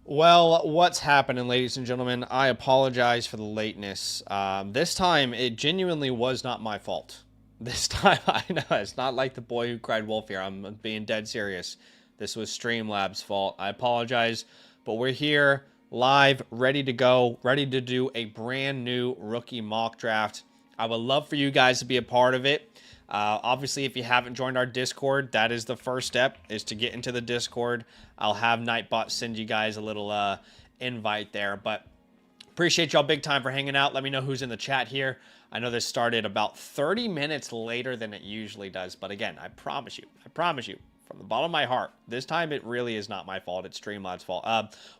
Well, what's happening, ladies and gentlemen? I apologize for the lateness. This time, it genuinely was not my fault. This time, I know it's not like the boy who cried wolf here. I'm being dead serious. This was Streamlabs' fault. I apologize, but we're here, live, ready to go, ready to do a brand new rookie mock draft. I would love for you guys to be a part of it. Obviously, if you haven't joined our Discord, that is the first step, is to get into the Discord. I'll have Nightbot send you guys a little invite there. But appreciate y'all big time for hanging out. Let me know who's in the chat here. I know this started about 30 minutes later than it usually does. But again, I promise you, from the bottom of my heart, this time it really is not my fault. It's Streamlad's fault.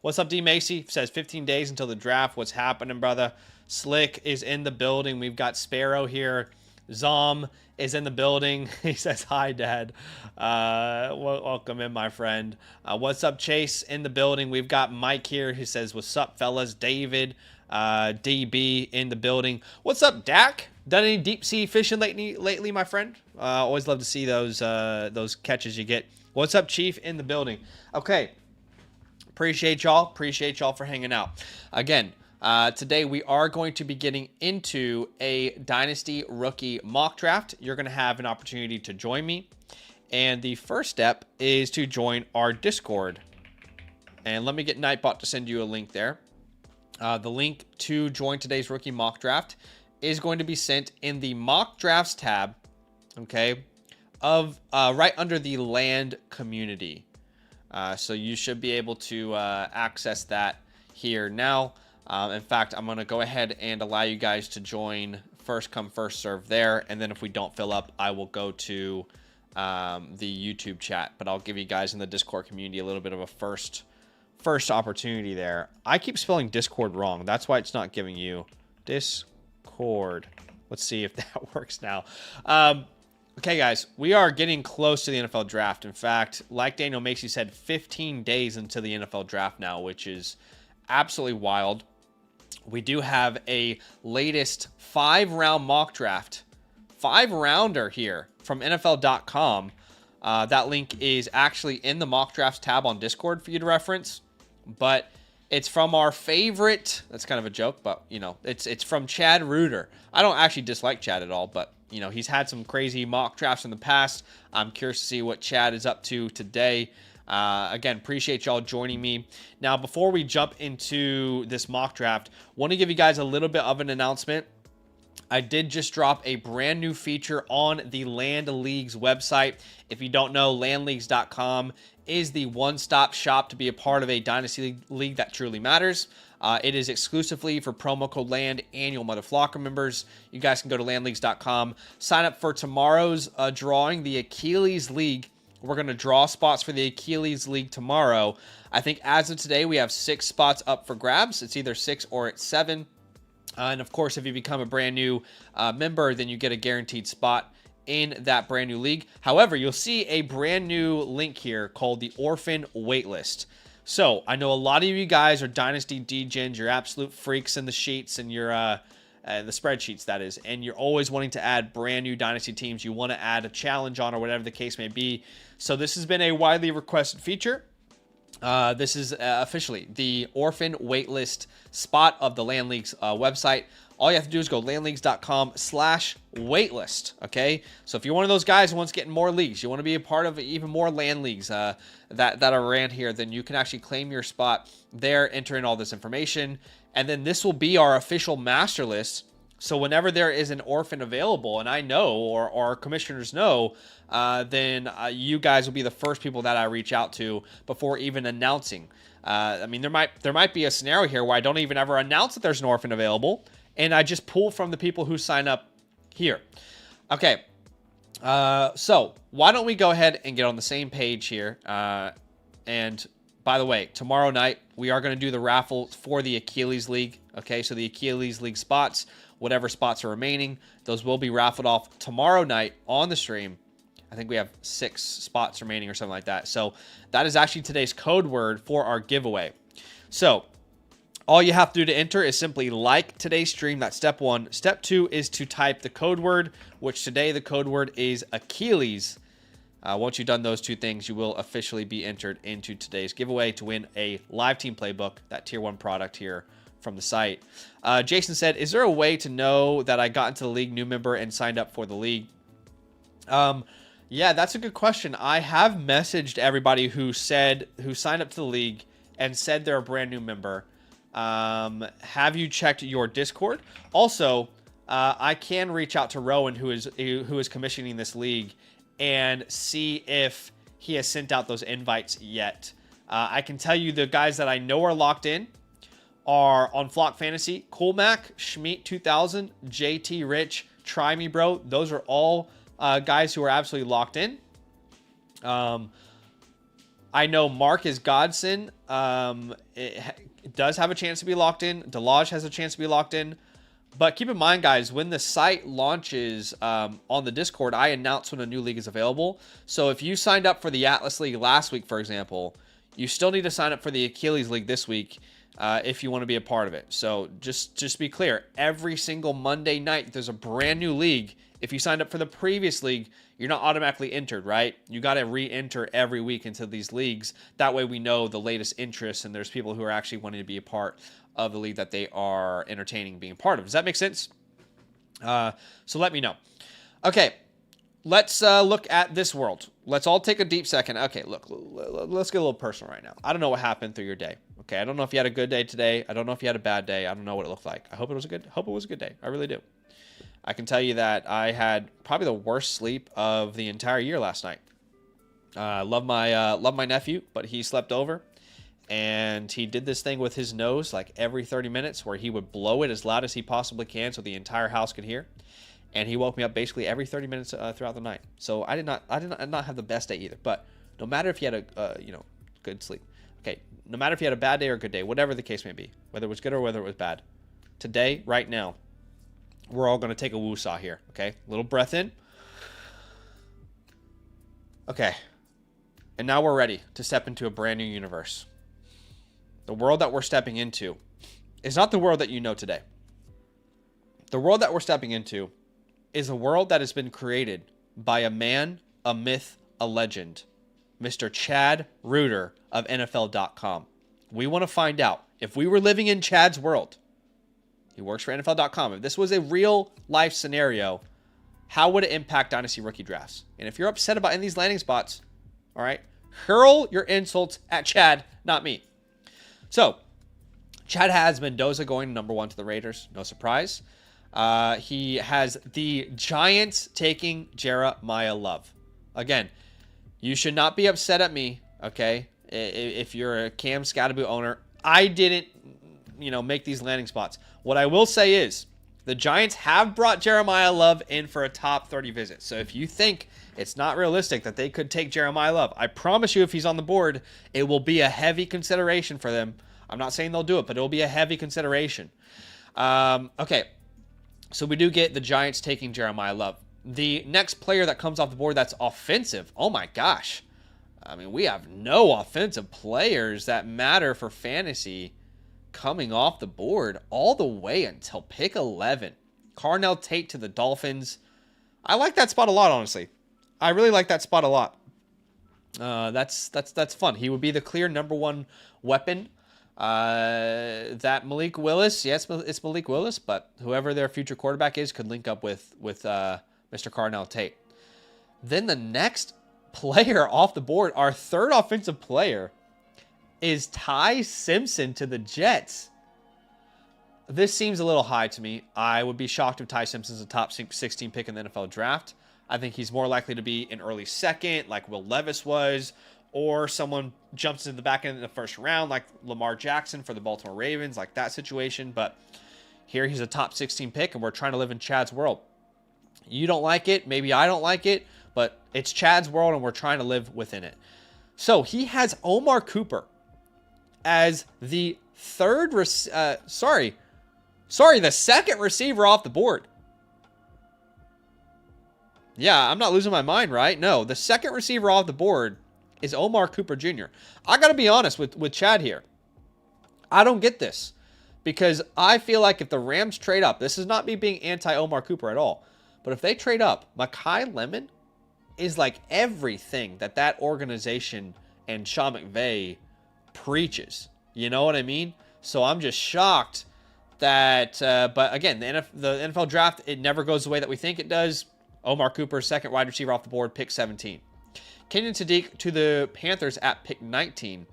What's up, D Macy? Says 15 days until the draft. What's happening, brother? Slick is in the building. We've got Sparrow here. Zom is in the building. He says, hi, Dad. Welcome in, my friend. What's up, Chase, in the building? We've got Mike here who says, what's up, fellas? David, DB in the building. What's up, Dak? Done any deep sea fishing lately, my friend? Always love to see those catches you get. What's up, Chief, in the building? Okay. Appreciate y'all for hanging out. Again, today we are going to be getting into a Dynasty rookie mock draft. You're going to have an opportunity to join me. And the first step is to join our Discord. And let me get Nightbot to send you a link there. The link to join today's rookie mock draft is going to be sent in the mock drafts tab, okay, of right under the land community. So you should be able to access that here now. In fact, I'm going to go ahead and allow you guys to join first come, first serve there. And then if we don't fill up, I will go to the YouTube chat. But I'll give you guys in the Discord community a little bit of a first opportunity there. I keep spelling Discord wrong. That's why it's not giving you Discord. Let's see if that works now. Okay, guys, we are getting close to the NFL draft. In fact, like Daniel Macy said, 15 days into the NFL draft now, which is absolutely wild. We do have a latest 5-round mock draft, 5-rounder here from NFL.com. That link is actually in the mock drafts tab on Discord for you to reference, but it's from our favorite. That's kind of a joke, but you know, it's from Chad Reuter. I don't actually dislike Chad at all, but you know, he's had some crazy mock drafts in the past. I'm curious to see what Chad is up to today. Again, appreciate y'all joining me. Now, before we jump into this mock draft, want to give you guys a little bit of an announcement. I did just drop a brand new feature on the Land Leagues website. If you don't know, landleagues.com is the one-stop shop to be a part of a Dynasty League that truly matters. It is exclusively for promo code LAND annual Mother Flocker members. You guys can go to landleagues.com, sign up for tomorrow's drawing, the Achilles League. We're going to draw spots for the Achilles League tomorrow. I think as of today, we have 6 spots up for grabs. It's either 6 or it's 7. And of course, if you become a brand new member, then you get a guaranteed spot in that brand new league. However, you'll see a brand new link here called the Orphan Waitlist. So I know a lot of you guys are Dynasty Degens. You're absolute freaks in the sheets and you're the spreadsheets, that is, and you're always wanting to add brand new Dynasty teams. You want to add a challenge on or whatever the case may be. So this has been a widely requested feature. This is officially the Orphan Waitlist spot of the Land Leagues website. All you have to do is go landleagues.com/waitlist. Okay. So if you're one of those guys who wants to get in more leagues, you want to be a part of even more land leagues that are ran here, then you can actually claim your spot there, enter in all this information. And then this will be our official master list. So whenever there is an orphan available, and I know, or our commissioners know, then you guys will be the first people that I reach out to before even announcing. I mean, there might be a scenario here where I don't even ever announce that there's an orphan available, and I just pull from the people who sign up here. Okay, so why don't we go ahead and get on the same page here? And by the way, tomorrow night, we are going to do the raffle for the Achilles League. Okay, so the Achilles League spots, whatever spots are remaining, those will be raffled off tomorrow night on the stream. I think we have 6 spots remaining or something like that. So that is actually today's code word for our giveaway. So all you have to do to enter is simply like today's stream. That's step 1. Step 2 is to type the code word, which today the code word is Achilles. Once you've done those two things, you will officially be entered into today's giveaway to win a live team playbook, that tier 1 product here from the site. Jason said, is there a way to know that I got into the league new member and signed up for the league? Yeah, that's a good question. I have messaged everybody who signed up to the league and said they're a brand new member. Have you checked your Discord? Also, I can reach out to Rowan, who is commissioning this league, and see if he has sent out those invites yet. I can tell you the guys that I know are locked in are on Flock Fantasy: Coolmac, Schmeat 2000, JT Rich, Try Me Bro. Those are all guys who are absolutely locked in. I know Marcus Godson it does have a chance to be locked in. Delage has a chance to be locked in. But keep in mind, guys, when the site launches on the Discord, I announce when a new league is available. So if you signed up for the Atlas League last week, for example, you still need to sign up for the Achilles League this week if you want to be a part of it. So just be clear, every single Monday night, there's a brand new league. If you signed up for the previous league, you're not automatically entered, right? You got to re-enter every week into these leagues. That way we know the latest interests, and there's people who are actually wanting to be a part of the league that they are entertaining being a part of. Does that make sense? So let me know. Okay, let's look at this world. Let's all take a deep second. Okay, look, let's get a little personal right now. I don't know what happened through your day. Okay, I don't know if you had a good day today. I don't know if you had a bad day. I don't know what it looked like. I hope it was a good day. I really do. I can tell you that I had probably the worst sleep of the entire year last night. Love my nephew, but he slept over. And he did this thing with his nose like every 30 minutes where he would blow it as loud as he possibly can so the entire house could hear. And he woke me up basically every 30 minutes throughout the night. So I did not have the best day either. But no matter if you had a good sleep, okay, no matter if you had a bad day or a good day, whatever the case may be, whether it was good or whether it was bad, today, right now, we're all going to take a woosah here, okay? A little breath in. Okay. And now we're ready to step into a brand new universe. The world that we're stepping into is not the world that you know today. The world that we're stepping into is a world that has been created by a man, a myth, a legend, Mr. Chad Reuter of NFL.com. We want to find out if we were living in Chad's world. He works for NFL.com. If this was a real life scenario, how would it impact Dynasty Rookie Drafts? And if you're upset about any of these landing spots, all right, hurl your insults at Chad, not me. So, Chad has Mendoza going number 1 to the Raiders. No surprise. He has the Giants taking Jeremiah Love. Again, you should not be upset at me, okay? If you're a Cam Scatterboot owner, I didn't, make these landing spots. What I will say is the Giants have brought Jeremiah Love in for a top 30 visit. So if you think it's not realistic that they could take Jeremiah Love, I promise you if he's on the board, it will be a heavy consideration for them. I'm not saying they'll do it, but it will be a heavy consideration. Okay, so we do get the Giants taking Jeremiah Love. The next player that comes off the board that's offensive, oh my gosh. I mean, we have no offensive players that matter for fantasy coming off the board all the way until pick 11. Carnell Tate to the Dolphins. I like that spot a lot, honestly. I really like that spot a lot. That's fun. He would be the clear number 1 weapon. That Malik Willis, yes, it's Malik Willis, but whoever their future quarterback is could link up with Mr. Carnell Tate. Then the next player off the board, our third offensive player, is Ty Simpson to the Jets. This seems a little high to me. I would be shocked if Ty Simpson's a top 16 pick in the NFL draft. I think he's more likely to be an early second, like Will Levis was, or someone jumps into the back end of the first round, like Lamar Jackson for the Baltimore Ravens, like that situation. But here he's a top 16 pick, and we're trying to live in Chad's world. You don't like it, maybe I don't like it, but it's Chad's world, and we're trying to live within it. So he has Omar Cooper as the the second receiver off the board. Yeah, I'm not losing my mind, right? No, the second receiver off the board is Omar Cooper Jr. I got to be honest with Chad here. I don't get this because I feel like if the Rams trade up, this is not me being anti-Omar Cooper at all, but if they trade up, Mekhi Lemon is like everything that that organization and Sean McVay preaches. You know what I mean? So I'm just shocked that, but again, the NFL draft, it never goes the way that we think it does. Omar Cooper, second wide receiver off the board, pick 17. Kenyon Sadiq to the Panthers at pick 19.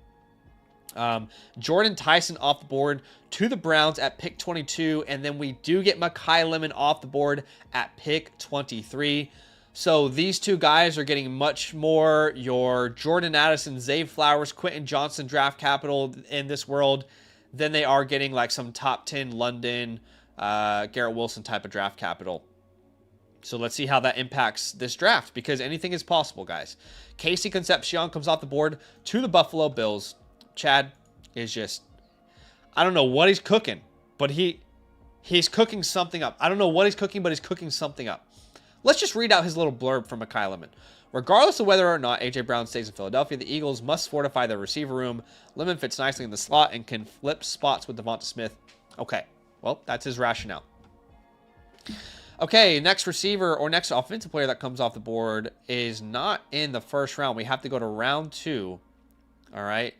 Jordan Tyson off the board to the Browns at pick 22. And then we do get Mekhi Lemon off the board at pick 23. So these two guys are getting much more your Jordan Addison, Zay Flowers, Quentin Johnson draft capital in this world than they are getting like some top 10 London, Garrett Wilson type of draft capital. So let's see how that impacts this draft, because anything is possible, guys. Casey Concepcion comes off the board to the Buffalo Bills. Chad is just, I don't know what he's cooking, but he's cooking something up. I don't know what he's cooking, but he's cooking something up. Let's just read out his little blurb from Mekhi Lemon. Regardless of whether or not A.J. Brown stays in Philadelphia, the Eagles must fortify their receiver room. Lemon fits nicely in the slot and can flip spots with Devonta Smith. Okay, well, that's his rationale. Okay, next receiver or next offensive player that comes off the board is not in the first round. We have to go to round 2. All right.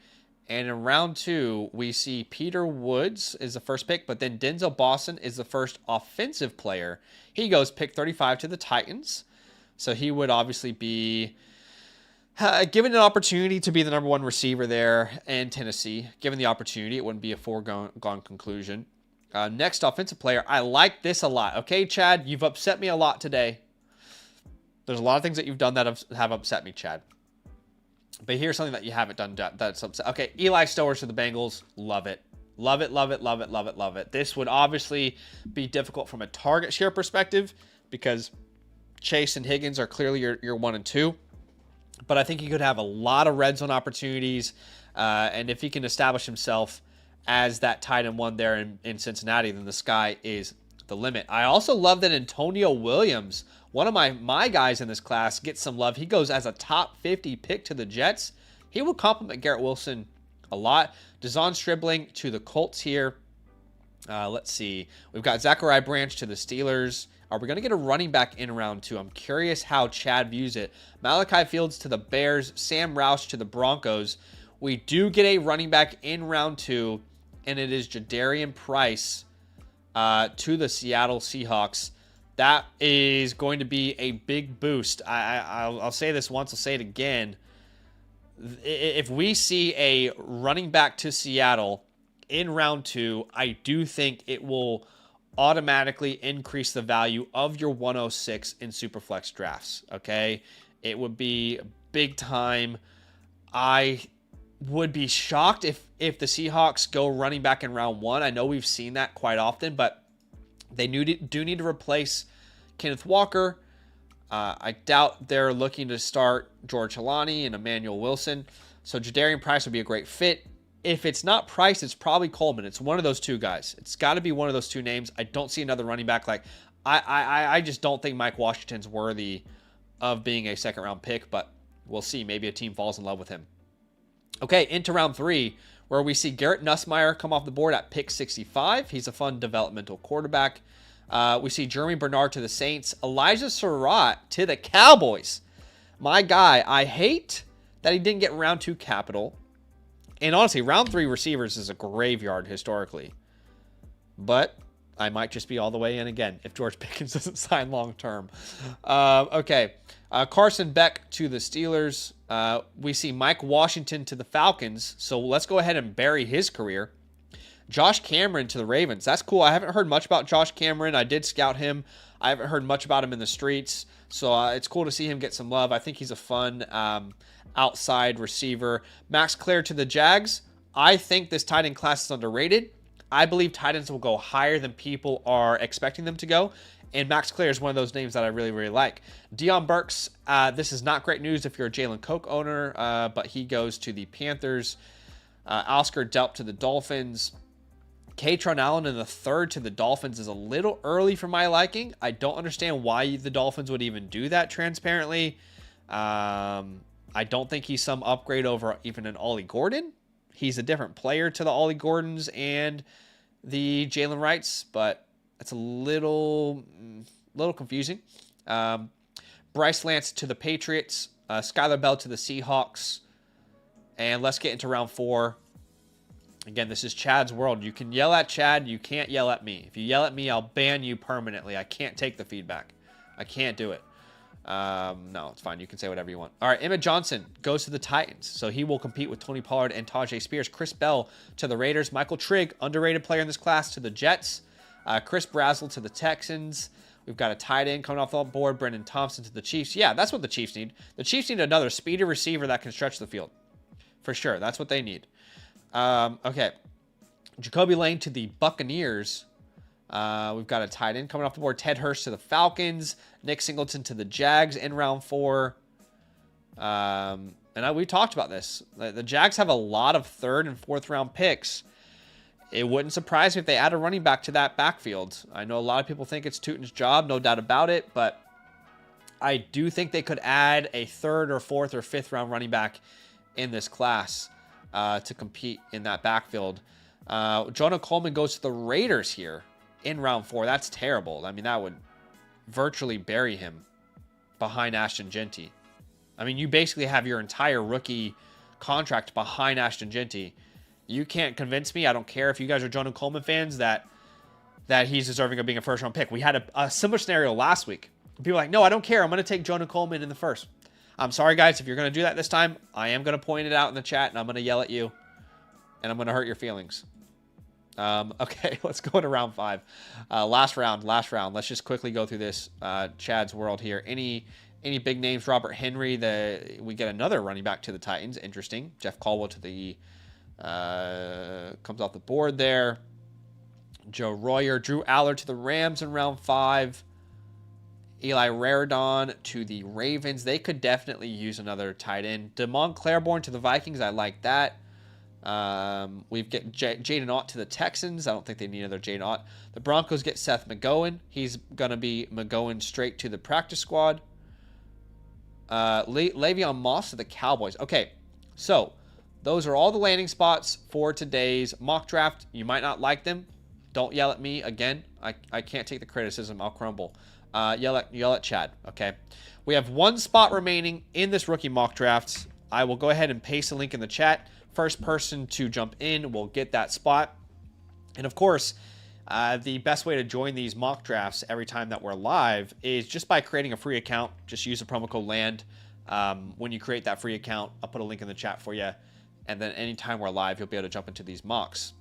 And in round 2, we see Peter Woods is the first pick, but then Denzel Boston is the first offensive player. He goes pick 35 to the Titans. So he would obviously be given an opportunity to be the number 1 receiver there in Tennessee. Given the opportunity, it wouldn't be a foregone conclusion. Next offensive player, I like this a lot. Okay, Chad, you've upset me a lot today. There's a lot of things that you've done that have upset me, Chad. But here's something that you haven't done that's upset. Okay, Eli Stowers to the Bengals. Love it. Love it, love it, love it, love it, love it. This would obviously be difficult from a target share perspective because Chase and Higgins are clearly your 1 and 2. But I think he could have a lot of red zone opportunities. And if he can establish himself as that tight end 1 there in Cincinnati, then the sky is the limit. I also love that Antonio Williams, one of my guys in this class, gets some love. He goes as a top 50 pick to the Jets. He will complement Garrett Wilson a lot. Dazon Stribling to the Colts here. Let's see. We've got Zachariah Branch to the Steelers. Are we going to get a running back in round 2? I'm curious how Chad views it. Malachi Fields to the Bears. Sam Roush to the Broncos. We do get a running back in round 2, and it is Jadarian Price to the Seattle Seahawks. That is going to be a big boost. I'll say this once, I'll say it again. If we see a running back to Seattle in round 2, I do think it will automatically increase the value of your 106 in Superflex drafts, okay? It would be big time. I would be shocked if the Seahawks go running back in round 1. I know we've seen that quite often, but they do need to replace Kenneth Walker. I doubt they're looking to start George Halani and Emmanuel Wilson. So Jadarian Price would be a great fit. If it's not Price, it's probably Coleman. It's one of those two guys. It's got to be one of those two names. I don't see another running back. Like I just don't think Mike Washington's worthy of being a second-round pick, but we'll see. Maybe a team falls in love with him. Okay, into round 3, where we see Garrett Nussmeier come off the board at pick 65. He's a fun developmental quarterback. We see Jeremy Bernard to the Saints. Elijah Surratt to the Cowboys. My guy, I hate that he didn't get round 2 capital. And honestly, round 3 receivers is a graveyard historically. But I might just be all the way in again if George Pickens doesn't sign long term. Okay. Carson Beck to the Steelers. We see Mike Washington to the Falcons. So let's go ahead and bury his career. Josh Cameron to the Ravens. That's cool. I haven't heard much about Josh Cameron. I did scout him. I haven't heard much about him in the streets. So it's cool to see him get some love. I think he's a fun outside receiver. Max Clare to the Jags. I think this tight end class is underrated. I believe tight ends will go higher than people are expecting them to go. And Max Clare is one of those names that I really, really like. Deion Burks. This is not great news if you're a Jalen Coke owner, but he goes to the Panthers. Oscar Delp to the Dolphins. Katron Allen in the 3rd to the Dolphins is a little early for my liking. I don't understand why the Dolphins would even do that transparently. I don't think he's some upgrade over even an Ollie Gordon. He's a different player to the Ollie Gordons and the Jalen Wrights, but it's a little confusing. Bryce Lance to the Patriots. Skylar Bell to the Seahawks. And let's get into round 4. Again, this is Chad's world. You can yell at Chad. You can't yell at me. If you yell at me, I'll ban you permanently. I can't take the feedback. I can't do it. No, it's fine. You can say whatever you want. All right, Emmett Johnson goes to the Titans. So he will compete with Tony Pollard and Tajay Spears. Chris Bell to the Raiders. Michael Trigg, underrated player in this class, to the Jets. Chris Brazzell to the Texans. We've got a tight end coming off the board. Brendan Thompson to the Chiefs. Yeah, that's what the Chiefs need. The Chiefs need another speedy receiver that can stretch the field. For sure. That's what they need. Okay. Jacoby Lane to the Buccaneers. We've got a tight end coming off the board. Ted Hurst to the Falcons. Nick Singleton to the Jags in round 4. We talked about this. The Jags have a lot of 3rd and 4th round picks. It wouldn't surprise me if they add a running back to that backfield. I know a lot of people think it's Tootin's job, no doubt about it, but I do think they could add a 3rd or 4th or 5th round running back in this class to compete in that backfield. Jonah Coleman goes to the Raiders here in round 4. That's terrible. I mean, that would virtually bury him behind Ashton Genty. I mean, you basically have your entire rookie contract behind Ashton Genty. You can't convince me. I don't care if you guys are Jonah Coleman fans that he's deserving of being a first-round pick. We had a similar scenario last week. People were like, no, I don't care. I'm going to take Jonah Coleman in the first. I'm sorry, guys. If you're going to do that this time, I am going to point it out in the chat, and I'm going to yell at you, and I'm going to hurt your feelings. Okay, let's go to round 5. Last round. Let's just quickly go through this Chad's world here. Any big names? Robert Henry. We get another running back to the Titans. Interesting. Jeff Caldwell to the comes off the board there. Joe Royer. Drew Aller to the Rams in round 5. Eli Raridon to the Ravens. They could definitely use another tight end. Damon Claiborne to the Vikings. I like that. We've got Jaden Ott to the Texans. I don't think they need another Jaden Ott. The Broncos get Seth McGowan. He's going to be McGowan straight to the practice squad. Le'Veon Moss to the Cowboys. Okay, so those are all the landing spots for today's mock draft. You might not like them. Don't yell at me again. I can't take the criticism. I'll crumble. Yell at Chad, okay? We have 1 spot remaining in this rookie mock draft. I will go ahead and paste a link in the chat. First person to jump in will get that spot. And of course, the best way to join these mock drafts every time that we're live is just by creating a free account. Just use the promo code LAND. When you create that free account, I'll put a link in the chat for you. And then anytime we're live, you'll be able to jump into these mocks.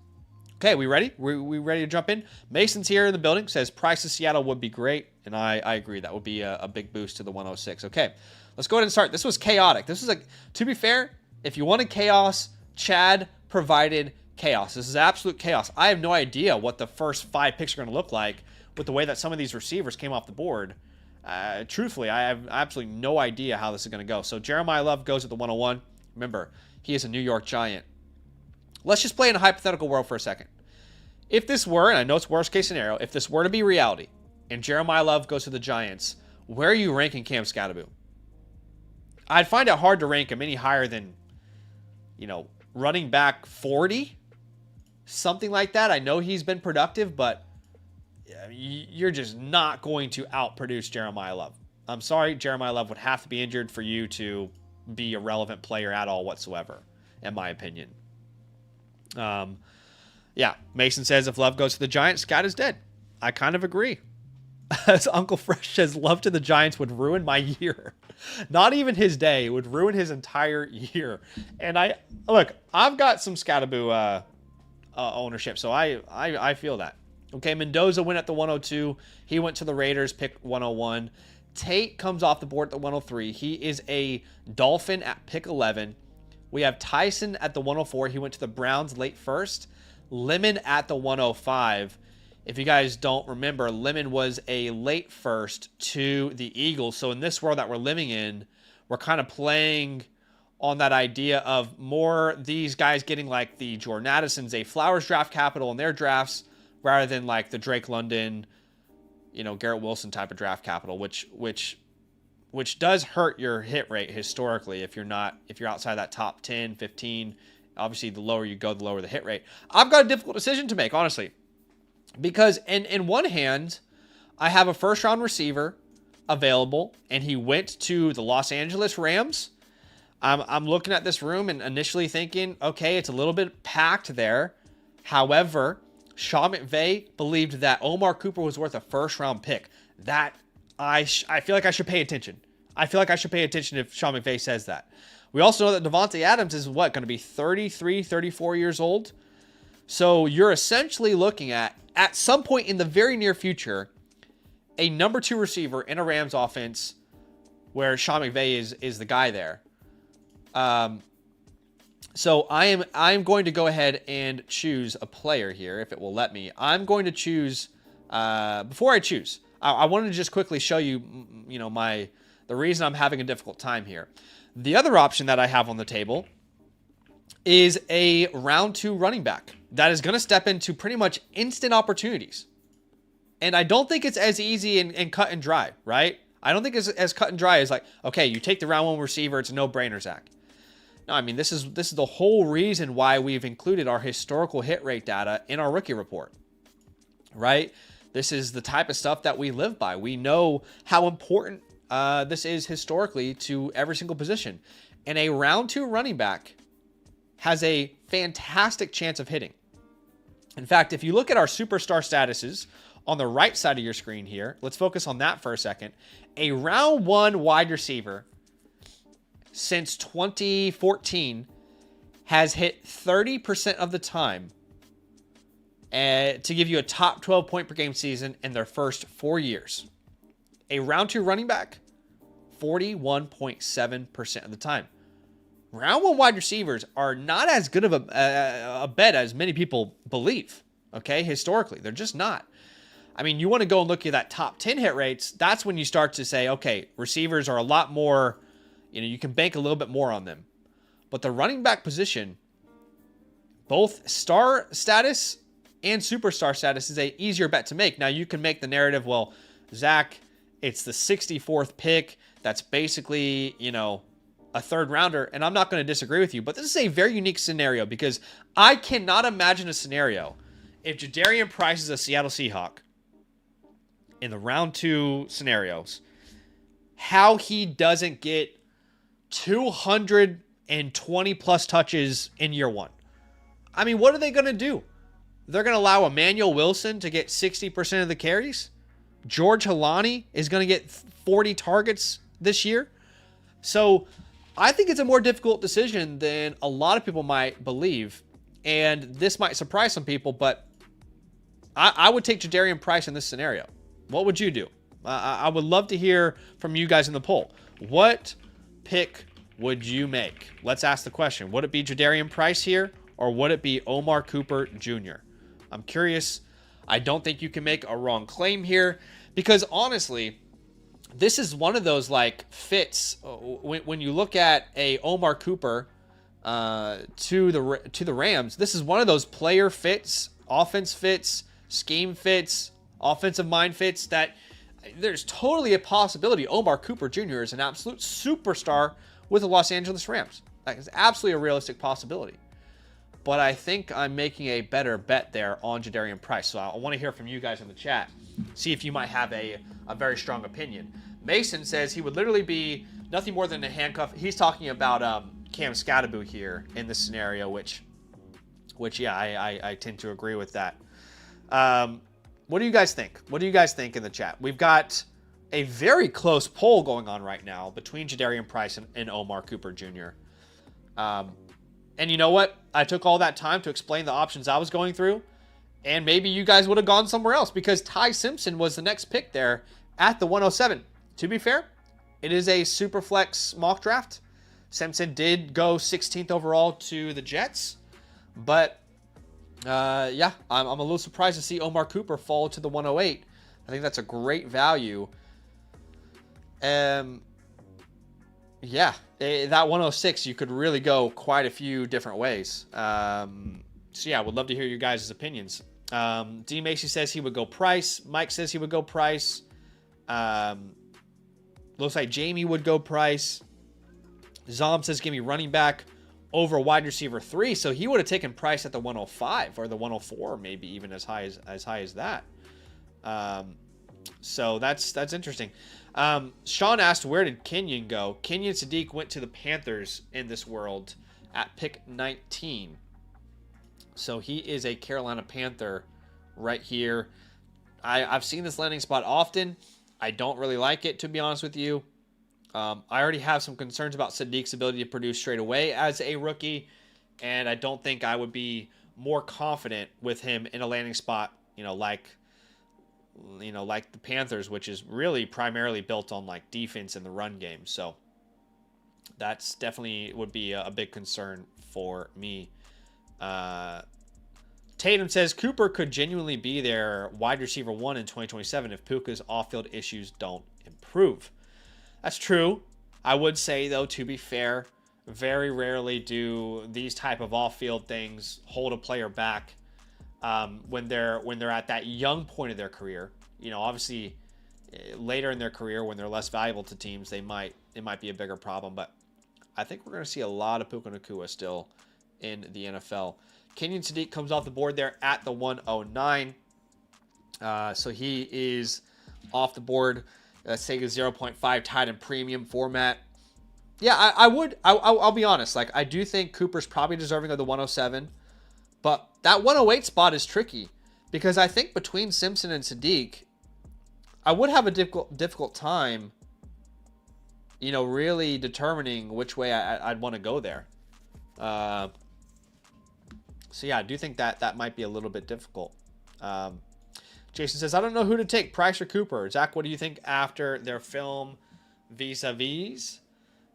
Okay, we ready? We ready to jump in? Mason's here in the building. Says Price of Seattle would be great. And I agree. That would be a big boost to the 106. Okay, let's go ahead and start. This was chaotic. This was like, to be fair, if you wanted chaos, Chad provided chaos. This is absolute chaos. I have no idea what the first 5 picks are going to look like with the way that some of these receivers came off the board. Truthfully, I have absolutely no idea how this is going to go. So Jeremiah Love goes at the 101. Remember, he is a New York Giant. Let's just play in a hypothetical world for a second. If this were, and I know it's worst case scenario, if this were to be reality and Jeremiah Love goes to the Giants, where are you ranking Cam Scatterbo? I'd find it hard to rank him any higher than, running back 40, something like that. I know he's been productive, but you're just not going to outproduce Jeremiah Love. I'm sorry, Jeremiah Love would have to be injured for you to be a relevant player at all whatsoever, in my opinion. Yeah, Mason says if Love goes to the Giants, Scott is dead. I kind of agree. As Uncle Fresh says, Love to the Giants would ruin my year. Not even his day. It would ruin his entire year. And I've got some Scatterbo ownership, so I feel that. Okay, Mendoza went at the 102. He went to the Raiders, pick 101. Tate comes off the board at the 103. He is a Dolphin at pick 11. We have Tyson at the 104. He went to the Browns late first. Lemon at the 105. If you guys don't remember, Lemon was a late first to the Eagles. So in this world that we're living in, we're kind of playing on that idea of more these guys getting like the Jordan Addisons, a Flowers draft capital in their drafts, rather than like the Drake London, Garrett Wilson type of draft capital, which does hurt your hit rate historically if you're outside that top 10, 15. Obviously, the lower you go, the lower the hit rate. I've got a difficult decision to make, honestly. Because in one hand, I have a first-round receiver, available and he went to the Los Angeles Rams, I'm looking at this room and initially thinking, okay, it's a little bit packed there. However, Sean McVay believed that Omar Cooper was worth a first-round pick. That I feel like I should pay attention. I feel like I should pay attention if Sean McVay says that. We also know that Devontae Adams is going to be 33, 34 years old. So you're essentially looking at some point in the very near future, a number 2 receiver in a Rams offense where Sean McVay is the guy there. So I'm going to go ahead and choose a player here if it will let me. I'm going to choose before I choose. I wanted to just quickly show you, the reason I'm having a difficult time here. The other option that I have on the table is a round 2 running back that is going to step into pretty much instant opportunities. And I don't think it's as easy and cut and dry, right? I don't think it's as cut and dry as like, okay, you take the round 1 receiver, it's a no-brainer, Zach. No, I mean, this is the whole reason why we've included our historical hit rate data in our rookie report, right? This is the type of stuff that we live by. We know how important this is historically to every single position. And a round 2 running back has a fantastic chance of hitting. In fact, if you look at our superstar statuses on the right side of your screen here, let's focus on that for a second. A round 1 wide receiver since 2014 has hit 30% of the time to give you a top 12 point per game season in their first 4 years. A round 2 running back, 41.7% of the time. Round 1 wide receivers are not as good of a bet as many people believe, okay? Historically, they're just not. I mean, you want to go and look at that top 10 hit rates, that's when you start to say, okay, receivers are a lot more, you can bank a little bit more on them. But the running back position, both star status and superstar status is a easier bet to make. Now, you can make the narrative, well, Zach, it's the 64th pick. That's basically, a third rounder. And I'm not going to disagree with you, but this is a very unique scenario because I cannot imagine a scenario if Jadarian Price is a Seattle Seahawk in the round 2 scenarios, how he doesn't get 220 plus touches in year 1. I mean, what are they going to do? They're going to allow Emmanuel Wilson to get 60% of the carries. George Halani is going to get 40 targets this year. So I think it's a more difficult decision than a lot of people might believe. And this might surprise some people, but I would take Jadarian Price in this scenario. What would you do? I would love to hear from you guys in the poll. What pick would you make? Let's ask the question. Would it be Jadarian Price here, or would it be Omar Cooper Jr.? I'm curious. I don't think you can make a wrong claim here because honestly, this is one of those fits. When you look at a Omar Cooper to the Rams, this is one of those player fits, offense fits, scheme fits, offensive mind fits that there's totally a possibility Omar Cooper Jr. is an absolute superstar with the Los Angeles Rams. That is absolutely a realistic possibility. But I think I'm making a better bet there on Jadarian Price. So I want to hear from you guys in the chat. See if you might have a very strong opinion. Mason says he would literally be nothing more than a handcuff. He's talking about Cam Scatterbo here in this scenario, which yeah, I tend to agree with that. What do you guys think? What do you guys think in the chat? We've got a very close poll going on right now between Jadarian Price and Omar Cooper Jr. And you know what? I took all that time to explain the options I was going through, and maybe you guys would have gone somewhere else because Ty Simpson was the next pick there at the 107. To be fair, it is a super flex mock draft. Simpson did go 16th overall to the Jets, but yeah, I'm a little surprised to see Omar Cooper fall to the 108. I think that's a great value. Yeah, that 106, you could really go quite a few different ways. So yeah, I would love to hear your guys' opinions. D. Macy says he would go Price. Mike says he would go Price. Looks like Jamie would go Price. Zom says give me running back over wide receiver 3. So he would have taken Price at the 105 or the 104, maybe even as high as that. So that's interesting. Sean asked, where did Kenyon go? Kenyon Sadiq went to the Panthers in this world at pick 19. So he is a Carolina Panther right here. I've seen this landing spot often. I don't really like it, to be honest with you. I already have some concerns about Sadiq's ability to produce straight away as a rookie, and I don't think I would be more confident with him in a landing spot, like the Panthers, which is really primarily built on like defense in the run game. So that's definitely would be a big concern for me. Tatum says Cooper could genuinely be their wide receiver 1 in 2027 if Puka's off-field issues don't improve. That's true. I would say, though, to be fair, very rarely do these type of off-field things hold a player back when they're at that young point of their career. Obviously, later in their career when they're less valuable to teams, it might be a bigger problem. But I think we're going to see a lot of Puka Nacua still in the NFL. Kenyon Sadiq comes off the board there at the 109. So he is off the board. Sega 0.5 tied in premium format. Yeah, I'll be honest. Like, I do think Cooper's probably deserving of the 107. But that 108 spot is tricky. Because I think between Simpson and Sadiq, I would have a difficult time, really determining which way I'd want to go there. So, yeah, I do think that might be a little bit difficult. Jason says, I don't know who to take, Price or Cooper. Zach, what do you think after their film vis-a-vis?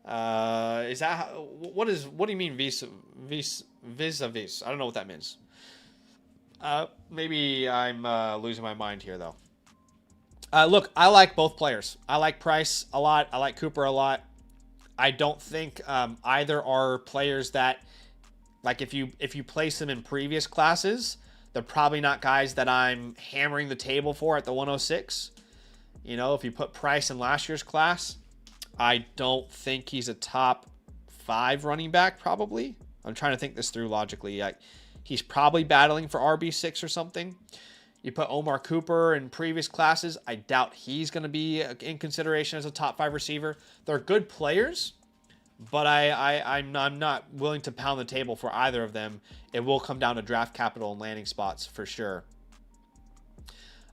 Is that what do you mean vis-a-vis? I don't know what that means. Maybe I'm losing my mind here, though. Look, I like both players. I like Price a lot. I like Cooper a lot. I don't think either are players that, like, if you place them in previous classes, they're probably not guys that I'm hammering the table for at the 106. If you put Price in last year's class, I don't think he's a top 5 running back, probably. I'm trying to think this through logically. He's probably battling for RB6 or something. You put Omar Cooper in previous classes, I doubt he's going to be in consideration as a top 5 receiver. They're good players, but I'm not willing to pound the table for either of them. It will come down to draft capital and landing spots for sure.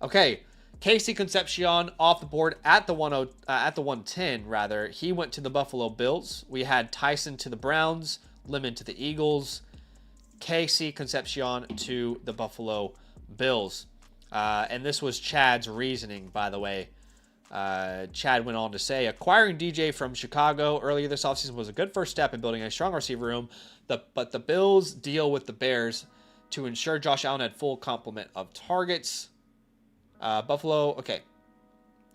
Okay, Casey Concepcion off the board at the 110 rather. He went to the Buffalo Bills. We had Tyson to the Browns, Lemon to the Eagles, Casey Concepcion to the Buffalo Bills. And this was Chad's reasoning, by the way. Chad went on to say, acquiring DJ from Chicago earlier this offseason was a good first step in building a strong receiver room, but the Bills deal with the Bears to ensure Josh Allen had full complement of targets. Buffalo, okay,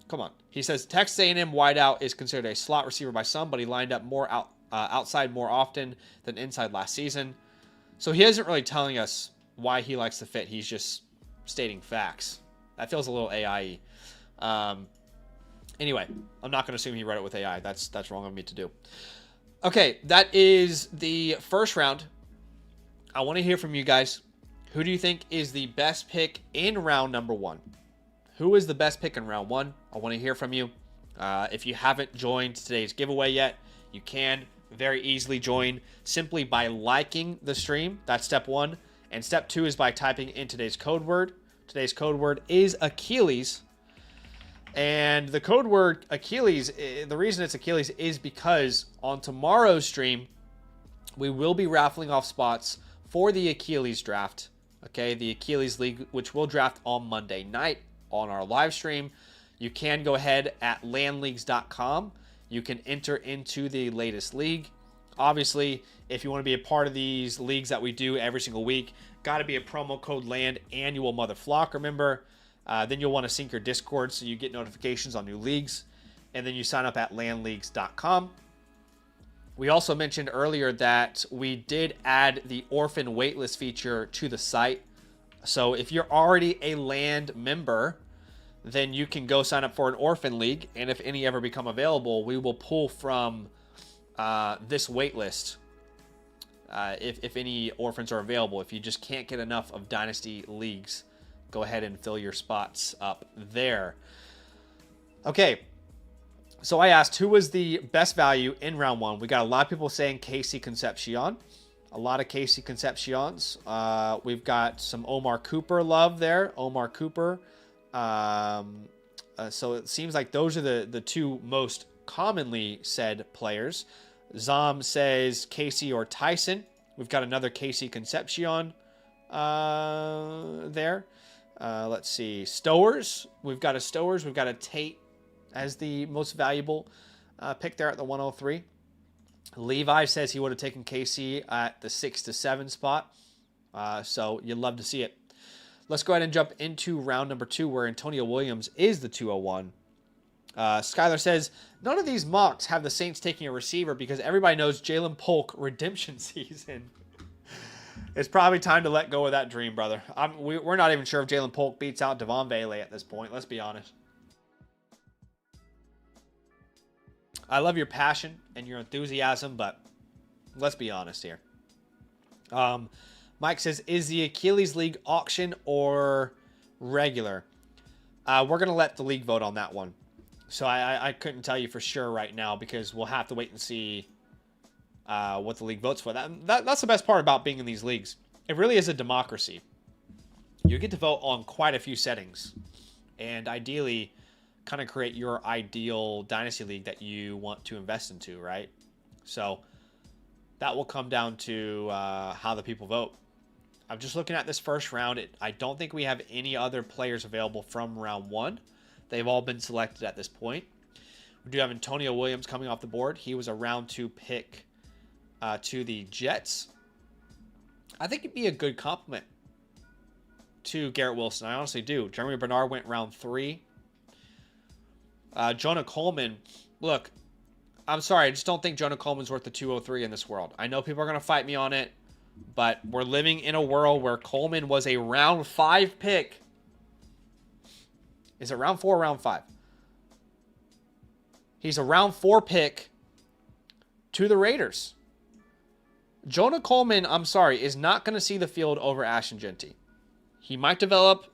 come on. He says Texas A&M wideout is considered a slot receiver by some, but he lined up more outside more often than inside last season. So he isn't really telling us why he likes the fit. He's just stating facts. That feels a little AI-y. Anyway, I'm not going to assume he read it with AI. That's wrong of me to do. Okay, that is the first round. I want to hear from you guys. Who do you think is the best pick in round number 1? Who is the best pick in round 1? I want to hear from you. If you haven't joined today's giveaway yet, you can very easily join simply by liking the stream. That's step 1. And step 2 is by typing in today's code word. Today's code word is Achilles. And the code word Achilles, the reason it's Achilles is because on tomorrow's stream, we will be raffling off spots for the Achilles draft. Okay, the Achilles League, which we'll draft on Monday night on our live stream. You can go ahead at landleagues.com. You can enter into the latest league. Obviously, if you want to be a part of these leagues that we do every single week, got to be a promo code LAND annual mother flock. Remember, then you'll want to sync your Discord so you get notifications on new leagues. And then you sign up at landleagues.com. We also mentioned earlier that we did add the orphan waitlist feature to the site. So if you're already a land member, then you can go sign up for an orphan league. And if any ever become available, we will pull from this waitlist if any orphans are available. If you just can't get enough of dynasty leagues, go ahead and fill your spots up there. Okay, So I asked, who was the best value in round one? We got a lot of people saying Casey Concepcion. A lot of Casey Concepcions. We've got some Omar Cooper love there. Omar Cooper. So it seems like those are the two most commonly said players. Zom says Casey or Tyson. We've got another Casey Concepcion there. Let's see. Stowers. We've got a Stowers. We've got a Tate as the most valuable pick there at the 103. Levi says he would have taken Casey at the 6 to 7 spot. So you'd love to see it. Let's go ahead and jump into round number 2 where Antonio Williams is the 201. Skylar says, none of these mocks have the Saints taking a receiver because everybody knows Jalen Polk redemption season. It's probably time to let go of that dream, brother. We're not even sure if Jalen Polk beats out Devon Bailey at this point. Let's be honest. I love your passion and your enthusiasm, but let's be honest here. Mike says, is the Achilles League auction or regular? We're going to let the league vote on that one. So I couldn't tell you for sure right now because we'll have to wait and see what the league votes for. That's the best part about being in these leagues. It really is a democracy. You get to vote on quite a few settings. And ideally, kind of create your ideal dynasty league that you want to invest into, right? So that will come down to how the people vote. I'm just looking at this first round. I don't think we have any other players available from round 1. They've all been selected at this point. We do have Antonio Williams coming off the board. He was a round 2 pick to the Jets. I think it'd be a good compliment to Garrett Wilson. I honestly do. Jeremy Bernard went round 3. Jonah Coleman, look, I'm sorry, I just don't think Jonah Coleman's worth the 203 in this world. I know people are going to fight me on it, but we're living in a world where Coleman was a round 5 pick. Is it round 4 or round 5? He's a round 4 pick to the Raiders. Jonah Coleman, I'm sorry, is not going to see the field over Ashton Genty. He might develop,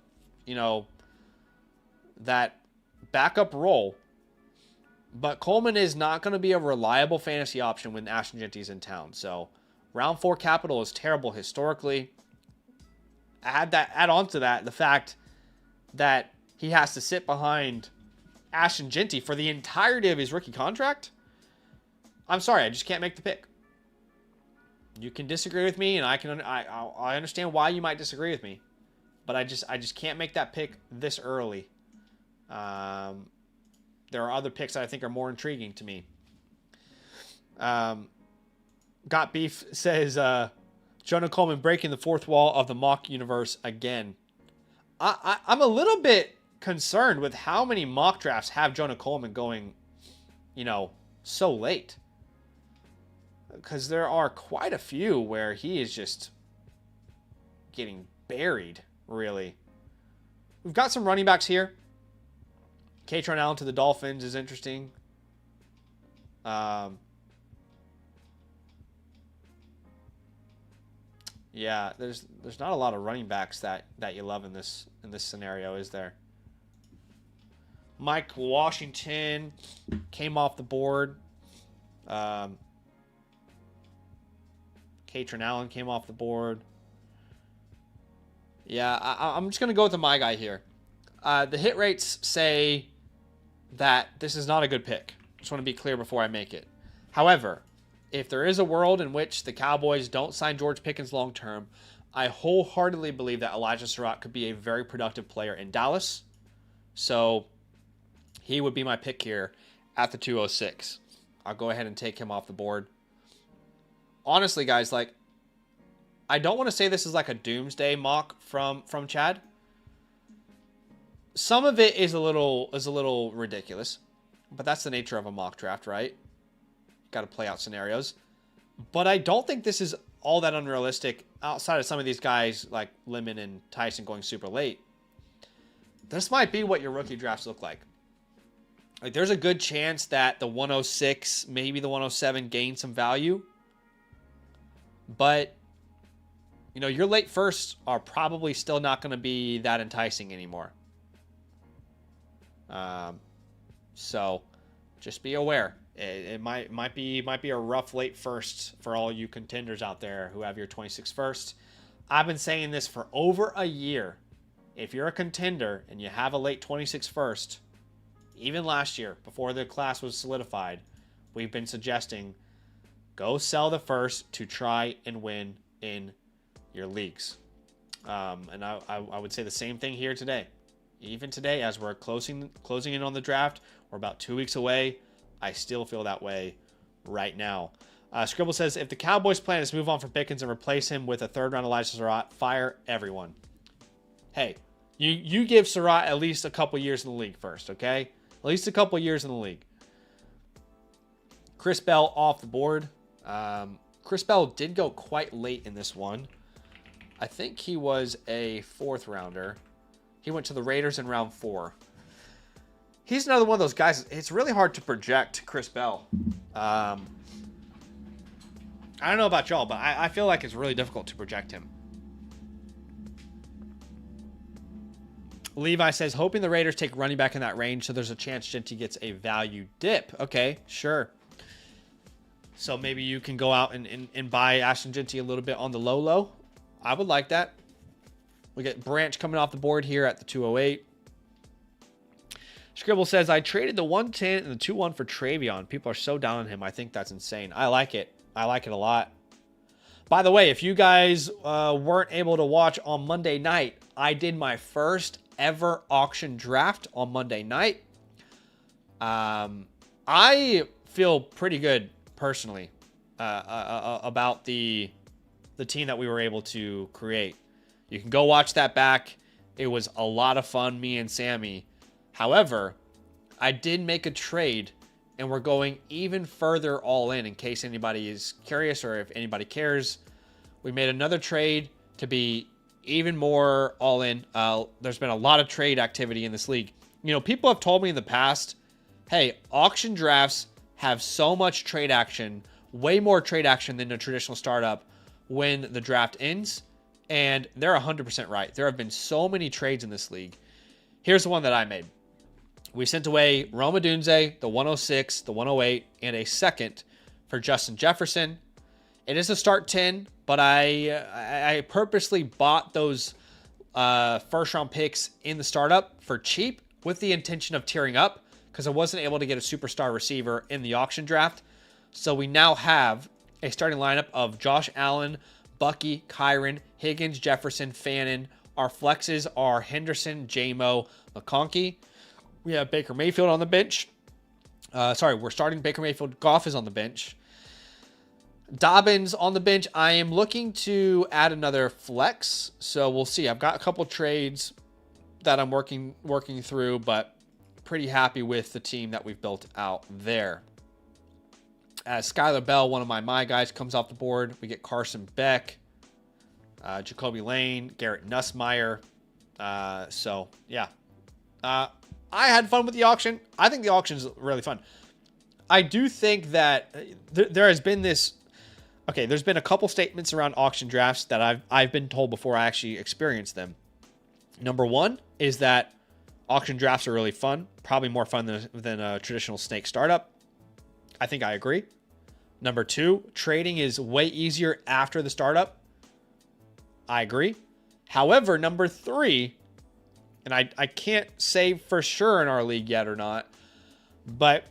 that backup role, but Coleman is not going to be a reliable fantasy option when Ashton Genty's in town. So round 4 capital is terrible historically. Add on to that the fact that he has to sit behind Ashton Genty for the entirety of his rookie contract. I'm sorry, I just can't make the pick. You can disagree with me, and I understand why you might disagree with me, but I just can't make that pick this early. There are other picks that I think are more intriguing to me. Got Beef says, Jonah Coleman breaking the fourth wall of the mock universe again. I'm a little bit concerned with how many mock drafts have Jonah Coleman going, so late. Because there are quite a few where he is just getting buried, really. We've got some running backs here. Katron Allen to the Dolphins is interesting. Yeah, there's not a lot of running backs that you love in this scenario, is there? Mike Washington came off the board. Katron Allen came off the board. Yeah, I'm just going to go with my guy here. The hit rates say that this is not a good pick. Just want to be clear before I make it. However, if there is a world in which the Cowboys don't sign George Pickens long term, I wholeheartedly believe that Elijah Surratt could be a very productive player in Dallas. So he would be my pick here at the 206. I'll go ahead and take him off the board. Honestly, guys, I don't want to say this is like a doomsday mock from Chad. Some of it is a little ridiculous, but that's the nature of a mock draft, right? Got to play out scenarios. But I don't think this is all that unrealistic outside of some of these guys like Lemon and Tyson going super late. This might be what your rookie drafts look like. There's a good chance that the 106, maybe the 107 gain some value. But, your late firsts are probably still not going to be that enticing anymore. So Just be aware. It might be a rough late first for all you contenders out there who have your 26 first. I've been saying this for over a year. If you're a contender and you have a late 26 first, even last year before the class was solidified, we've been suggesting go sell the first to try and win in your leagues. And I would say the same thing here today. Even today, as we're closing in on the draft, we're about 2 weeks away. I still feel that way right now. Scribble says, if the Cowboys' plan is to move on from Pickens and replace him with a third-round Elijah Surratt, fire everyone. Hey, you give Surratt at least a couple years in the league first, okay? At least a couple years in the league. Chris Bell off the board. Chris Bell did go quite late in this one. I think he was a 4th rounder. He went to the Raiders in round 4. He's another one of those guys. It's really hard to project Chris Bell. I don't know about y'all, but I feel like it's really difficult to project him. Levi says, hoping the Raiders take running back in that range so there's a chance Genty gets a value dip. Okay, sure. So maybe you can go out and buy Ashton Genty a little bit on the low. I would like that. We get Branch coming off the board here at the 208. Scribble says, I traded the 110 and the 2-1 for Travion. People are so down on him. I think that's insane. I like it. I like it a lot. By the way, if you guys weren't able to watch on Monday night, I did my first ever auction draft on Monday night. I feel pretty good personally about the team that we were able to create. You can go watch that back. It was a lot of fun, me and Sammy. However, I did make a trade, and we're going even further all in case anybody is curious or if anybody cares. We made another trade to be even more all in. There's been a lot of trade activity in this league. You know, people have told me in the past, hey, auction drafts have so much trade action, way more trade action than a traditional startup when the draft ends. And they're 100% right. There have been so many trades in this league. Here's the one that I made. We sent away Rome Odunze, the 106, the 108, and a second for Justin Jefferson. It is a start 10, but I purposely bought those first-round picks in the startup for cheap with the intention of tearing up because I wasn't able to get a superstar receiver in the auction draft. So we now have a starting lineup of Josh Allen, Bucky, Kyron, Higgins, Jefferson, Fannin. Our flexes are Henderson, J-Mo, McConkey. We have Baker Mayfield on the bench. We're starting Baker Mayfield. Goff is on the bench. Dobbins on the bench. I am looking to add another flex, so we'll see. I've got a couple trades that I'm working through, but pretty happy with the team that we've built out there. As Skylar Bell, one of my guys, comes off the board, we get Carson Beck, Jacoby Lane, Garrett Nussmeier. So, yeah. I had fun with the auction. I think the auction is really fun. I do think that there has been this... Okay, there's been a couple statements around auction drafts that I've been told before I actually experienced them. Number one is that auction drafts are really fun. Probably more fun than a traditional snake startup. I think I agree. Number two, trading is way easier after the startup. I agree. However, number three, and I can't say for sure in our league yet or not, but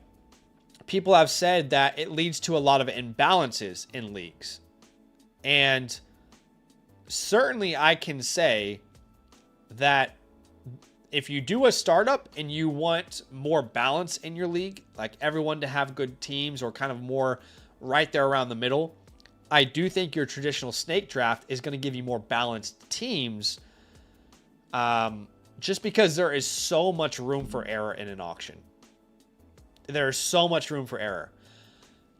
people have said that it leads to a lot of imbalances in leagues. And certainly I can say that if you do a startup and you want more balance in your league, like everyone to have good teams or kind of more right there around the middle, I do think your traditional snake draft is going to give you more balanced teams, just because there is so much room for error in an auction. There's so much room for error.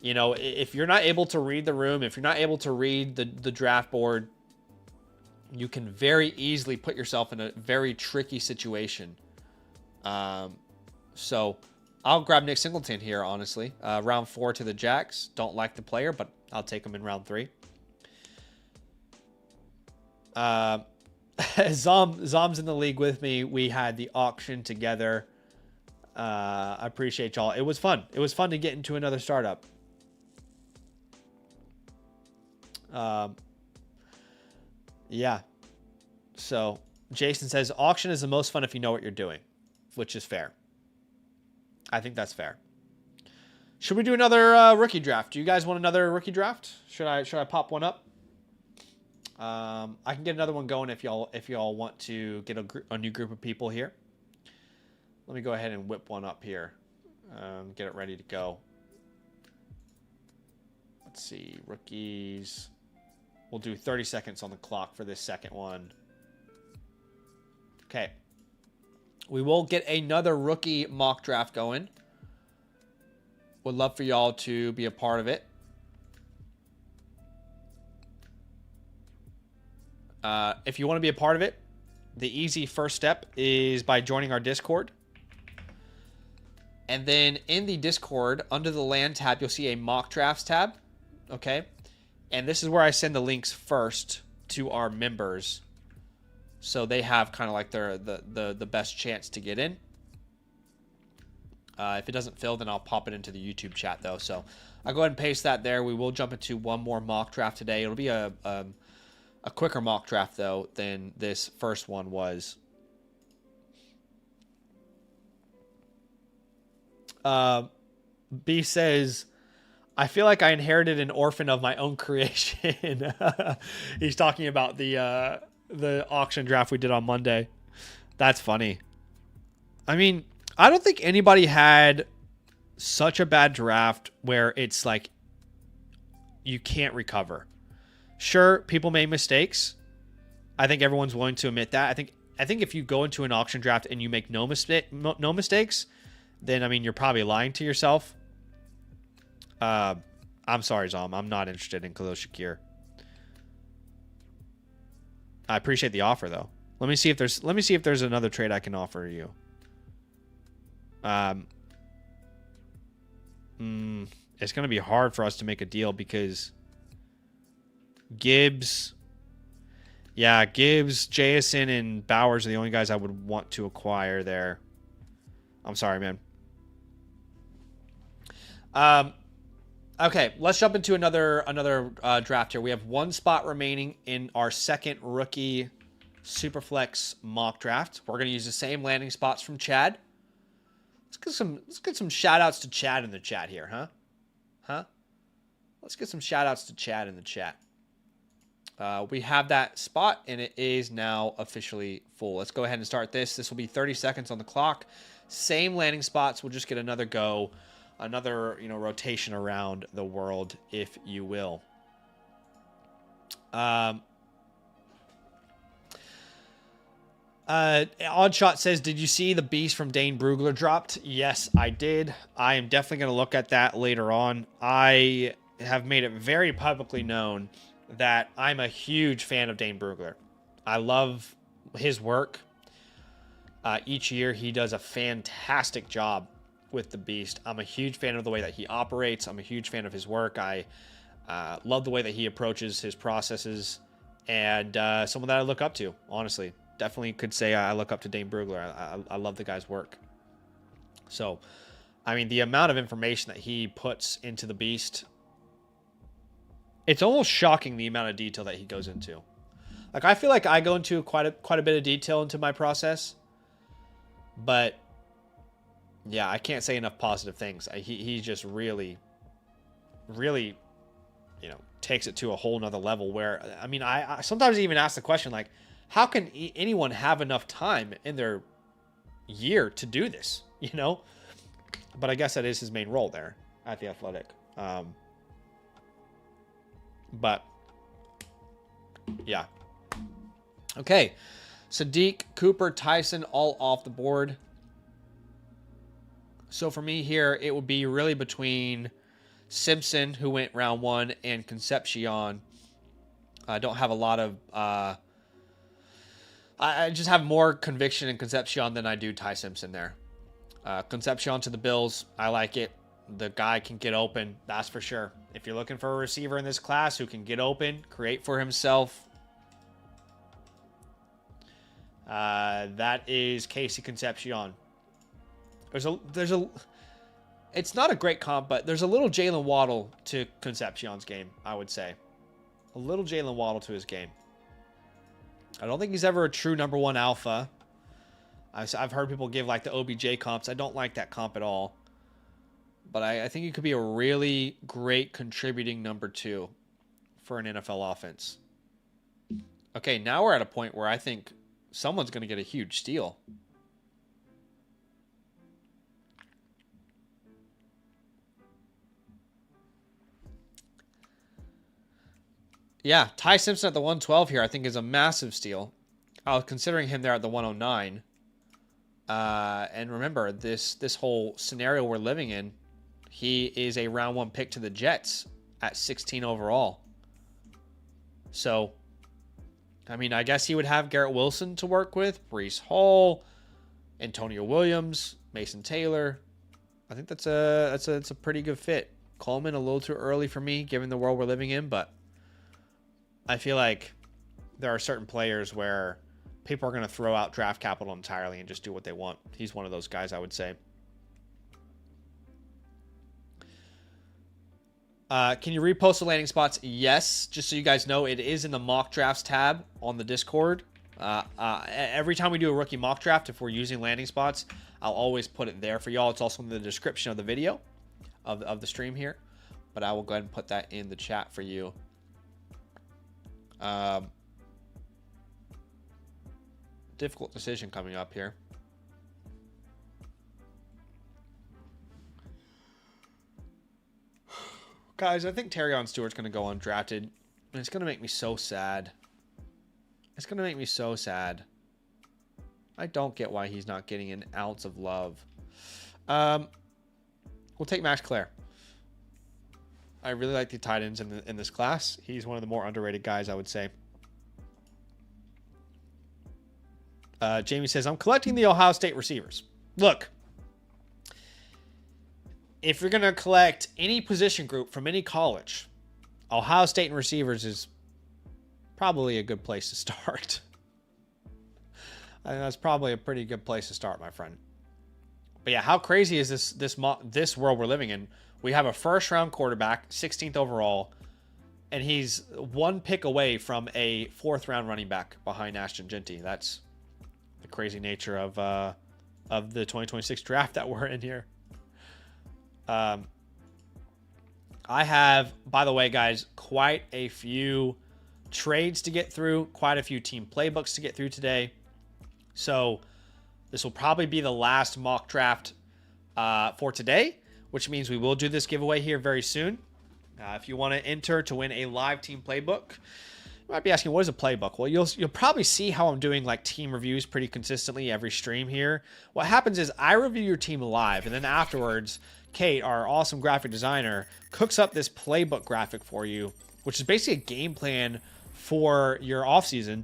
You know, if you're not able to read the room, if you're not able to read the draft board, you can very easily put yourself in a very tricky situation. So I'll grab Nick Singleton here, honestly. Round 4 to the Jacks. Don't like the player, but I'll take him in round 3. Zom's in the league with me. We had the auction together. I appreciate y'all. It was fun. It was fun to get into another startup. Yeah. So Jason says auction is the most fun if you know what you're doing, which is fair. I think that's fair. Should we do another rookie draft? Do you guys want another rookie draft? Should I pop one up? I can get another one going if y'all want to get a new group of people here. Let me go ahead and whip one up here. Get it ready to go. Let's see, rookies. We'll do 30 seconds on the clock for this second one. Okay. We will get another rookie mock draft going. Would love for y'all to be a part of it. If you want to be a part of it, the easy first step is by joining our Discord. And then in the Discord, under the LAN tab, you'll see a mock drafts tab. Okay. And this is where I send the links first to our members. So they have kind of like the best chance to get in. If it doesn't fill, then I'll pop it into the YouTube chat, though. So I'll go ahead and paste that there. We will jump into one more mock draft today. It'll be a quicker mock draft, though, than this first one was. B says, I feel like I inherited an orphan of my own creation. He's talking about the auction draft we did on Monday. That's funny. I mean, I don't think anybody had such a bad draft where it's like you can't recover. Sure, people made mistakes. I think everyone's willing to admit that. I think if you go into an auction draft and you make no mistakes, then I mean you're probably lying to yourself. I'm sorry, Zom. I'm not interested in Khalil Shakir. I appreciate the offer though. Let me see if there's another trade I can offer you. It's going to be hard for us to make a deal because Gibbs, Jason, and Bowers are the only guys I would want to acquire there. I'm sorry, man. Okay, let's jump into another draft here. We have one spot remaining in our second rookie Superflex mock draft. We're going to use the same landing spots from Chad. Let's get some shout outs to Chad in the chat here, huh? Let's get some shout outs to Chad in the chat. We have that spot and it is now officially full. Let's go ahead and start this. This will be 30 seconds on the clock. Same landing spots. We'll just get another go, another, rotation around the world, if you will. Oddshot says, did you see the beast from Dane Brugler dropped? Yes, I did. I am definitely going to look at that later on. I have made it very publicly known that I'm a huge fan of Dane Brugler. I love his work. Each year he does a fantastic job with the beast. I'm a huge fan of the way that he operates. I'm a huge fan of his work. I love the way that he approaches his processes, and someone that I look up to, honestly. Definitely could say I look up to Dane Brugler. I love the guy's work. So, I mean, the amount of information that he puts into the beast, it's almost shocking the amount of detail that he goes into. Like, I feel like I go into quite a bit of detail into my process, but yeah, I can't say enough positive things. He just really takes it to a whole nother level where, I mean, I sometimes even ask the question, like, how can anyone have enough time in their year to do this, But I guess that is his main role there at The Athletic. But, yeah. Okay. Sadiq, Cooper, Tyson, all off the board. So for me here, it would be really between Simpson, who went round 1, and Concepcion. I don't have a lot of... I just have more conviction in Concepcion than I do Ty Simpson there. Concepcion to the Bills. I like it. The guy can get open. That's for sure. If you're looking for a receiver in this class who can get open, create for himself, that is Casey Concepcion. There's a it's not a great comp, but there's a little Jalen Waddle to Concepcion's game, I would say. A little Jalen Waddle to his game. I don't think he's ever a true number one alpha. I've heard people give like the OBJ comps. I don't like that comp at all. But I think he could be a really great contributing number two for an NFL offense. Okay, now we're at a point where I think someone's going to get a huge steal. Yeah, Ty Simpson at the 112 here I think is a massive steal. I was considering him there at the 109. And remember, this whole scenario we're living in, he is a round one pick to the Jets at 16 overall. So, I mean, I guess he would have Garrett Wilson to work with, Breece Hall, Antonio Williams, Mason Taylor. I think that's a pretty good fit. Coleman a little too early for me, given the world we're living in, but I feel like there are certain players where people are going to throw out draft capital entirely and just do what they want. He's one of those guys, I would say. Can you repost the landing spots? Yes. Just so you guys know, it is in the mock drafts tab on the Discord. Every time we do a rookie mock draft, if we're using landing spots, I'll always put it there for y'all. It's also in the description of the video of the stream here. But I will go ahead and put that in the chat for you. Difficult decision coming up here. Guys, I think Terrion Stewart's going to go undrafted. And it's going to make me so sad. It's going to make me so sad. I don't get why he's not getting an ounce of love. We'll take Max Clare. I really like the tight ends in this class. He's one of the more underrated guys, I would say. Jamie says, I'm collecting the Ohio State receivers. Look, if you're going to collect any position group from any college, Ohio State and receivers is probably a good place to start. I think that's probably a pretty good place to start, my friend. But yeah, how crazy is this world we're living in? We have a first-round quarterback, 16th overall, and he's one pick away from a fourth-round running back behind Ashton Genty. That's the crazy nature of the 2026 draft that we're in here. I have, by the way, guys, quite a few trades to get through, quite a few team playbooks to get through today. So this will probably be the last mock draft for today, which means we will do this giveaway here very soon. If you want to enter to win a live team playbook, you might be asking, what is a playbook? Well, you'll probably see how I'm doing like team reviews pretty consistently every stream here. What happens is I review your team live, and then afterwards, Kate, our awesome graphic designer, cooks up this playbook graphic for you, which is basically a game plan for your offseason.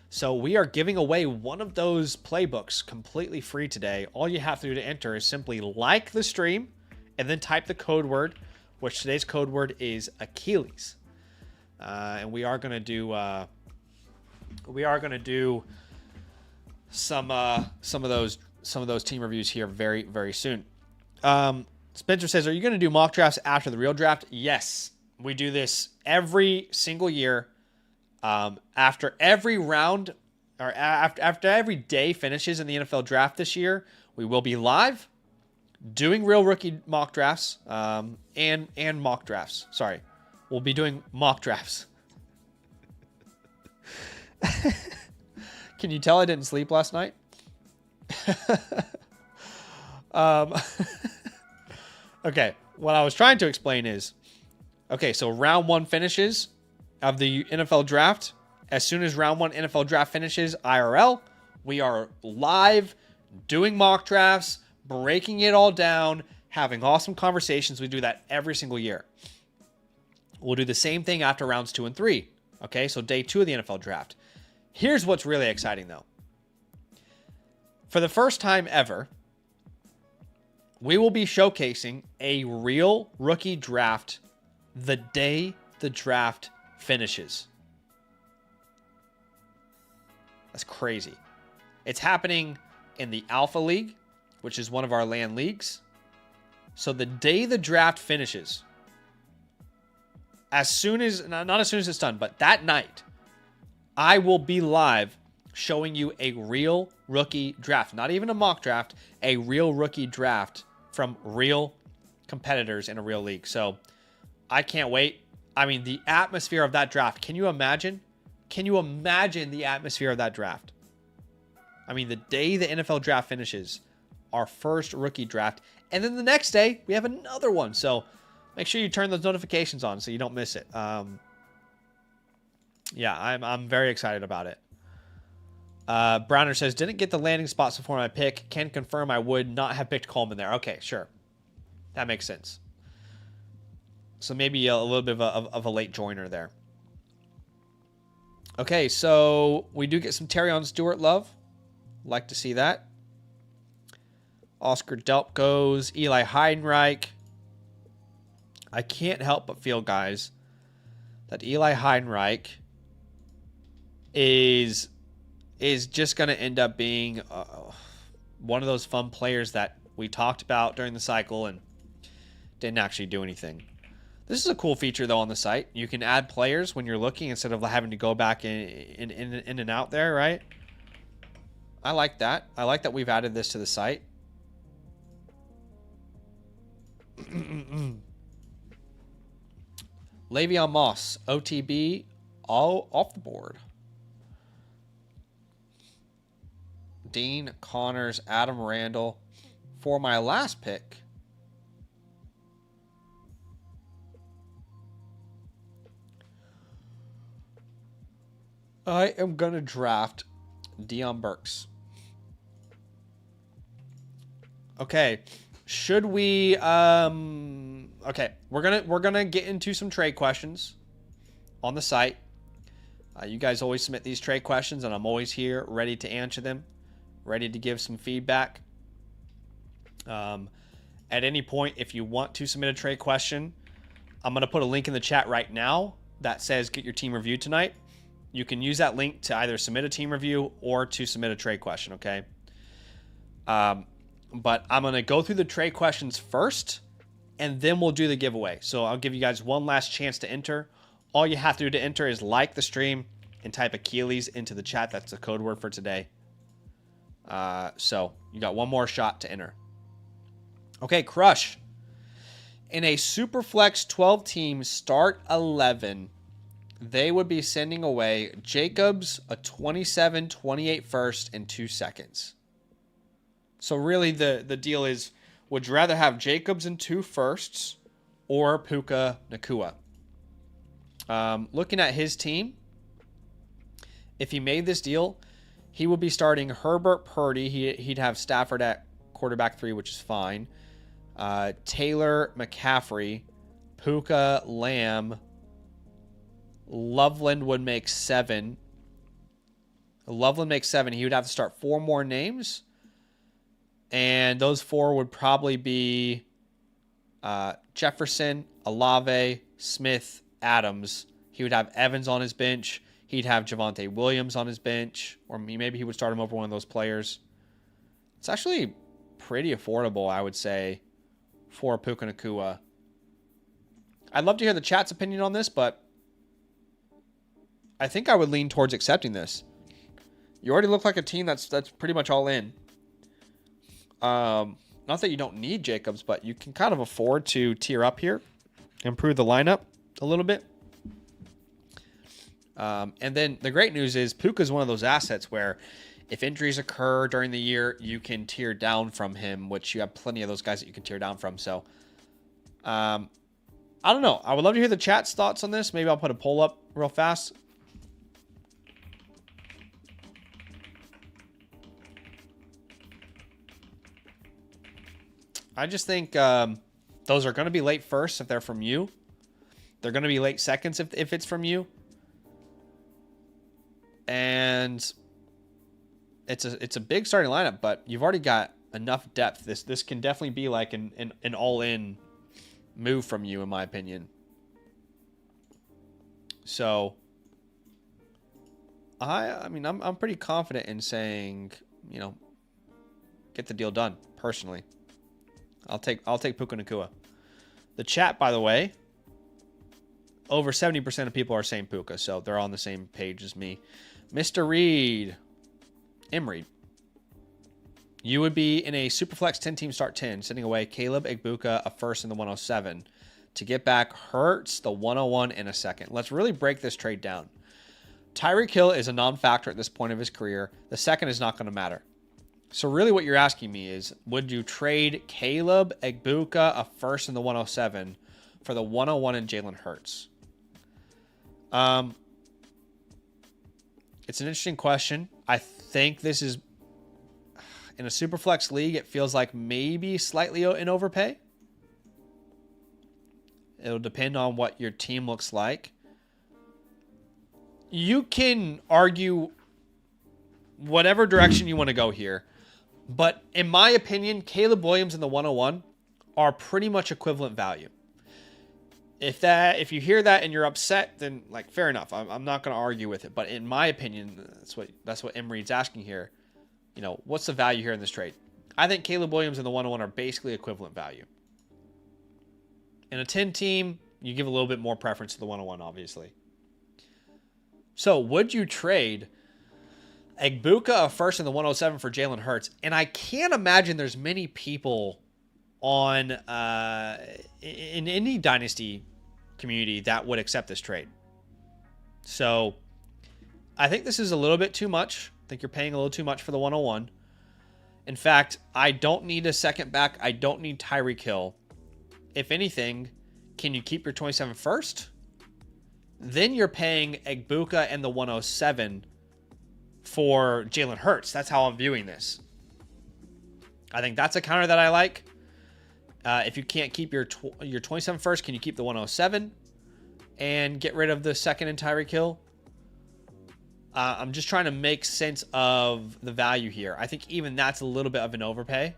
So we are giving away one of those playbooks completely free today. All you have to do to enter is simply like the stream and then type the code word, which today's code word is Achilles. And we are going to do some of those team reviews here very, very soon. Spencer says, are you going to do mock drafts after the real draft? Yes, we do this every single year. After every round, or after every day finishes in the NFL draft this year, we will be live doing real rookie mock drafts, and mock drafts. Sorry, we'll be doing mock drafts. Can you tell I didn't sleep last night? Okay, what I was trying to explain is, okay, so round one finishes of the NFL draft. As soon as round one NFL draft finishes IRL, we are live doing mock drafts, breaking it all down, having awesome conversations. We do that every single year. We'll do the same thing after rounds 2 and 3. Okay, so day 2 of the NFL draft. Here's what's really exciting though. For the first time ever, we will be showcasing a real rookie draft the day the draft finishes. That's crazy. It's happening in the Alpha League, which is one of our land leagues. So the day the draft finishes, as soon as, not as soon as it's done, but that night, I will be live showing you a real rookie draft. Not even a mock draft, a real rookie draft from real competitors in a real league. So I can't wait. I mean, the atmosphere of that draft. Can you imagine? Can you imagine the atmosphere of that draft? I mean, the day the NFL draft finishes, our first rookie draft. And then the next day, we have another one. So make sure you turn those notifications on so you don't miss it. Yeah, I'm very excited about it. Browner says, didn't get the landing spots before my pick. Can confirm I would not have picked Coleman there. Okay, sure. That makes sense. So maybe a little bit of a late joiner there. Okay, so we do get some Terrion Stewart love. Like to see that. Oscar Delp goes. Eli Heidenreich. I can't help but feel, guys, that Eli Heidenreich is just going to end up being one of those fun players that we talked about during the cycle and didn't actually do anything. This is a cool feature, though, on the site. You can add players when you're looking instead of having to go back in and out there, right? I like that. I like that we've added this to the site. Le'Veon Moss, OTB, all off the board. Dean Connors, Adam Randall. For my last pick, I am going to draft Deion Burks. Okay. Should we okay, we're going to get into some trade questions on the site. You guys always submit these trade questions and I'm always here ready to answer them, ready to give some feedback. At any point, if you want to submit a trade question, I'm going to put a link in the chat right now that says get your team reviewed tonight. You can use that link to either submit a team review or to submit a trade question, okay? But I'm going to go through the trade questions first, and then we'll do the giveaway. So I'll give you guys one last chance to enter. All you have to do to enter is like the stream and type Achilles into the chat. That's the code word for today. So you got one more shot to enter. Okay, Crush. In a Superflex 12-team start 11, they would be sending away Jacobs, a 27, 28 first, and 2 seconds. So really the deal is, would you rather have Jacobs and 2 firsts or Puka Nacua? Looking at his team, if he made this deal, he would be starting Herbert, Purdy. He'd have Stafford at quarterback 3, which is fine. Taylor, McCaffrey, Puka, Lamb. Loveland would make 7. Loveland makes 7. He would have to start 4 more names. And those 4 would probably be Jefferson, Olave, Smith, Adams. He would have Evans on his bench. He'd have Javonte Williams on his bench. Or maybe he would start him over one of those players. It's actually pretty affordable, I would say, for Puka Nacua. I'd love to hear the chat's opinion on this, but I think I would lean towards accepting this. You already look like a team that's pretty much all in. Not that you don't need Jacobs, but you can kind of afford to tier up here, improve the lineup a little bit. And then the great news is Puka is one of those assets where if injuries occur during the year, you can tier down from him, which you have plenty of those guys that you can tier down from. So, I don't know. I would love to hear the chat's thoughts on this. Maybe I'll put a poll up real fast. I just think those are going to be late firsts if they're from you. They're going to be late seconds if it's from you. And it's a big starting lineup, but you've already got enough depth. This can definitely be like an all-in move from you, in my opinion. So I mean, I'm pretty confident in saying, get the deal done, personally. I'll take Puka Nacua. The chat, by the way, over 70% of people are saying Puka, so they're on the same page as me. Mr. Reed. Reed. You would be in a Superflex 10-team start 10, sending away Caleb, Egbuka, a first in the 107. To get back Hurts, the 101, in a second. Let's really break this trade down. Tyreek Hill is a non-factor at this point of his career. The second is not going to matter. So really what you're asking me is, would you trade Caleb, Egbuka, a first in the 107 for the 101 in Jalen Hurts? It's an interesting question. I think this is, in a Superflex league, it feels like maybe slightly in overpay. It'll depend on what your team looks like. You can argue whatever direction you want to go here. But in my opinion, Caleb Williams and the 101 are pretty much equivalent value. If you hear that and you're upset, then like fair enough. I'm not going to argue with it. But in my opinion, that's what Reed's asking here. You know, what's the value here in this trade? I think Caleb Williams and the 101 are basically equivalent value. In a 10 team, you give a little bit more preference to the 101, obviously. So would you trade Egbuka, a first in the 107 for Jalen Hurts? And I can't imagine there's many people on in any dynasty community that would accept this trade. So I think this is a little bit too much. I think you're paying a little too much for the 101. In fact, I don't need a second back. I don't need Tyreek Hill. If anything, can you keep your 27 first? Then you're paying Egbuka and the 107 for Jalen Hurts. That's how I'm viewing this. I think that's a counter that I like. If you can't keep your 27 first, can you keep the 107 and get rid of the second in Tyreek Hill? I'm just trying to make sense of the value here. I think even that's a little bit of an overpay.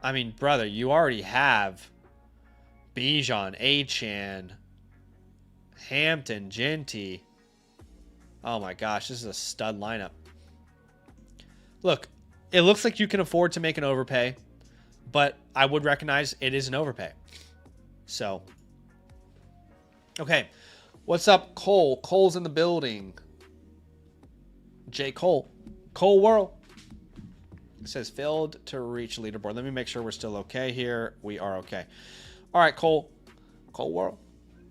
I mean, brother, you already have Bijan, Achane, Hampton, Genty. Oh my gosh, this is a stud lineup. Look, it looks like you can afford to make an overpay, but I would recognize it is an overpay. So, okay. What's up, Cole? Cole's in the building. J. Cole. Cole World. It says failed to reach leaderboard. Let me make sure we're still okay here. We are okay. All right, Cole. Cole World.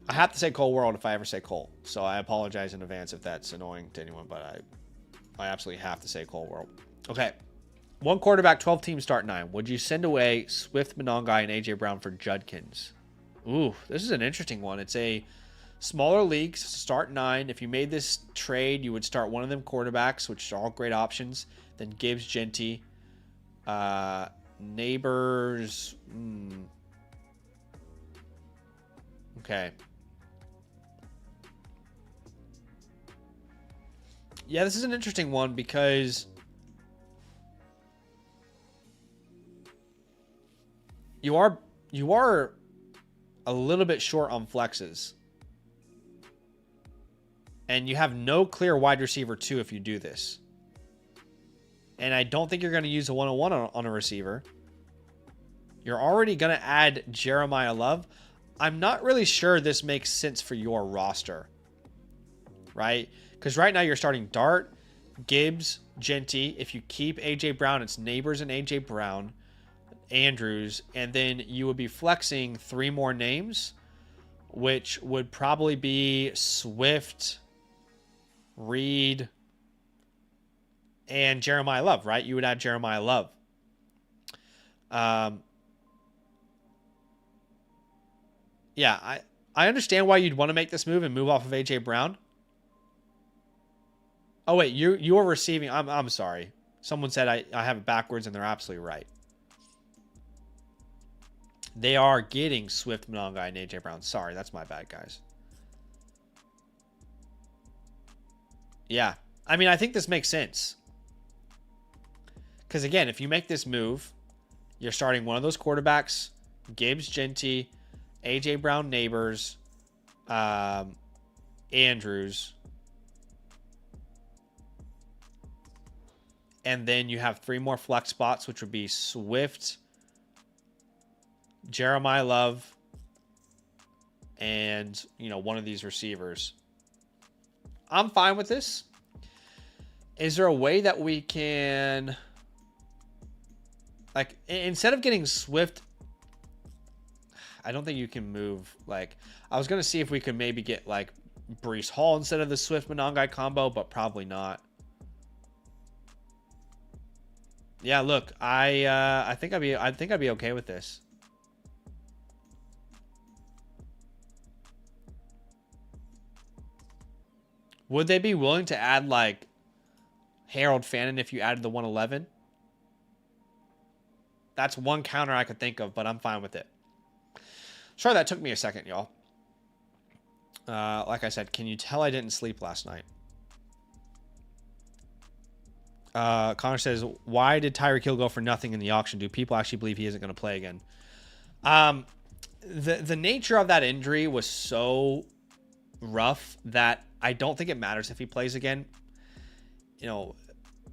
I have to say Cole World if I ever say Cole. So I apologize in advance if that's annoying to anyone, but I absolutely have to say Cole World. Okay. 1 quarterback, 12 teams, start 9. Would you send away Swift, Monongai, and A.J. Brown for Judkins? Ooh, this is an interesting one. It's a smaller leagues, start 9. If you made this trade, you would start one of them quarterbacks, which are all great options. Then Gibbs, Genty, Neighbors. Okay. Yeah, this is an interesting one because you are a little bit short on flexes. And you have no clear wide receiver 2 if you do this. And I don't think you're going to use a 101 on a receiver. You're already going to add Jeremiah Love. I'm not really sure this makes sense for your roster. Right? Because right now you're starting Dart, Gibbs, Genty. If you keep A.J. Brown, it's Neighbors and A.J. Brown, Andrews. And then you would be flexing 3 more names, which would probably be Swift, Reed, and Jeremiah Love, right? You would add Jeremiah Love. Yeah, I understand why you'd want to make this move and move off of A.J. Brown. Oh, wait, you are receiving... I'm sorry. Someone said I have it backwards, and they're absolutely right. They are getting Swift, Monongai, and A.J. Brown. Sorry, that's my bad, guys. Yeah. I mean, I think this makes sense. Because, again, if you make this move, you're starting one of those quarterbacks, Gibbs, Genty, A.J. Brown, Neighbors, Andrews, And then you have 3 more flex spots, which would be Swift, Jeremiah Love, and, you know, one of these receivers. I'm fine with this. Is there a way that we can, like, instead of getting Swift, I don't think you can move, like, I was going to see if we could maybe get, like, Breece Hall instead of the Swift Monangai combo, but probably not. Yeah, look, I think I'd be okay with this. Would they be willing to add like Harold Fannin if you added the 111? That's one counter I could think of, but I'm fine with it. Sorry that took me a second, y'all. Like I said, can you tell I didn't sleep last night? Connor says, why did Tyreek Hill go for nothing in the auction? Do people actually believe he isn't going to play again? The nature of that injury was so rough that I don't think it matters if he plays again. You know,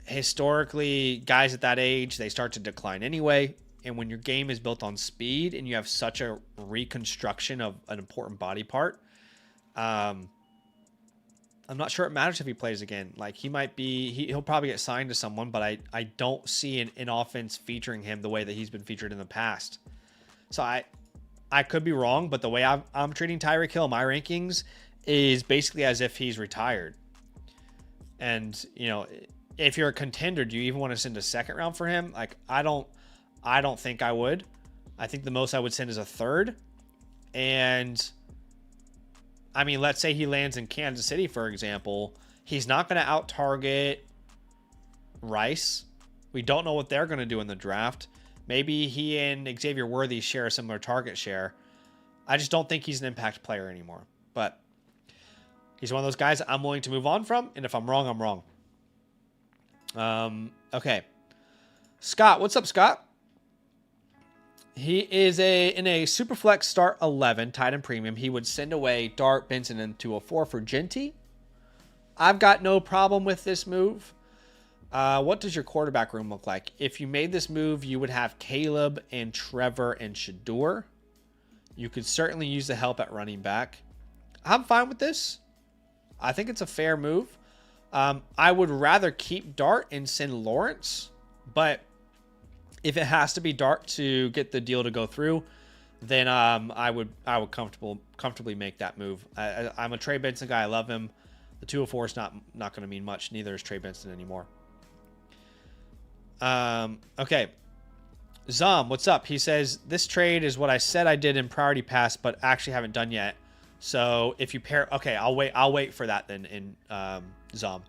historically, guys at that age, they start to decline anyway. And when your game is built on speed and you have such a reconstruction of an important body part, I'm not sure it matters if he plays again. Like, he might be, he'll probably get signed to someone, but I don't see an offense featuring him the way that he's been featured in the past. So I could be wrong, but the way I'm treating Tyreek Hill in my rankings is basically as if he's retired. And, you know, if you're a contender, do you even want to send a second round for him? Like, I don't think I would. I think the most I would send is a third. And I mean, let's say he lands in Kansas City, for example. He's not going to out-target Rice. We don't know what they're going to do in the draft. Maybe he and Xavier Worthy share a similar target share. I just don't think he's an impact player anymore. But he's one of those guys I'm willing to move on from. And if I'm wrong, I'm wrong. Okay. Scott. What's up, Scott? He is in a Superflex start 11, tight end premium. He would send away Dart, Benson, and 204 for Genty. I've got no problem with this move. What does your quarterback room look like? If you made this move, you would have Caleb and Trevor and Shador. You could certainly use the help at running back. I'm fine with this. I think it's a fair move. I would rather keep Dart and send Lawrence, but if it has to be Dart to get the deal to go through, then I would comfortably make that move. I'm a Trey Benson guy. I love him. The 204 is not going to mean much. Neither is Trey Benson anymore. Okay. Zom, what's up? He says, this trade is what I said I did in Priority Pass, but actually haven't done yet. So if you pair... Okay, I'll wait for that then in Zom.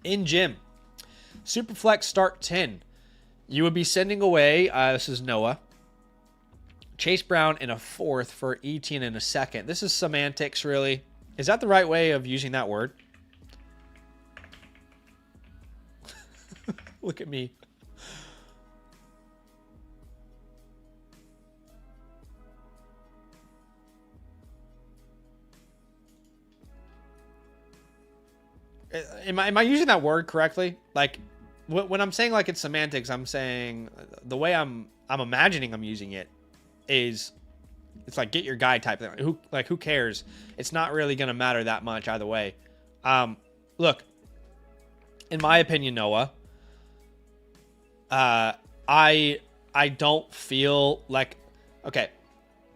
In Gym. Superflex start 10. You would be sending away, this is Noah, Chase Brown in a fourth for Etienne in a second. This is semantics, really. Is that the right way of using that word? Look at me. Am I using that word correctly? Like, when I'm saying like it's semantics, I'm saying the way I'm imagining I'm using it is it's like get your guy type thing. Who cares? It's not really gonna matter that much either way. Look, in my opinion, Noah, I don't feel like, okay,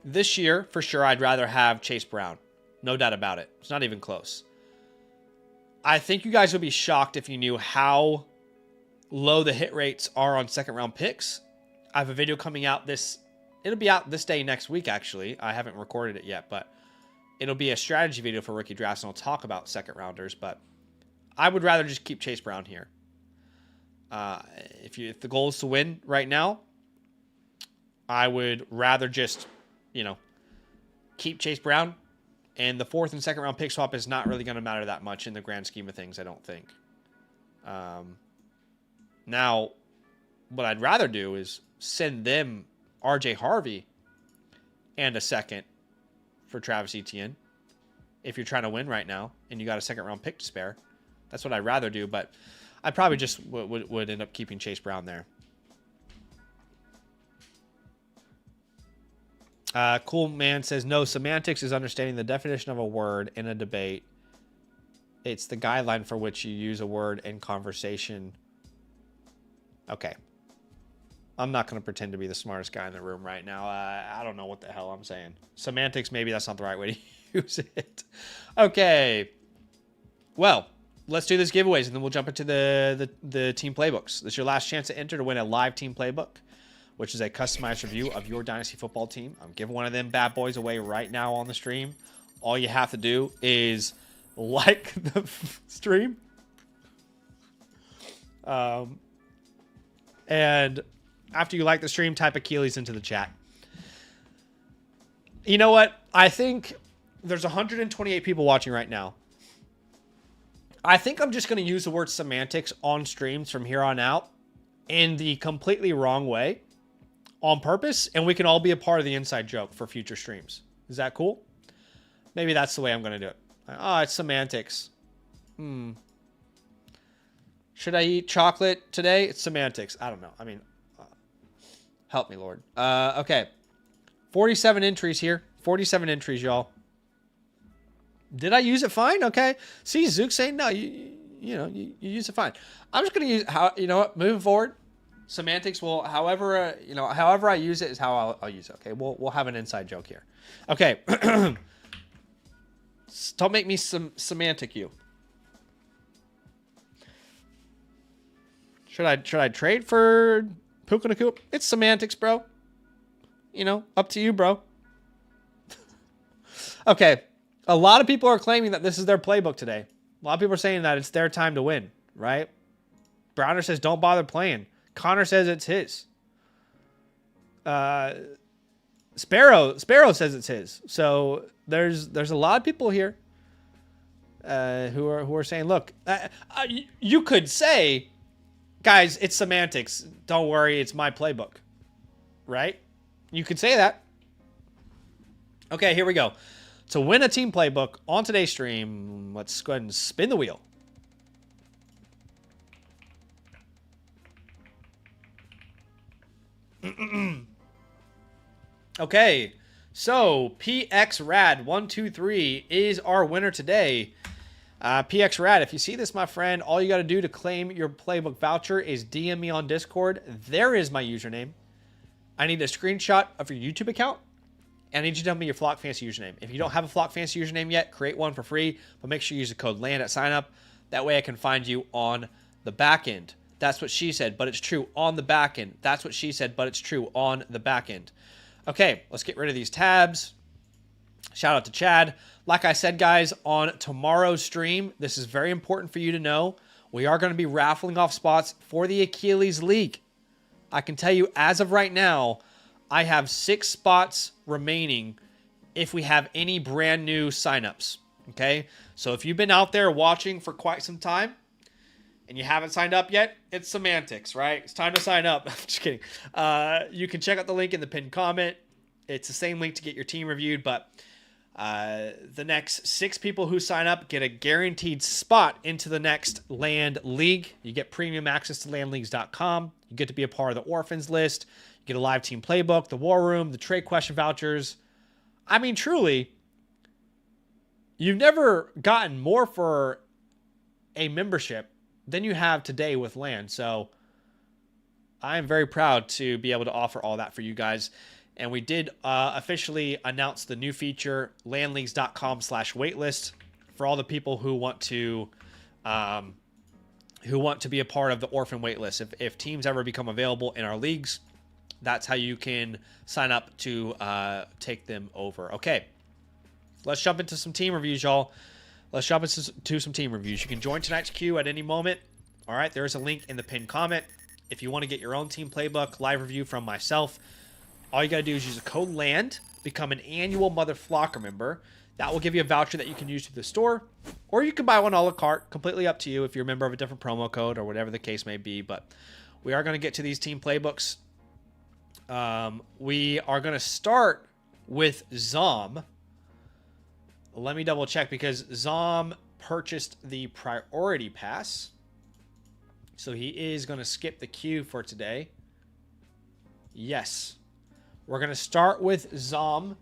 this year for sure I'd rather have Chase Brown, no doubt about it. It's not even close. I think you guys would be shocked if you knew how low the hit rates are on second round picks. I have a video coming out it'll be out this day next week, actually. I haven't recorded it yet, but it'll be a strategy video for rookie drafts, and I'll talk about second rounders, but I would rather just keep Chase Brown here. If the goal is to win right now, I would rather just, keep Chase Brown. And the fourth and second round pick swap is not really going to matter that much in the grand scheme of things, I don't think. Now, what I'd rather do is send them RJ Harvey and a second for Travis Etienne if you're trying to win right now and you got a second round pick to spare. That's what I'd rather do, but I probably just would end up keeping Chase Brown there. Cool Man says, no, semantics is understanding the definition of a word in a debate. It's the guideline for which you use a word in conversation. Okay. I'm not going to pretend to be the smartest guy in the room right now. I don't know what the hell I'm saying. Semantics, maybe that's not the right way to use it. Okay. Well, let's do this giveaways, and then we'll jump into the team playbooks. This is your last chance to enter to win a live team playbook, which is a customized review of your Dynasty football team. I'm giving one of them bad boys away right now on the stream. All you have to do is like the stream. And after you like the stream, type Achilles into the chat. You know what? I think there's 128 people watching right now. I think I'm just going to use the word semantics on streams from here on out in the completely wrong way on purpose, and we can all be a part of the inside joke for future streams. Is that cool? Maybe that's the way I'm going to do it. Oh, it's semantics. Should I eat chocolate today? It's semantics. I don't know. I mean, help me, Lord. Okay. 47 entries here. 47 entries, y'all. Did I use it fine? Okay. See, Zook saying, no, you use it fine. I'm just going to use, you know what, moving forward, semantics will, however I use it is how I'll use it. Okay. We'll have an inside joke here. Okay. Don't make me semantic you. Should I trade for Puka Nakua? It's semantics, bro. You know, up to you, bro. Okay. A lot of people are claiming that this is their playbook today. A lot of people are saying that it's their time to win, right? Browner says don't bother playing. Connor says it's his. Sparrow says it's his. So there's a lot of people here who are saying, look, you could say, guys, it's semantics. Don't worry, it's my playbook, right? You could say that. Okay, here we go. To win a team playbook on today's stream, let's go ahead and spin the wheel. Okay, so PXRad123 is our winner today. PXRad, if you see this, my friend, all you got to do to claim your playbook voucher is DM me on Discord. There is my username. I need a screenshot of your YouTube account. And I need you to tell me your Flock Fantasy username. If you don't have a Flock Fantasy username yet, create one for free. But make sure you use the code LAND at sign up. That way I can find you on the back end. That's what she said, but it's true on the back end. That's what she said, but it's true on the back end. Okay, let's get rid of these tabs. Shout out to Chad. Like I said, guys, on tomorrow's stream, this is very important for you to know. We are going to be raffling off spots for the Achilles League. I can tell you, as of right now, I have 6 spots remaining if we have any brand new signups. Okay? So if you've been out there watching for quite some time and you haven't signed up yet, it's semantics, right? It's time to sign up. I'm just kidding. You can check out the link in the pinned comment. It's the same link to get your team reviewed, but the next 6 people who sign up get a guaranteed spot into the next Land League. You get premium access to landleagues.com. You get to be a part of the Orphans list. You get a live team playbook, the War Room, the trade question vouchers. I mean, truly, you've never gotten more for a membership than you have today with Land. So I am very proud to be able to offer all that for you guys. And we did officially announce the new feature, landleagues.com/waitlist, for all the people who want to be a part of the orphan waitlist. If teams ever become available in our leagues, that's how you can sign up to take them over. Okay, let's jump into some team reviews, y'all. Let's jump into some team reviews. You can join tonight's queue at any moment. All right, there's a link in the pinned comment. If you want to get your own team playbook, live review from myself, all you got to do is use the code LAND, become an annual Mother Flocker member. That will give you a voucher that you can use through the store, or you can buy one a la carte, completely up to you if you're a member of a different promo code or whatever the case may be. But we are going to get to these team playbooks. We are going to start with Zom. Let me double check because Zom purchased the priority pass. So he is going to skip the queue for today. Yes. We're going to start with Zom.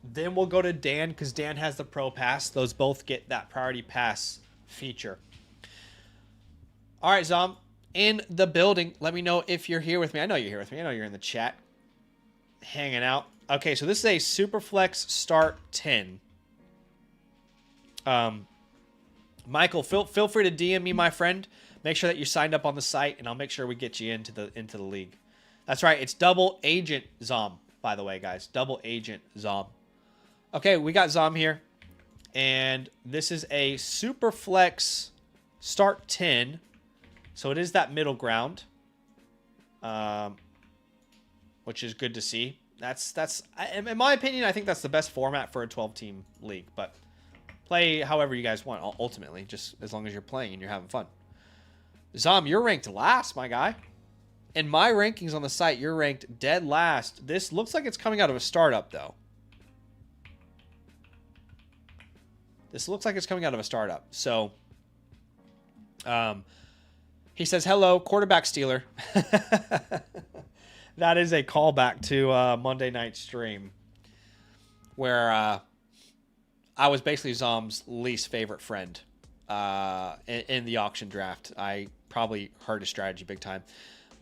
Then we'll go to Dan because Dan has the pro pass. Those both get that priority pass feature. All right, Zom. In the building. Let me know if you're here with me. I know you're here with me. I know you're in the chat. Hanging out. Okay, so this is a Superflex Start 10. Michael, feel free to DM me, my friend. Make sure that you're signed up on the site, and I'll make sure we get you into the league. That's right. It's double agent Zom, by the way, guys. Double agent Zom. Okay, we got Zom here, and this is a Superflex Start 10. So it is that middle ground, which is good to see. That's in my opinion, I think that's the best format for a 12-team league. But play however you guys want, ultimately, just as long as you're playing and you're having fun. Zom, you're ranked last, my guy. In my rankings on the site, you're ranked dead last. This looks like it's coming out of a startup, though. This looks like it's coming out of a startup. So, he says, hello, quarterback stealer. That is a callback to Monday night stream where I was basically Zom's least favorite friend in the auction draft. I probably hurt his strategy big time.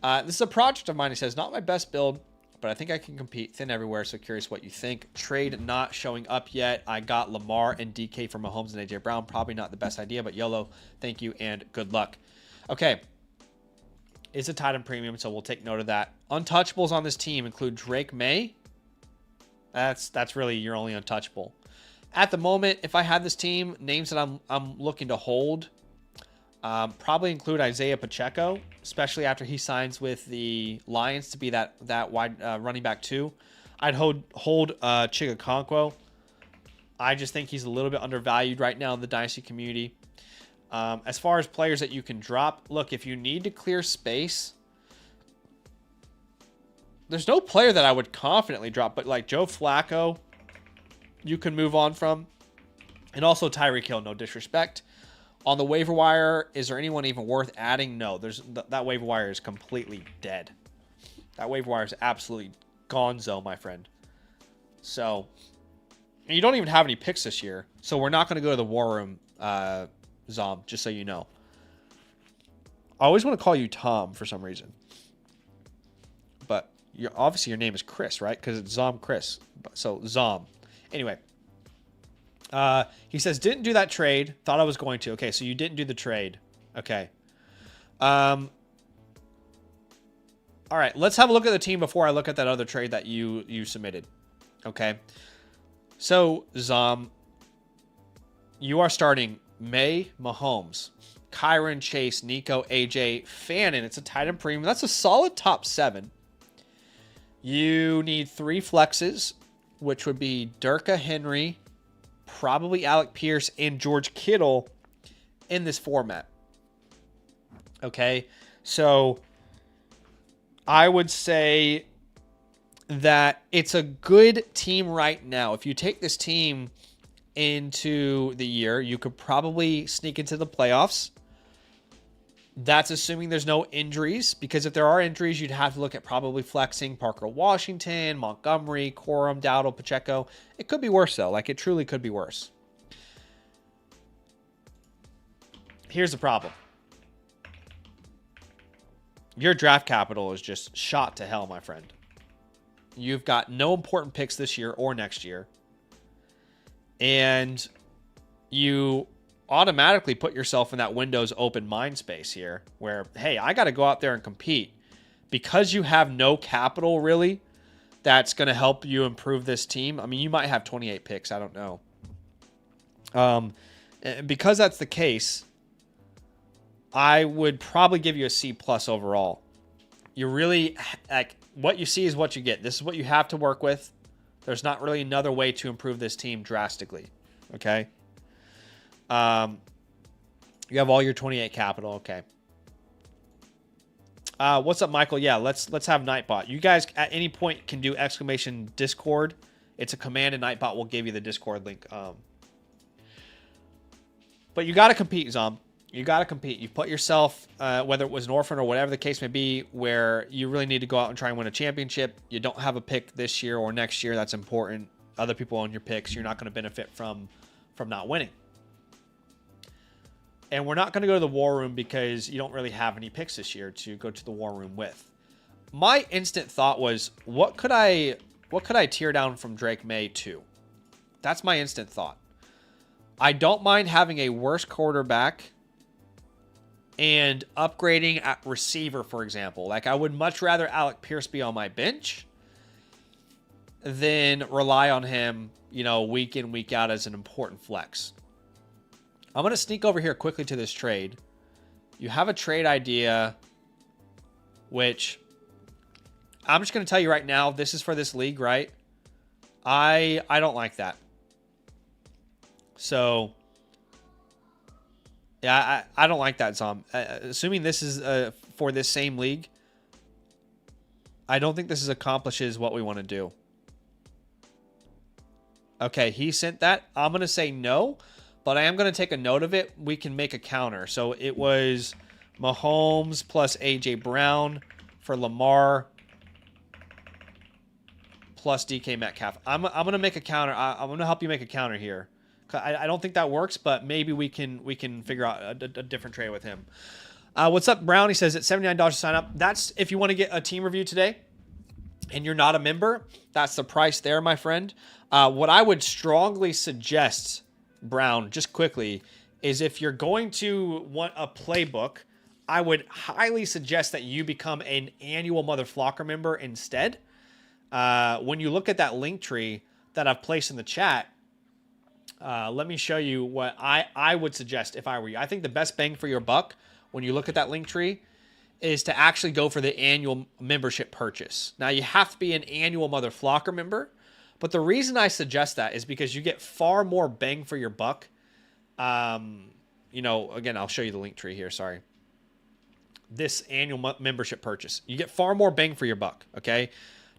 This is a project of mine. He says, not my best build, but I think I can compete thin everywhere. So curious what you think. Trade not showing up yet. I got Lamar and DK for Mahomes and AJ Brown. Probably not the best idea, but YOLO. Thank you and good luck. Okay. It's a tight end premium, so we'll take note of that. Untouchables on this team include Drake May. That's really your only untouchable. At the moment, if I had this team, names that I'm looking to hold, probably include Isaiah Pacheco, especially after he signs with the Lions to be that wide running back 2. I'd hold Chigakonkwo. I just think he's a little bit undervalued right now in the Dynasty community. As far as players that you can drop, look, if you need to clear space, there's no player that I would confidently drop, but like Joe Flacco, you can move on from. And also Tyreek Hill, no disrespect. On the waiver wire, is there anyone even worth adding? No, that waiver wire is completely dead. That waiver wire is absolutely gonzo, my friend. So, and you don't even have any picks this year, so we're not going to go to the war room, Zom, just so you know. I always want to call you Tom for some reason. But obviously your name is Chris, right? Because it's Zom Chris. So Zom. Anyway. He says, didn't do that trade. Thought I was going to. Okay, so you didn't do the trade. Okay. All right, let's have a look at the team before I look at that other trade that you submitted. Okay. So, Zom, you are starting May, Mahomes, Kyron, Chase, Nico, AJ, Fannin. It's a tight end premium. That's a solid top 7. You need 3 flexes, which would be Durka Henry, probably Alec Pierce, and George Kittle in this format. Okay, so I would say that it's a good team right now. If you take this team into the year, you could probably sneak into the playoffs. That's assuming there's no injuries, because if there are injuries, you'd have to look at probably flexing Parker Washington, Montgomery, Corum, Dowdle, Pacheco. It could be worse, though. Like, it truly could be worse. Here's the problem. Your draft capital is just shot to hell, my friend. You've got no important picks this year or next year. And you automatically put yourself in that Windows open mind space here where, hey, I got to go out there and compete. Because you have no capital, really, that's going to help you improve this team. I mean, you might have 28 picks. I don't know. Because that's the case, I would probably give you a C+ overall. You really, like, what you see is what you get. This is what you have to work with. There's not really another way to improve this team drastically. Okay? You have all your 28 capital. Okay. What's up, Michael? Yeah, let's have Nightbot. You guys at any point can do exclamation Discord. It's a command, and Nightbot will give you the Discord link. But But you got to compete, Zom. You got to compete. You put yourself, whether it was an orphan or whatever the case may be, where you really need to go out and try and win a championship. You don't have a pick this year or next year. That's important. Other people own your picks. You're not going to benefit from not winning. And we're not going to go to the war room because you don't really have any picks this year to go to the war room with. My instant thought was, what could I tear down from Drake May to? That's my instant thought. I don't mind having a worse quarterback and upgrading at receiver, for example. Like, I would much rather Alec Pierce be on my bench than rely on him, week in, week out as an important flex. I'm going to sneak over here quickly to this trade. You have a trade idea, which I'm just going to tell you right now, this is for this league, right? I don't like that. So, yeah, I don't like that, Zom. Assuming this is for this same league, I don't think this accomplishes what we want to do. Okay, he sent that. I'm going to say no, but I am going to take a note of it. We can make a counter. So it was Mahomes plus A.J. Brown for Lamar plus DK Metcalf. I'm going to make a counter. I'm going to help you make a counter here. I don't think that works, but maybe we can figure out a different trade with him. What's up, Brown? He says it's $79 to sign up. That's if you want to get a team review today and you're not a member. That's the price there, my friend. What I would strongly suggest, Brown, just quickly, is if you're going to want a playbook, I would highly suggest that you become an annual Mother Flocker member instead. When you look at that link tree that I've placed in the chat, let me show you what I would suggest if I were you. I think the best bang for your buck when you look at that link tree is to actually go for the annual membership purchase. Now, you have to be an annual Mother Flocker member, but the reason I suggest that is because you get far more bang for your buck. Again, I'll show you the link tree here. Sorry. This annual membership purchase. You get far more bang for your buck, okay?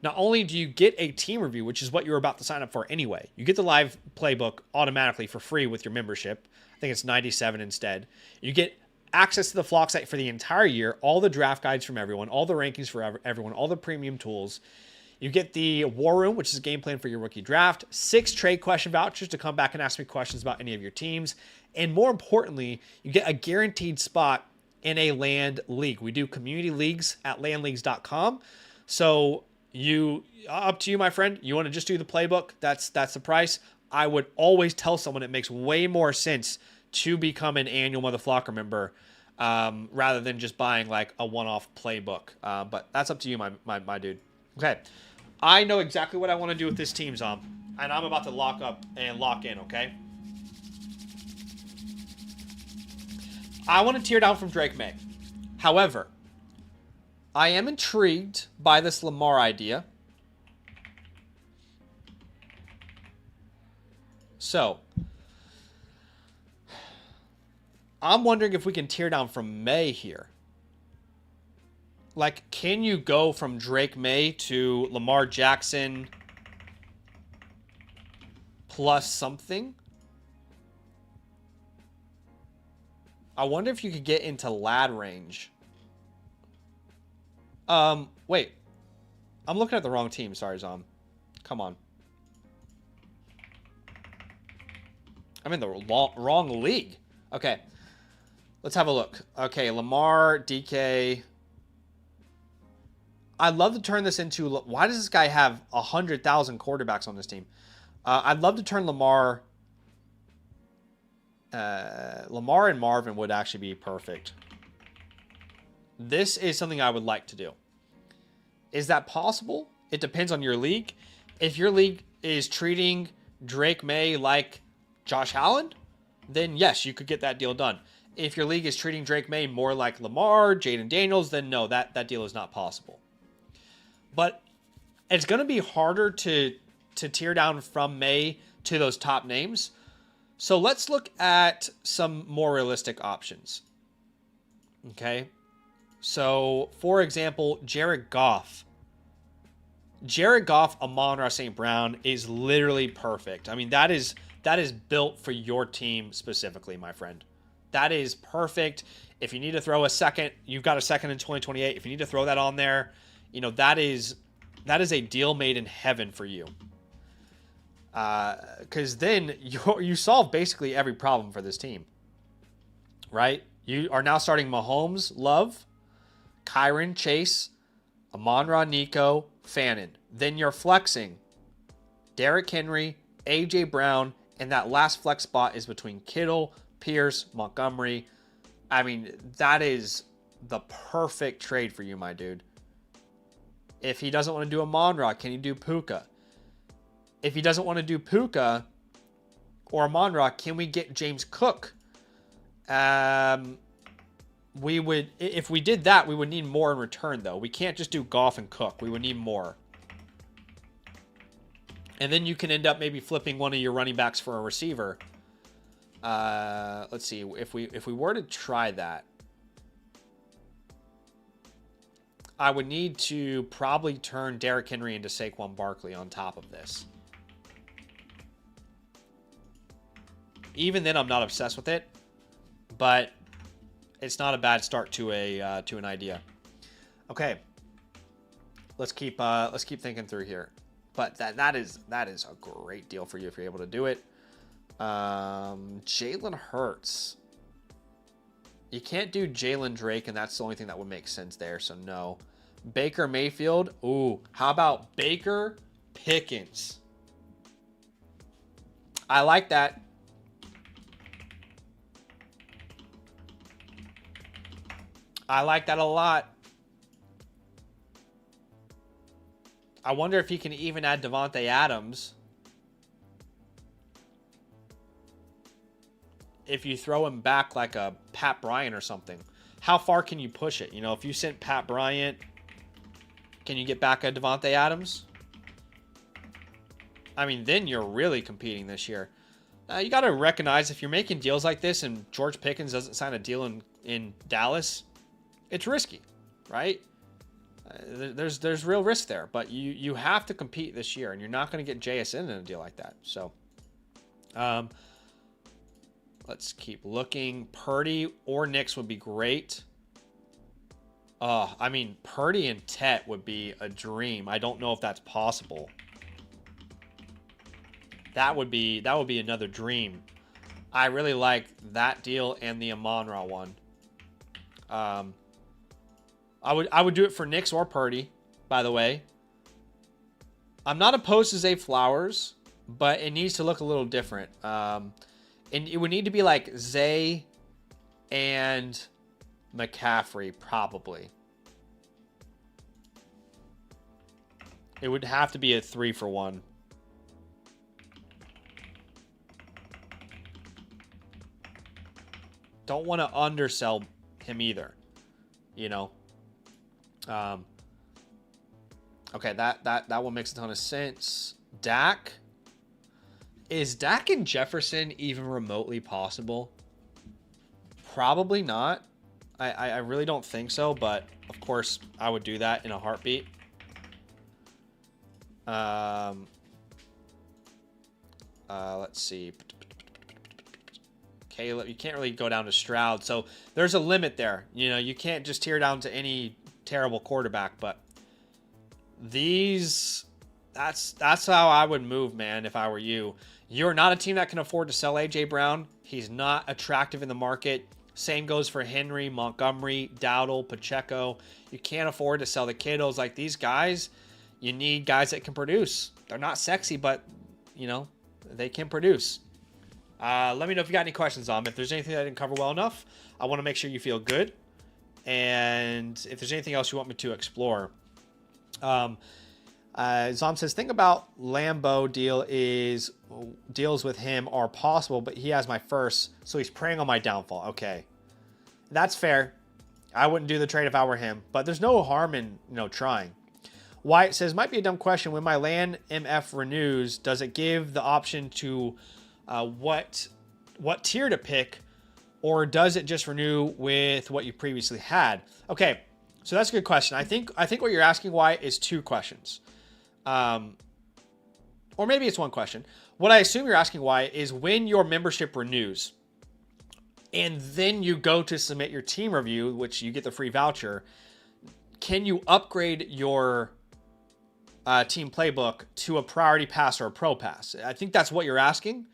Not only do you get a team review, which is what you're about to sign up for anyway, you get the live playbook automatically for free with your membership. I think it's $97 instead. You get access to the Flock site for the entire year, all the draft guides from everyone, all the rankings for everyone, all the premium tools. You get the War Room, which is a game plan for your rookie draft, 6 trade question vouchers to come back and ask me questions about any of your teams. And more importantly, you get a guaranteed spot in a land league. We do community leagues at landleagues.com. So up to you, my friend. You want to just do the playbook? That's the price. I would always tell someone it makes way more sense to become an annual Mother Flocker member rather than just buying like a one-off playbook. But that's up to you, my dude. Okay. I know exactly what I want to do with this team, Zom, and I'm about to lock up and lock in, okay? I want to tear down from Drake May. However, I am intrigued by this Lamar idea. So, I'm wondering if we can tear down from May here. Like, can you go from Drake May to Lamar Jackson plus something? I wonder if you could get into lad range. Wait. I'm looking at the wrong team. Sorry, Zom. Come on. I'm in the wrong league. Okay. Let's have a look. Okay, Lamar, DK. I'd love to turn this into... Why does this guy have 100,000 quarterbacks on this team? I'd love to turn Lamar... Lamar and Marvin would actually be perfect. This is something I would like to do. Is that possible? It depends on your league. If your league is treating Drake May like Josh Allen, then yes, you could get that deal done. If your league is treating Drake May more like Lamar, Jaden Daniels, then no, that deal is not possible. But it's going to be harder to tear down from May to those top names. So let's look at some more realistic options. Okay. So, for example, Jared Goff. Jared Goff, Amon-Ra St. Brown is literally perfect. I mean, that is built for your team specifically, my friend. That is perfect. If you need to throw a second, you've got a second in 2028. If you need to throw that on there, that is a deal made in heaven for you. Because then you solve basically every problem for this team, right? You are now starting Mahomes, Love, Kyron, Chase, Amon-Ra, Nico, Fannin. Then you're flexing Derrick Henry, A.J. Brown, and that last flex spot is between Kittle, Pierce, Montgomery. I mean, that is the perfect trade for you, my dude. If he doesn't want to do Amon-Ra, can he do Puka? If he doesn't want to do Puka or Amon-Ra, can we get James Cook? We would, if we did that, we would need more in return, though. We can't just do Goff and Cook. We would need more. And then you can end up maybe flipping one of your running backs for a receiver. Let's see. If we were to try that, I would need to probably turn Derrick Henry into Saquon Barkley on top of this. Even then, I'm not obsessed with it, but it's not a bad start to an idea. Okay, let's keep thinking through here. But that is a great deal for you if you're able to do it. Jalen Hurts. You can't do Jalen Drake, and that's the only thing that would make sense there. So no. Baker Mayfield. Ooh, how about Baker Pickens? I like that. I like that a lot. I wonder if he can even add Devontae Adams. If you throw him back like a Pat Bryant or something. How far can you push it? If you sent Pat Bryant, can you get back a Devontae Adams? I mean, then you're really competing this year. You got to recognize if you're making deals like this and George Pickens doesn't sign a deal in Dallas, it's risky, right? There's real risk there, but you have to compete this year, and you're not going to get JSN in a deal like that. So, let's keep looking. Purdy or Knicks would be great. I mean, Purdy and Tet would be a dream. I don't know if that's possible. That would be another dream. I really like that deal and the Amon-Ra one. I would do it for Knicks or Purdy, by the way. I'm not opposed to Zay Flowers, but it needs to look a little different. And it would need to be like Zay and McCaffrey, probably. It would have to be a 3-for-1. Don't want to undersell him either, Okay, that one makes a ton of sense. Dak. Is Dak and Jefferson even remotely possible? Probably not. I really don't think so, but of course I would do that in a heartbeat. Let's see. Caleb, you can't really go down to Stroud, so there's a limit there. You can't just tear down to any terrible quarterback, but that's how I would move, man, if I were you. You're not a team that can afford to sell A.J. Brown. He's not attractive in the market. Same goes for Henry, Montgomery, Dowdle, Pacheco. You can't afford to sell the kiddos. Like these guys, you need guys that can produce. They're not sexy, but, they can produce. Let me know if you got any questions on them. If there's anything I didn't cover well enough, I want to make sure you feel good. And if there's anything else you want me to explore. Zom says, think about Lambeau deals with him are possible, but he has my first, so he's preying on my downfall. Okay. That's fair. I wouldn't do the trade if I were him, but there's no harm in, trying. Wyatt says, might be a dumb question. When my land MF renews, does it give the option to what tier to pick, or does it just renew with what you previously had? Okay, so that's a good question. I think what you're asking, Wyatt, is two questions. Or maybe it's one question. What I assume you're asking, Wyatt, is when your membership renews, and then you go to submit your team review, which you get the free voucher, can you upgrade your team playbook to a priority pass or a pro pass? I think that's what you're asking.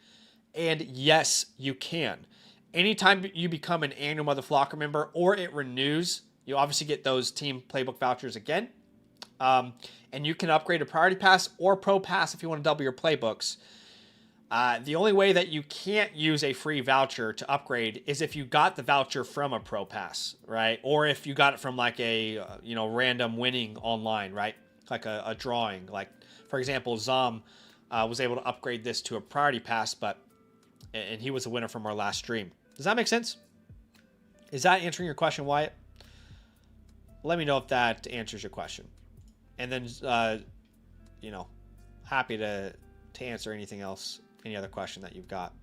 And yes, you can. Anytime you become an annual Mother Flocker member or it renews, you obviously get those team playbook vouchers again. And you can upgrade a priority pass or pro pass if you want to double your playbooks. The only way that you can't use a free voucher to upgrade is if you got the voucher from a pro pass, right? Or if you got it from like a random winning online, right? Like a drawing. Like, for example, Zom was able to upgrade this to a priority pass, and he was the winner from our last stream. Does that make sense? Is that answering your question, Wyatt? Let me know if that answers your question. And then, happy to answer anything else, any other question that you've got.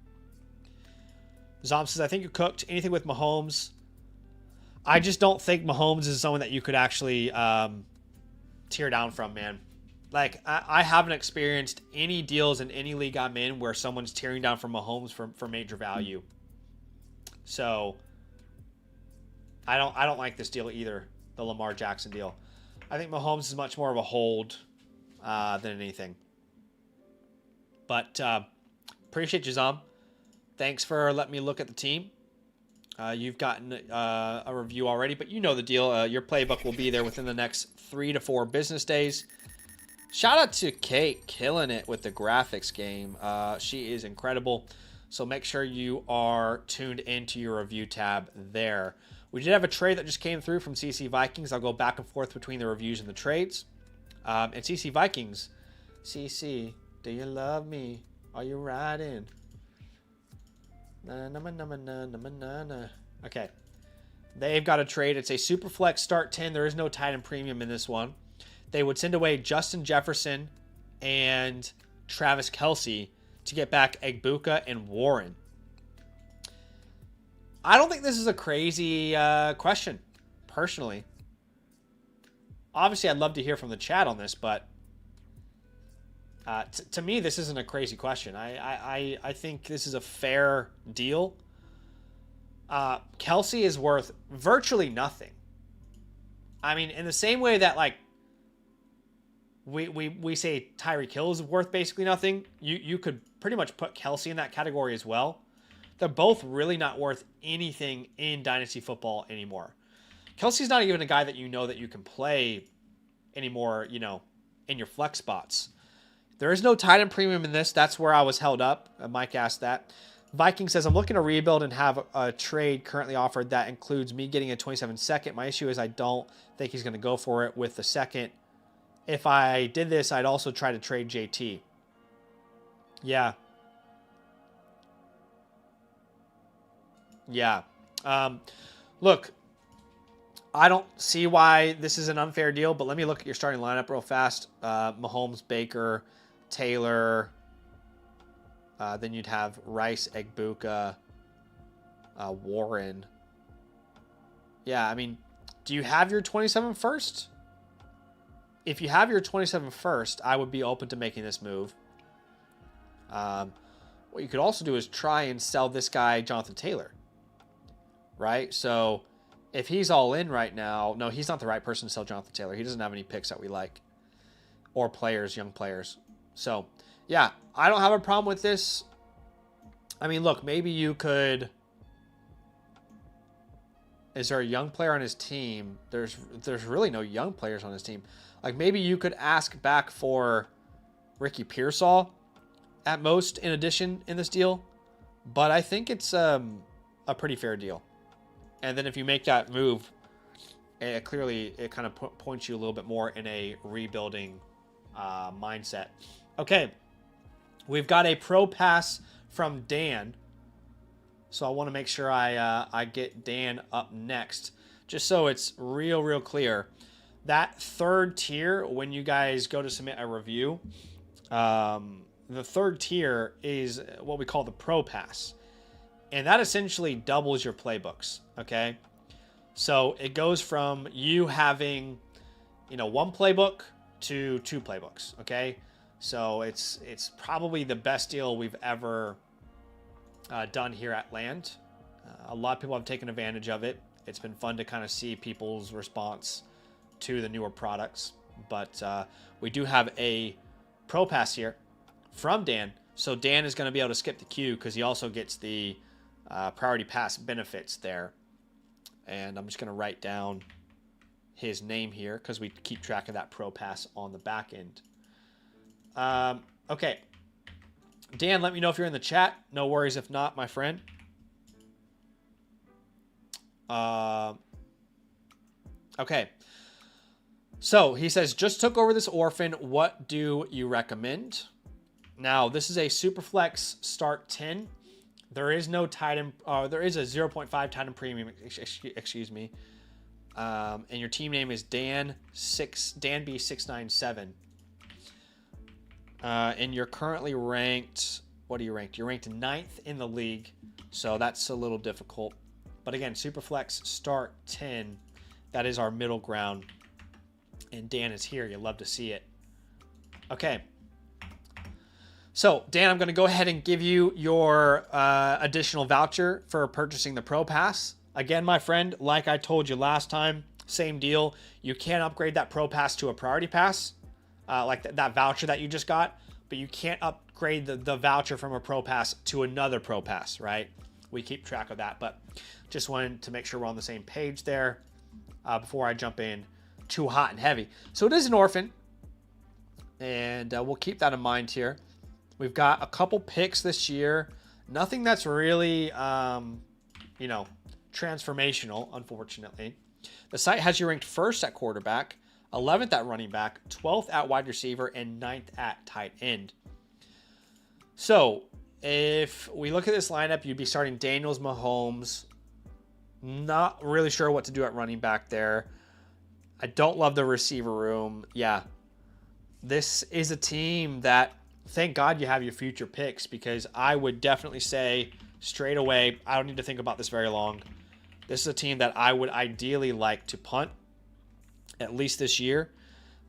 Zom says, I think you cooked. Anything with Mahomes? I just don't think Mahomes is someone that you could actually tear down from, man. Like, I haven't experienced any deals in any league I'm in where someone's tearing down from Mahomes for major value. So, I don't like this deal either, the Lamar Jackson deal. I think Mahomes is much more of a hold than anything. But appreciate you, Zom. Thanks for letting me look at the team. You've gotten a review already, but you know the deal. Your playbook will be there within the next 3 to 4 business days. Shout out to Kate, killing it with the graphics game. She is incredible. So make sure you are tuned into your review tab there. We did have a trade that just came through from CC Vikings. I'll go back and forth between the reviews and the trades. And CC Vikings. CC, do you love me? Are you riding? Na, na, na, na, na, na, na, na. Okay. They've got a trade. It's a super flex start 10. There is no tight end premium in this one. They would send away Justin Jefferson and Travis Kelce to get back Egbuka and Warren. I don't think this is a crazy question, personally. Obviously, I'd love to hear from the chat on this, but to me, this isn't a crazy question. I think this is a fair deal. Kelce is worth virtually nothing. I mean, in the same way that, like, we say Tyreek Hill is worth basically nothing, you could pretty much put Kelce in that category as well. They're both really not worth anything in Dynasty football anymore. Kelce's not even a guy that that you can play anymore, in your flex spots. There is no tight end premium in this. That's where I was held up. Mike asked that. Viking says, I'm looking to rebuild and have a trade currently offered that includes me getting a 27 second. My issue is I don't think he's going to go for it with the second. If I did this, I'd also try to trade JT. Yeah. Yeah. Look, I don't see why this is an unfair deal, but let me look at your starting lineup real fast. Mahomes, Baker, Taylor. Then you'd have Rice, Egbuka, Warren. Yeah, I mean, do you have your 27 first? If you have your 27 first, I would be open to making this move. What you could also do is try and sell this guy, Jonathan Taylor. Right? So if he's all in right now, no, he's not the right person to sell Jonathan Taylor. He doesn't have any picks that we like. Or players, young players. So, yeah, I don't have a problem with this. I mean, look, maybe you could... Is there a young player on his team? There's really no young players on his team. Like, maybe you could ask back for Ricky Pearsall at most in addition in this deal. But I think it's a pretty fair deal. And then if you make that move, it kind of points you a little bit more in a rebuilding mindset. Okay, we've got a pro pass from Dan. So I want to make sure I get Dan up next. Just so it's real clear. That third tier, when you guys go to submit a review, the third tier is what we call the pro pass. And that essentially doubles your playbooks, okay? So it goes from you having, one playbook to 2 playbooks, okay? So it's probably the best deal we've ever done here at Land. A lot of people have taken advantage of it. It's been fun to kind of see people's response to the newer products. But we do have a Pro Pass here from Dan. So Dan is going to be able to skip the queue because he also gets the Priority Pass benefits there. And I'm just going to write down his name here because we keep track of that Pro Pass on the back end. Okay. Dan, let me know if you're in the chat. No worries if not, my friend. Okay. So he says, just took over this orphan. What do you recommend? Now, this is a Superflex start 10. There is no Titan. There is a 0.5 Titan premium. Excuse me. And your team name is DanB697. And you're currently ranked. What are you ranked? You're ranked 9th in the league. So that's a little difficult. But again, Superflex start 10. That is our middle ground. And Dan is here. You'll love to see it. Okay. So, Dan, I'm going to go ahead and give you your additional voucher for purchasing the Pro Pass. Again, my friend, like I told you last time, same deal. You can upgrade that Pro Pass to a Priority Pass, like that voucher that you just got, but you can't upgrade the voucher from a Pro Pass to another Pro Pass, right? We keep track of that, but just wanted to make sure we're on the same page there before I jump in too hot and heavy. So it is an orphan, and we'll keep that in mind here. We've got a couple picks this year. Nothing that's really, transformational, unfortunately. The site has you ranked 1st at quarterback, 11th at running back, 12th at wide receiver, and 9th at tight end. So if we look at this lineup, you'd be starting Daniels, Mahomes. Not really sure what to do at running back there. I don't love the receiver room. Yeah, this is a team that, thank God you have your future picks, because I would definitely say straight away, I don't need to think about this very long. This is a team that I would ideally like to punt, at least this year.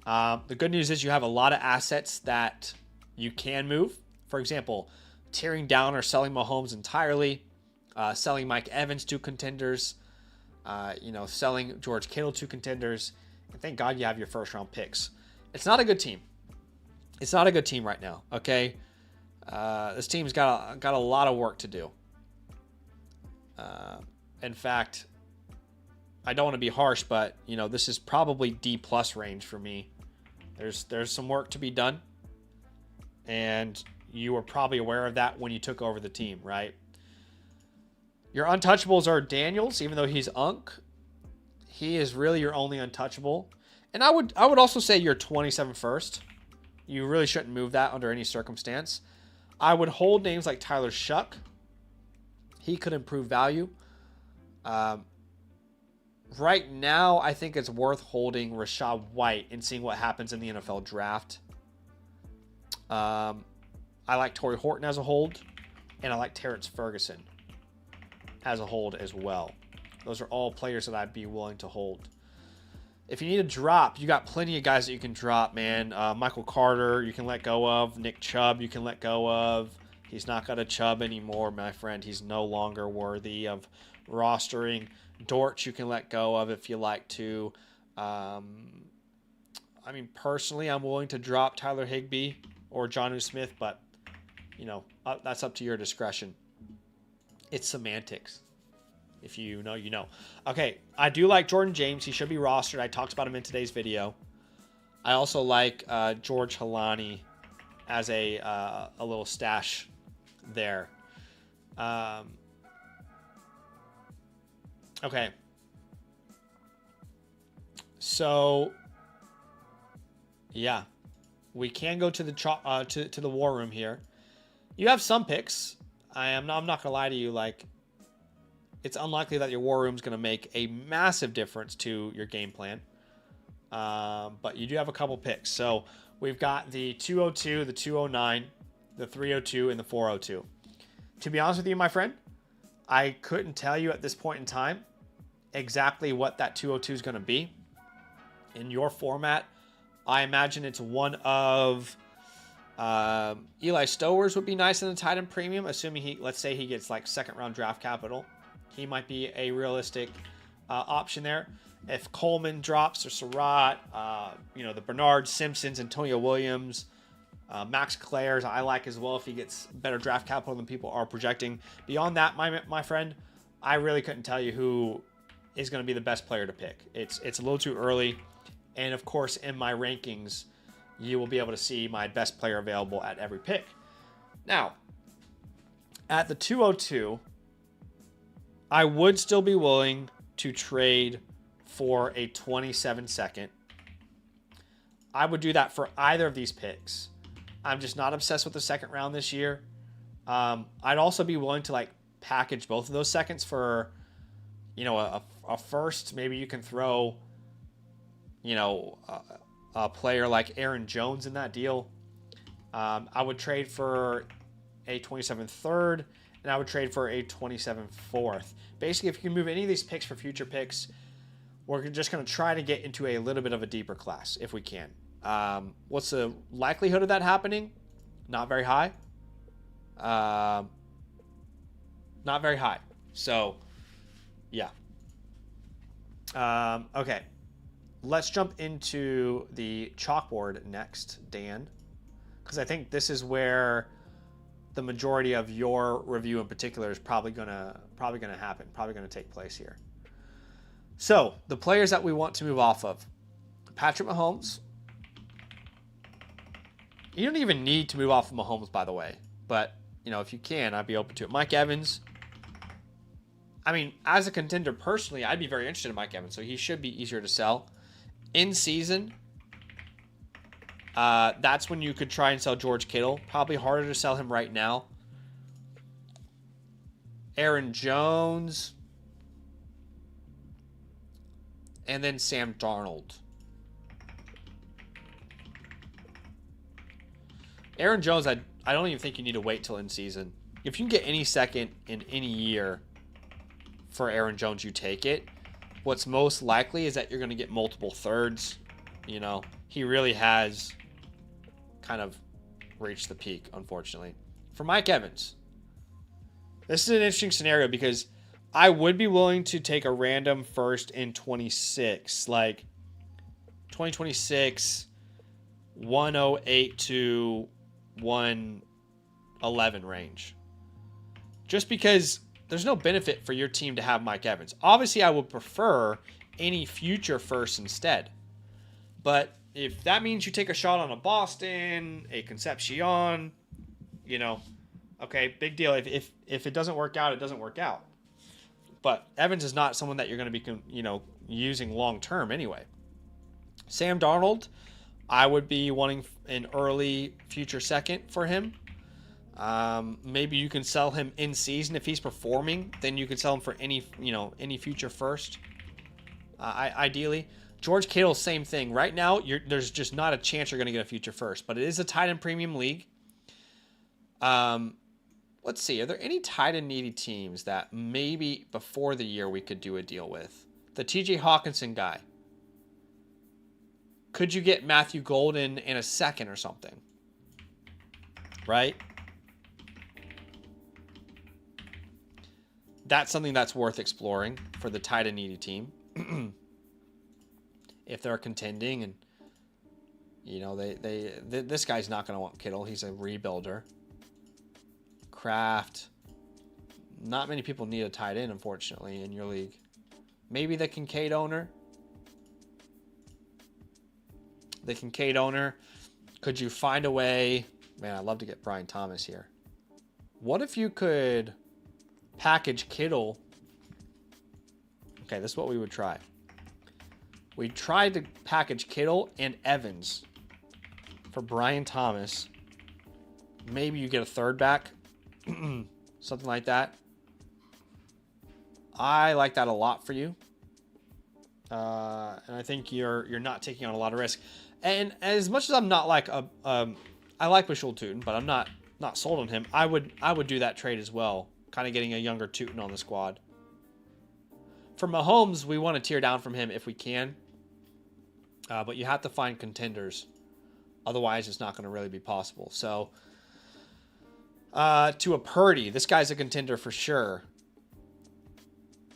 The good news is you have a lot of assets that you can move. For example, tearing down or selling Mahomes entirely, selling Mike Evans to contenders, selling George Kittle to contenders. And thank God you have your first round picks. It's not a good team. It's not a good team right now, okay? This team's got a lot of work to do. In fact, I don't want to be harsh, but this is probably D+ range for me. There's some work to be done, and you were probably aware of that when you took over the team, right? Your untouchables are Daniels, even though he's Unk. He is really your only untouchable. And I would also say you're 27 first. You really shouldn't move that under any circumstance. I would hold names like Tyler Shuck. He could improve value. Right now, I think it's worth holding Rachaad White and seeing what happens in the NFL draft. I like Torrey Horton as a hold, and I like Terrence Ferguson as a hold as well. Those are all players that I'd be willing to hold. If you need a drop, you got plenty of guys that you can drop, man. Michael Carter, you can let go of. Nick Chubb, you can let go of. He's not got a Chubb anymore, my friend. He's no longer worthy of rostering. Dortch, you can let go of if you like to. Personally, I'm willing to drop Tyler Higbee or Jonnu Smith, but, that's up to your discretion. It's semantics. If you know, you know. Okay, I do like Jordan James. He should be rostered. I talked about him in today's video. I also like George Halani as a little stash there. Okay. So, yeah, we can go to the to the war room here. You have some picks. I'm not gonna lie to you. Like, it's unlikely that your war room is gonna make a massive difference to your game plan. But you do have a couple picks. So we've got the 202, the 209, the 302, and the 402. To be honest with you, my friend, I couldn't tell you at this point in time exactly what that 202 is going to be. In your format, I imagine it's one of Eli Stowers would be nice in the tight end premium, assuming let's say he gets like second round draft capital. He might be a realistic option there. If Coleman drops or Surratt, the Bernard Simpsons, Antonio Williams, Max Claire's I like as well if he gets better draft capital than people are projecting. Beyond that, my friend, I really couldn't tell you who is going to be the best player to pick. It's a little too early. And of course, in my rankings, you will be able to see my best player available at every pick. Now, at the 202, I would still be willing to trade for a 27 second. I would do that for either of these picks. I'm just not obsessed with the second round this year. I'd also be willing to package both of those seconds for, a first. Maybe you can throw, a player like Aaron Jones in that deal. I would trade for a 27 third, and I would trade for a 27 fourth. Basically, if you can move any of these picks for future picks, we're just going to try to get into a little bit of a deeper class if we can. What's the likelihood of that happening? Not very high. Not very high. So, yeah. Okay. Let's jump into the chalkboard next, Dan, because I think this is where the majority of your review in particular is probably gonna happen, probably gonna take place here. So the players that we want to move off of: Patrick Mahomes. You don't even need to move off of Mahomes, by the way, but if you can, I'd be open to it. Mike Evans. I mean, as a contender personally, I'd be very interested in Mike Evans, so he should be easier to sell. In season, that's when you could try and sell George Kittle. Probably harder to sell him right now. Aaron Jones. And then Sam Darnold. Aaron Jones, I don't even think you need to wait till in season. If you can get any second in any year for Aaron Jones, you take it. What's most likely is that you're going to get multiple thirds. He really has kind of reached the peak, unfortunately. For Mike Evans, this is an interesting scenario because I would be willing to take a random first in 26, like 2026, 108 to 111 range. Just because there's no benefit for your team to have Mike Evans. Obviously, I would prefer any future first instead. But if that means you take a shot on a Boston, a Concepcion, okay, big deal. If it doesn't work out, it doesn't work out. But Evans is not someone that you're going to be, using long term anyway. Sam Darnold, I would be wanting an early future second for him. Maybe you can sell him in season if he's performing. Then you can sell him for any future first. Ideally, George Kittle, same thing. Right now, there's just not a chance you're going to get a future first. But it is a tight end premium league. Let's see. Are there any tight end needy teams that maybe before the year we could do a deal with? The T.J. Hawkinson guy. Could you get Matthew Golden in a second or something? Right? That's something that's worth exploring for the tight end needy team. If they're contending and, this guy's not going to want Kittle. He's a rebuilder. Kraft. Not many people need a tight end, unfortunately, in your league. Maybe the Kincaid owner. Could you find a way? Man, I'd love to get Brian Thomas here. What if you could package Kittle? Okay, this is what we would try. We tried to package Kittle and Evans for Brian Thomas. Maybe you get a third back. Something like that. I like that a lot for you. And I think you're not taking on a lot of risk. And as much as I'm not like I like Bashul Tootin, but I'm not sold on him. I would do that trade as well. Kind of getting a younger Tootin on the squad. For Mahomes, we want to tear down from him if we can. But you have to find contenders. Otherwise, it's not going to really be possible. So, to a Purdy, this guy's a contender for sure.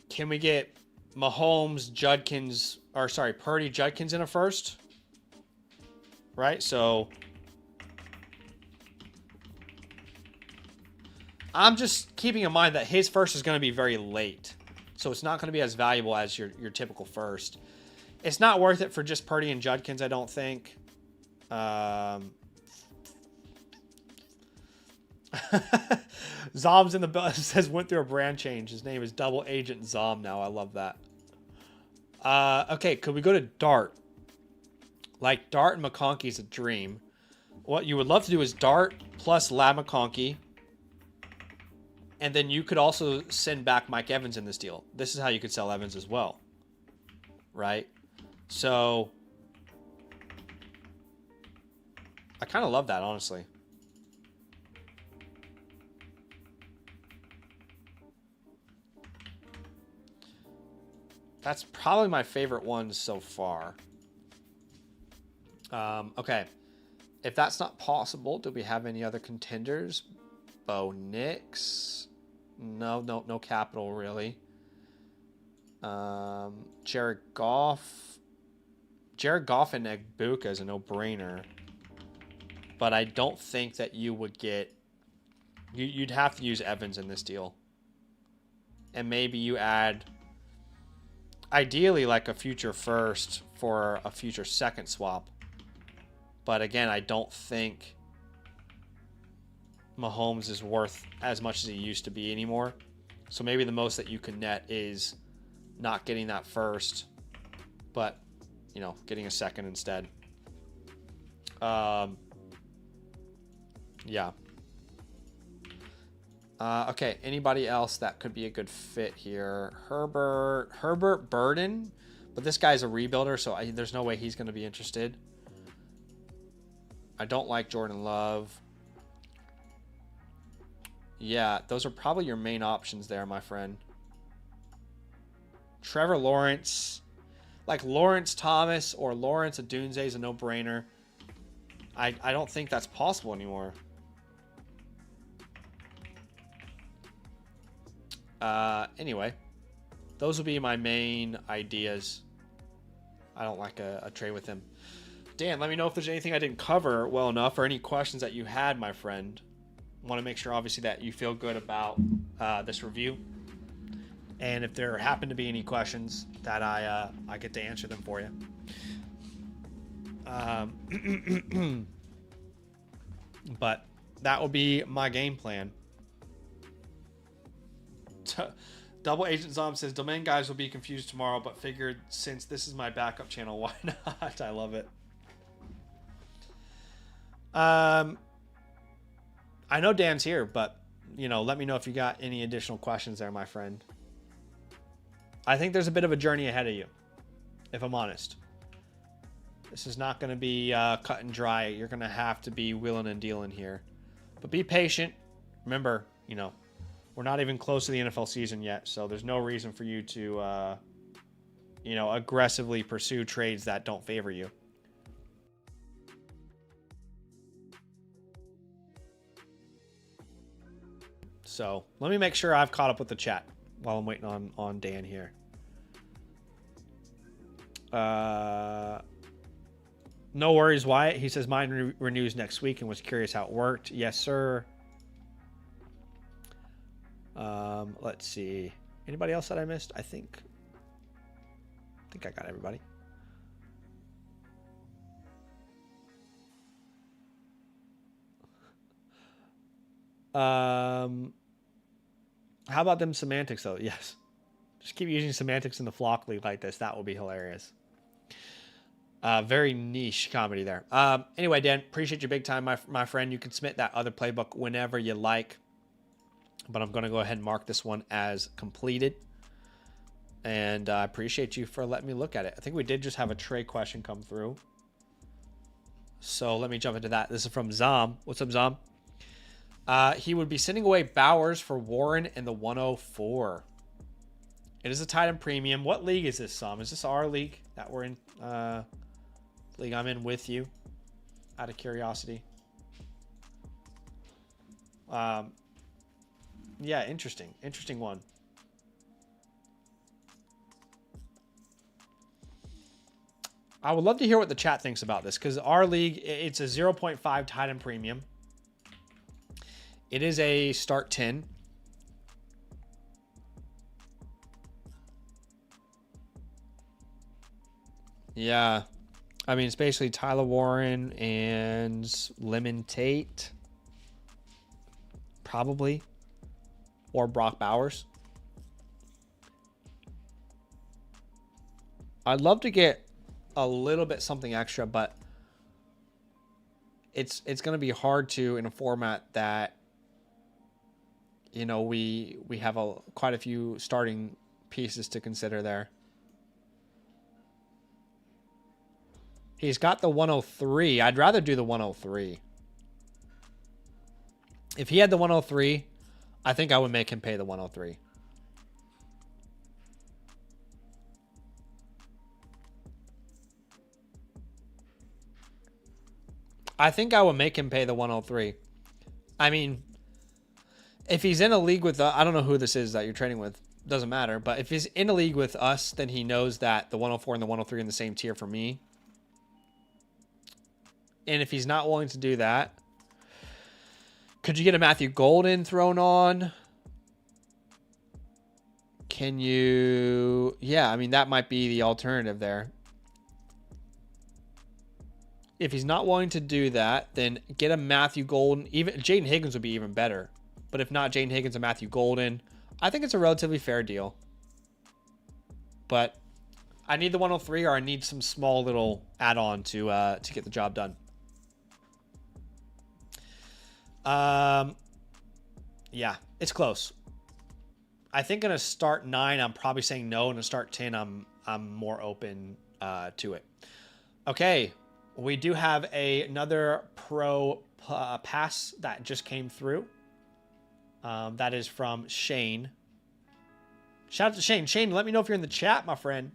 Can we get Mahomes, Judkins, or sorry, Purdy, Judkins in a first? Right? So I'm just keeping in mind that his first is going to be very late. So it's not going to be as valuable as your typical first. It's not worth it for just Purdy and Judkins, I don't think. Zom's in the bill. Says went through a brand change. His name is Double Agent Zom now. I love that. Okay, could we go to Dart? Like Dart and McConkey's a dream. What you would love to do is Dart plus Lab McConkey. And then you could also send back Mike Evans in this deal. This is how you could sell Evans as well. Right? So I kind of love that, honestly. That's probably my favorite one so far. Okay. If that's not possible, do we have any other contenders? Bo Nix. No capital, really. Jared Goff. Jared Goff and Egbuka is a no-brainer. But I don't think that you would get... You'd have to use Evans in this deal. And maybe you add... Ideally, like a future first for a future second swap. But again, I don't think Mahomes is worth as much as he used to be anymore. So maybe the most that you can net is not getting that first, but, you know, getting a second instead. Yeah. Okay, anybody else that could be a good fit here? Herbert Burden, but this guy's a rebuilder, so there's no way he's going to be interested. I don't like Jordan Love. Yeah, those are probably your main options there, my friend. Trevor Lawrence, like Lawrence Thomas or Lawrence Odunze is a no-brainer. I don't think that's possible anymore. Anyway, those will be my main ideas. I don't like a trade with him. Dan, let me know if there's anything I didn't cover well enough or any questions that you had, my friend. Want to make sure, obviously, that you feel good about this review. And if there happen to be any questions, that I get to answer them for you. But that will be my game plan. Double Agent Zom says, Domain guys will be confused tomorrow, but figured since this is my backup channel, why not? I love it. I know Dan's here, but, you know, let me know if you got any additional questions there, my friend. I think there's a bit of a journey ahead of you, if I'm honest. This is not going to be cut and dry. You're going to have to be wheeling and dealing here. But be patient. Remember, you know, we're not even close to the NFL season yet, so there's no reason for you to, you know, aggressively pursue trades that don't favor you. So let me make sure I've caught up with the chat while I'm waiting on Dan here. No worries, Wyatt. He says mine renews next week and was curious how it worked. Yes, sir. Let's see. Anybody else that I missed? I think I got everybody. How about them semantics though? Yes. Just keep using semantics in the flock league like this. That will be hilarious. Very niche comedy there. Anyway, Dan, appreciate you big time, my friend. You can submit that other playbook whenever you like. But I'm going to go ahead and mark this one as completed. And I appreciate you for letting me look at it. I think we did just have a Trey question come through. So let me jump into that. This is from Zom. What's up, Zom? He would be sending away Bowers for Warren and the 104. It is a tight end premium. What league is this, Zom? Is this our league that we're in? League I'm in with you? Out of curiosity. Yeah, interesting. Interesting one. I would love to hear what the chat thinks about this, because our league, it's a 0.5 tight end premium. It is a start 10. Yeah. I mean, it's basically Tyler Warren and Lemon Tate. Probably. Or Brock Bowers. I'd love to get a little bit something extra, but it's going to be hard to in a format that, you know, we have quite a few starting pieces to consider there. He's got the 103. I'd rather do the 103. If he had the 103, I think I would make him pay the 103. I think I would make him pay the 103. I mean, if he's in a league with, I don't know who this is that you're trading with. Doesn't matter. But if he's in a league with us, then he knows that the 104 and the 103 are in the same tier for me. And if he's not willing to do that, could you get a Matthew Golden thrown on? Can you... Yeah, I mean, that might be the alternative there. If he's not willing to do that, then get a Matthew Golden. Even Jaden Higgins would be even better. But if not Jaden Higgins and Matthew Golden, I think it's a relatively fair deal. But I need the 103, or I need some small little add-on to get the job done. Yeah, it's close. I think in a start 9, I'm probably saying no. In a start 10, I'm more open to it. Okay, we do have another pro pass that just came through. That is from Shane. Shout out to Shane. Shane, let me know if you're in the chat, my friend.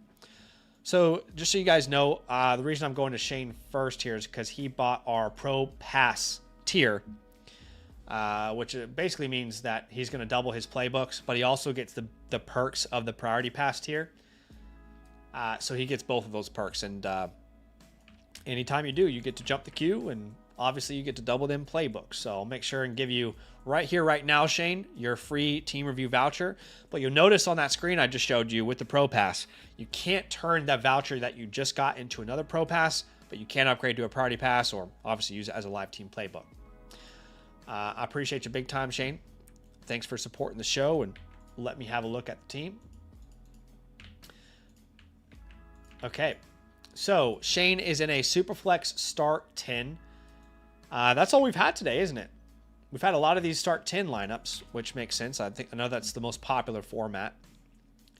So just so you guys know, the reason I'm going to Shane first here is because he bought our pro pass tier. Which basically means that he's going to double his playbooks, but he also gets the perks of the priority pass tier. So he gets both of those perks, and anytime you do, you get to jump the queue, and obviously you get to double them playbooks. So I'll make sure and give you right here, right now, Shane, your free team review voucher. But you'll notice on that screen I just showed you with the pro pass, you can't turn that voucher that you just got into another pro pass, but you can upgrade to a priority pass, or obviously use it as a live team playbook. I appreciate you big time, Shane. Thanks for supporting the show and let me have a look at the team. Okay, so Shane is in a Superflex start 10. That's all we've had today, isn't it? We've had a lot of these start 10 lineups, which makes sense. I know that's the most popular format.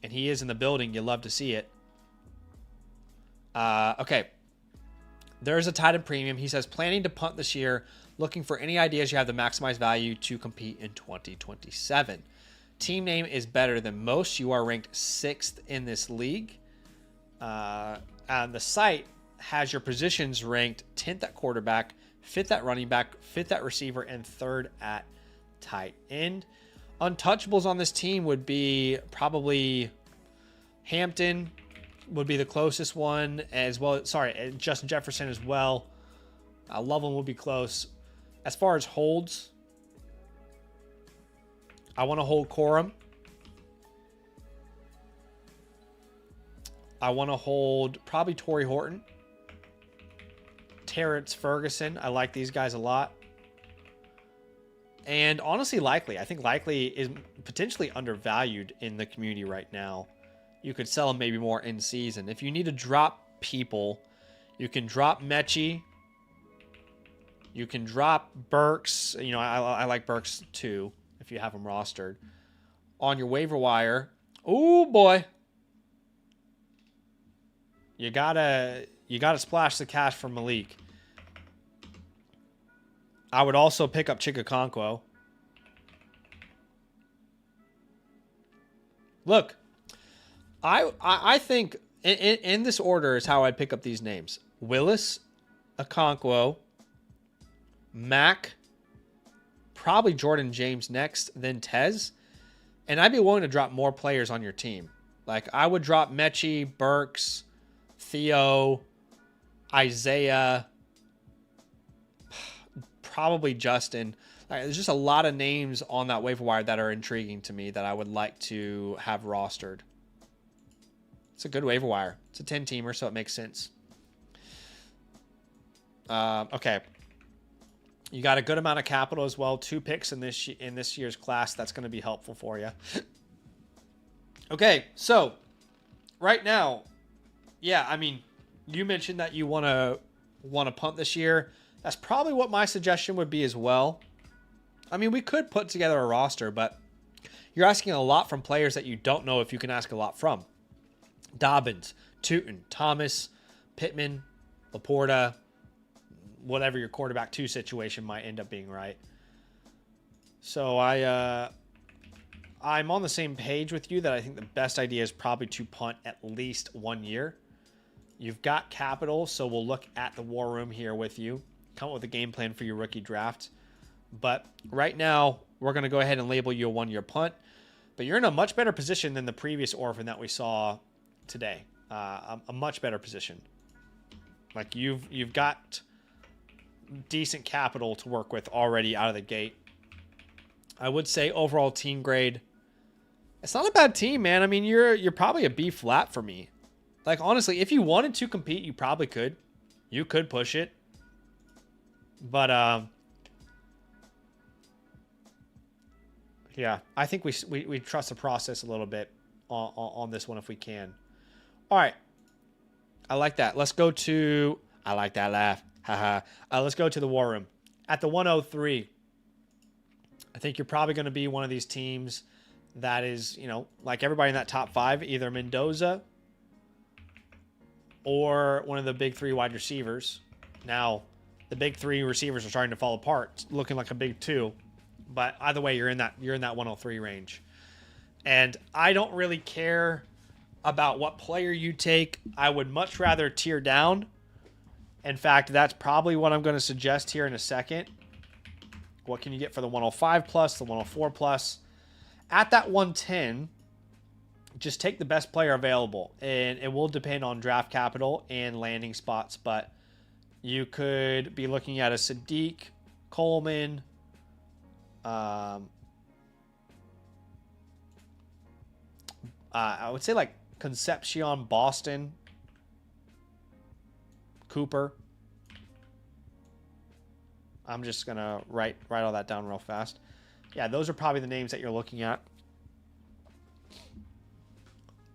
And he is in the building. You love to see it. Okay. There's a tight end premium. He says, planning to punt this year. Looking for any ideas you have to maximize value to compete in 2027. Team name is better than most. You are ranked 6th in this league. And the site has your positions ranked 10th at quarterback, 5th at running back, 5th at receiver, and 3rd at tight end. Untouchables on this team would be probably Hampton would be the closest one, as well. Sorry, Justin Jefferson as well. Loveland will be close. As far as holds, I want to hold Corum. I want to hold probably Torrey Horton. Terrence Ferguson. I like these guys a lot. And honestly, Likely. I think Likely is potentially undervalued in the community right now. You could sell him maybe more in season. If you need to drop people, you can drop Mechie. You can drop Burks. You know, I like Burks too, if you have him rostered. On your waiver wire. Oh boy. You gotta splash the cash for Malik. I would also pick up Chikakonkwo. Look, I think in this order is how I'd pick up these names. Willis, Okonkwo, Mac, probably Jordan James next, then Tez. And I'd be willing to drop more players on your team. Like, I would drop Mechie, Burks, Theo, Isaiah, probably Justin. There's just a lot of names on that waiver wire that are intriguing to me that I would like to have rostered. It's a good waiver wire. It's a 10-teamer, so it makes sense. Okay. You got a good amount of capital as well. 2 picks in this year's class. That's going to be helpful for you. Okay, so right now, yeah, I mean, you mentioned that you want to punt this year. That's probably what my suggestion would be as well. I mean, we could put together a roster, but you're asking a lot from players that you don't know if you can ask a lot from. Dobbins, Tootin, Thomas, Pittman, Laporta, whatever your quarterback 2 situation might end up being, right? So I'm on the same page with you that I think the best idea is probably to punt at least 1 year. You've got capital, so we'll look at the war room here with you. Come up with a game plan for your rookie draft. But right now, we're going to go ahead and label you a 1-year punt. But you're in a much better position than the previous orphan that we saw today. A much better position. Like you've got decent capital to work with already out of the gate. I would say overall team grade, it's not a bad team, man. I mean, you're probably a B flat for me. Like, honestly, if you wanted to compete, you probably could. You could push it. But yeah, I think we trust the process a little bit on this one if we can. All right. I like that. Let's go to... I like that laugh. Haha. Let's go to the war room. At the 103, I think you're probably going to be one of these teams that is, you know, like everybody in that top 5, either Mendoza or one of the big 3 wide receivers. Now, the big 3 receivers are starting to fall apart. It's looking like a big 2. But either way, you're in that 103 range. And I don't really care about what player you take. I would much rather tier down. In fact, that's probably what I'm going to suggest here in a second. What can you get for the 105 plus, the 104 plus? At that 110, just take the best player available. And it will depend on draft capital and landing spots. But you could be looking at a Sadiq, Coleman, I would say like Concepcion, Boston, Cooper. I'm just going to write all that down real fast. Yeah, those are probably the names that you're looking at.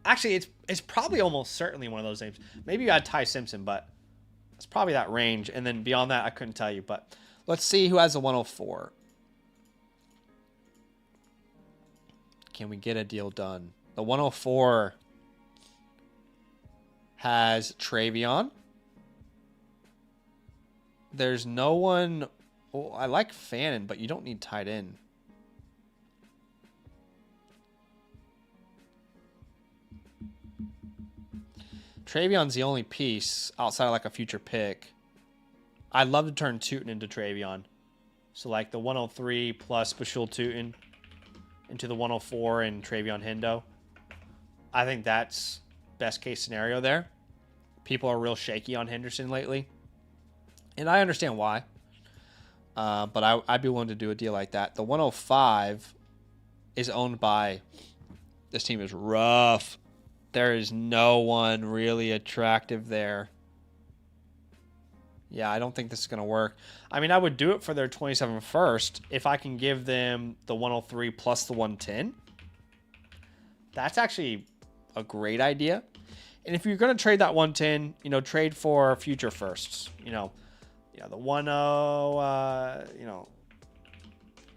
Actually, it's probably almost certainly one of those names. Maybe you had Ty Simpson, but it's probably that range. And then beyond that, I couldn't tell you. But let's see who has the 104. Can we get a deal done? The 104 has Travion. There's no one... Oh, I like Fannin, but you don't need tight end. Travion's the only piece outside of like a future pick. I'd love to turn Tootin into Travion. So like the 103 plus Bashul Tootin into the 104 and Travion Hendo. I think that's best case scenario there. People are real shaky on Henderson lately. And I understand why. But I'd be willing to do a deal like that. The 105 is owned by... This team is rough. There is no one really attractive there. Yeah, I don't think this is going to work. I mean, I would do it for their 27 first if I can give them the 103 plus the 110. That's actually a great idea. And if you're going to trade that 110, you know, trade for future firsts. You know, yeah, the 10, you know,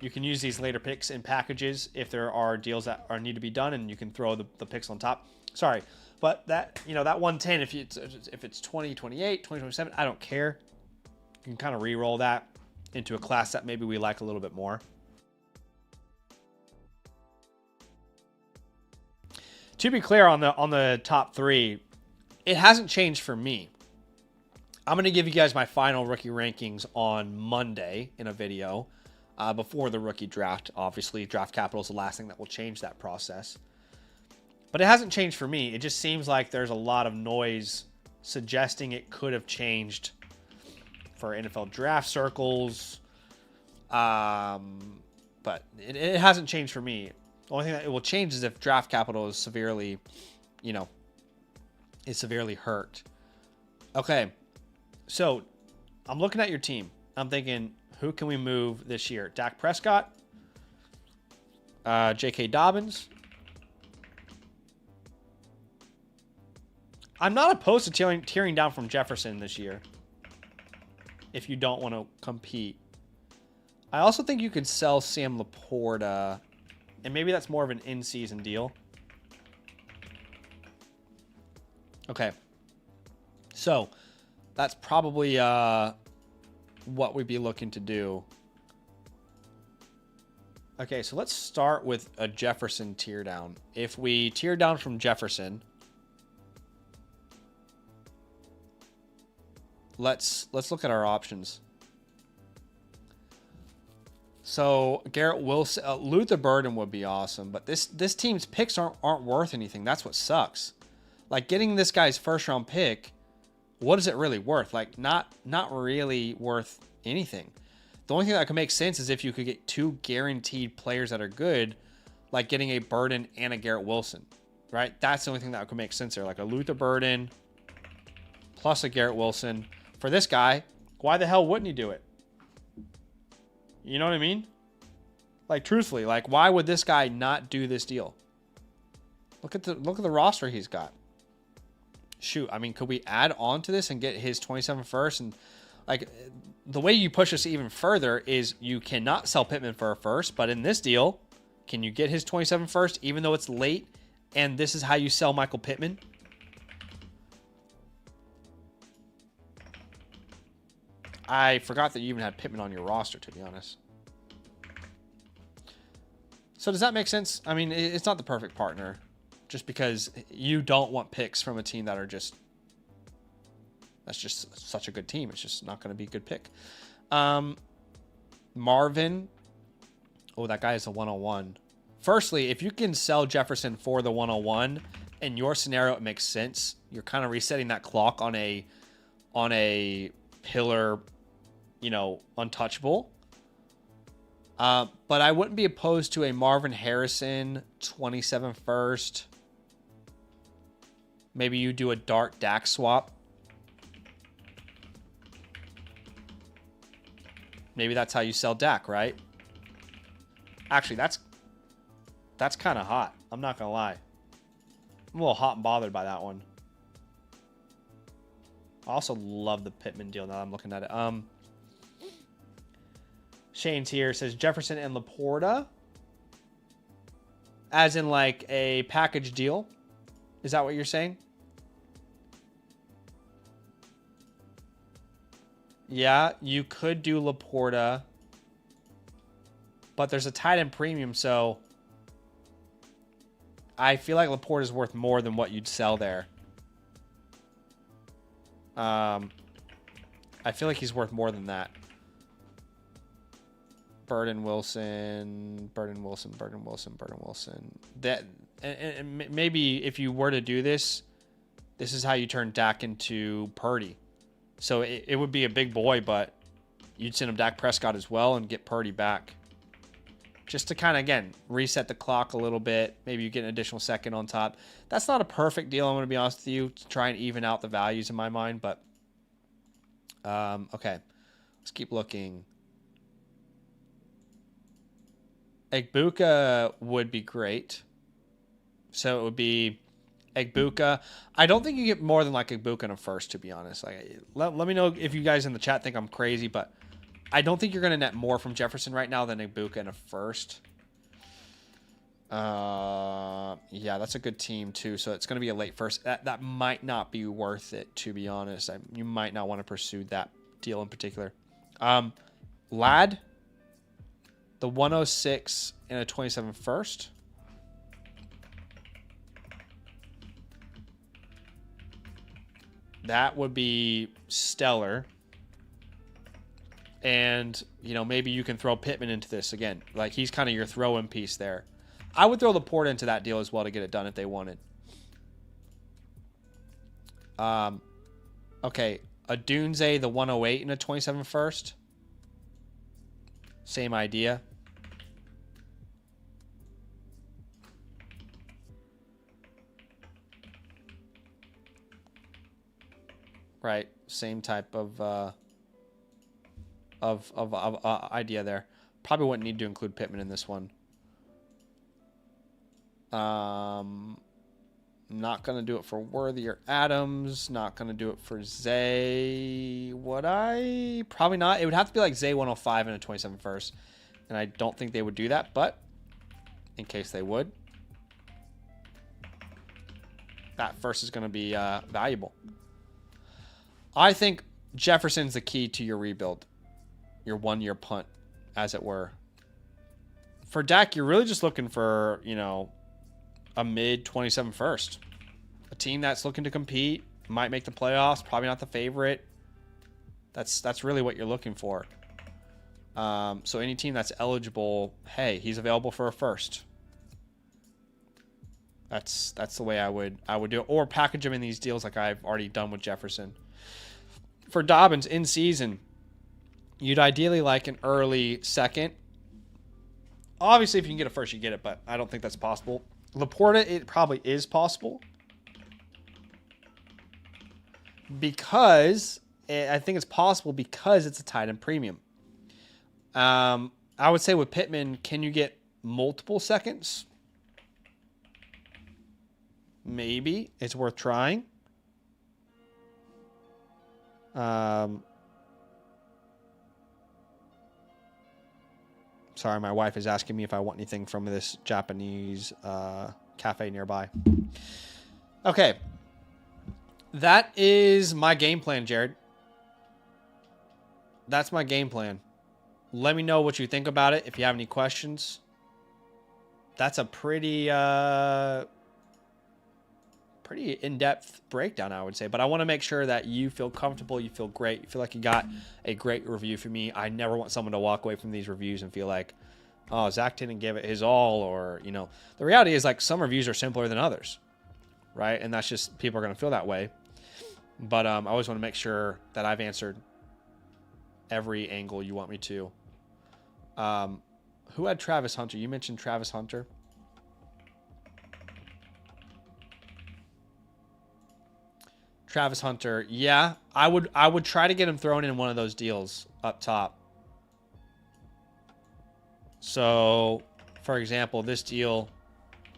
you can use these later picks in packages if there are deals that need to be done, and you can throw the picks on top. Sorry, but that, you know, that 110, if it's 2028, 2027, I don't care. You can kind of re-roll that into a class that maybe we like a little bit more. To be clear on the top 3, it hasn't changed for me. I'm going to give you guys my final rookie rankings on Monday in a video before the rookie draft. Obviously, draft capital is the last thing that will change that process. But it hasn't changed for me. It just seems like there's a lot of noise suggesting it could have changed for NFL draft circles. But it hasn't changed for me. The only thing that it will change is if draft capital is severely, hurt. Okay. So I'm looking at your team. I'm thinking, who can we move this year? Dak Prescott, J.K. Dobbins. I'm not opposed to tearing down from Jefferson this year if you don't want to compete. I also think you could sell Sam Laporta, and maybe that's more of an in-season deal. Okay. So that's probably what we'd be looking to do. Okay, so let's start with a Jefferson tear down. If we tear down from Jefferson, let's look at our options. So Garrett Wilson, Luther Burden would be awesome, but this team's picks aren't worth anything. That's what sucks. Like, getting this guy's first round pick, what is it really worth? Like, not really worth anything. The only thing that could make sense is if you could get two guaranteed players that are good, like getting a Burden and a Garrett Wilson, right? That's the only thing that could make sense there. Like a Luther Burden plus a Garrett Wilson. For this guy, why the hell wouldn't he do it? You know what I mean? Like, truthfully, like, why would this guy not do this deal? Look at the roster he's got. Shoot, I mean, could we add on to this and get his 27 first? And like, the way you push this even further is you cannot sell Pittman for a first, but in this deal, can you get his 27 first even though it's late? And this is how you sell Michael Pittman? I forgot that you even had Pittman on your roster, to be honest. So does that make sense? I mean, it's not the perfect partner, just because you don't want picks from a team that are just, that's just such a good team. It's just not going to be a good pick. Marvin. Oh, that guy is a 101. Firstly, if you can sell Jefferson for the 101, in your scenario, it makes sense. You're kind of resetting that clock on a pillar, untouchable. But I wouldn't be opposed to a Marvin Harrison 27 first. Maybe you do a Dart Dak swap. Maybe that's how you sell Dak, right? Actually, that's kind of hot. I'm not going to lie. I'm a little hot and bothered by that one. I also love the Pittman deal now that I'm looking at it. Shane's here, says Jefferson and Laporta. As in like a package deal. Is that what you're saying? Yeah, you could do Laporta. But there's a tight end premium, so I feel like Laporta is worth more than what you'd sell there. I feel like he's worth more than that. Burden Wilson. That and maybe if you were to do this, this is how you turn Dak into Purdy. So it would be a big boy, but you'd send him Dak Prescott as well and get Purdy back. Just to kind of, again, reset the clock a little bit. Maybe you get an additional second on top. That's not a perfect deal, I'm going to be honest with you, to try and even out the values in my mind. But, okay. Let's keep looking. Egbuka would be great. So it would be Egbuka. I don't think you get more than like Egbuka in a first, to be honest. Like, let me know if you guys in the chat think I'm crazy, but I don't think you're going to net more from Jefferson right now than Egbuka in a first. Yeah, that's a good team too. So it's going to be a late first. That might not be worth it, to be honest. You might not want to pursue that deal in particular. Ladd, the 106 and a 27 first. That would be stellar. And, maybe you can throw Pittman into this again. Like, he's kind of your throw-in piece there. I would throw Laporta into that deal as well to get it done if they wanted. Okay, a Dunze, the 108 and a 27 first. Same idea. Right, same type of idea there. Probably wouldn't need to include Pittman in this one. Not going to do it for Worthy or Adams. Not going to do it for Zay. Would I? Probably not. It would have to be like Zay 105 and a 27 first. And I don't think they would do that, but in case they would, that first is going to be valuable. I think Jefferson's the key to your rebuild. Your one-year punt, as it were. For Dak, you're really just looking for, you know, a mid-27 first. A team that's looking to compete, might make the playoffs, probably not the favorite. That's really what you're looking for. So any team that's eligible, hey, he's available for a first. That's the way I would do it. Or package him in these deals like I've already done with Jefferson. For Dobbins, in season, you'd ideally like an early second. Obviously, if you can get a first, you get it, but I don't think that's possible. Laporta, it probably is possible. Because, I think it's possible because it's a tight end premium. I would say with Pittman, can you get multiple seconds? Maybe. It's worth trying. Sorry, my wife is asking me if I want anything from this Japanese cafe nearby. Okay. That is my game plan, Jared. That's my game plan. Let me know what you think about it if you have any questions. That's a pretty in-depth breakdown, I would say. But I want to make sure that you feel comfortable, you feel great, you feel like you got a great review from me. I never want someone to walk away from these reviews and feel like, oh, Zach didn't give it his all, or, you know. The reality is, like, some reviews are simpler than others, right? And that's just, people are going to feel that way. But I always want to make sure that I've answered every angle you want me to. Who had Travis Hunter? You mentioned Travis Hunter. Travis Hunter, yeah, I would try to get him thrown in one of those deals up top. So, for example, this deal,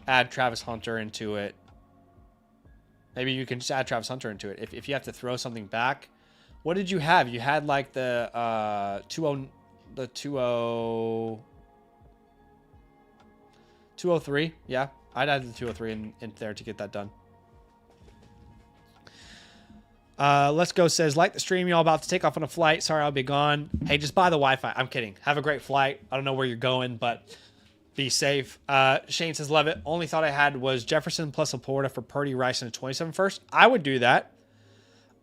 add Travis Hunter into it. Maybe you can just add Travis Hunter into it. If you have to throw something back, what did you have? You had like the 203. Yeah, I'd add the 203 in there to get that done. Let's Go says, like the stream, y'all about to take off on a flight. Sorry, I'll be gone. Hey, just buy the Wi-Fi. I'm kidding. Have a great flight. I don't know where you're going, but be safe. Shane says, love it. Only thought I had was Jefferson plus Laporta for Purdy, Rice, and a 27 first. I would do that.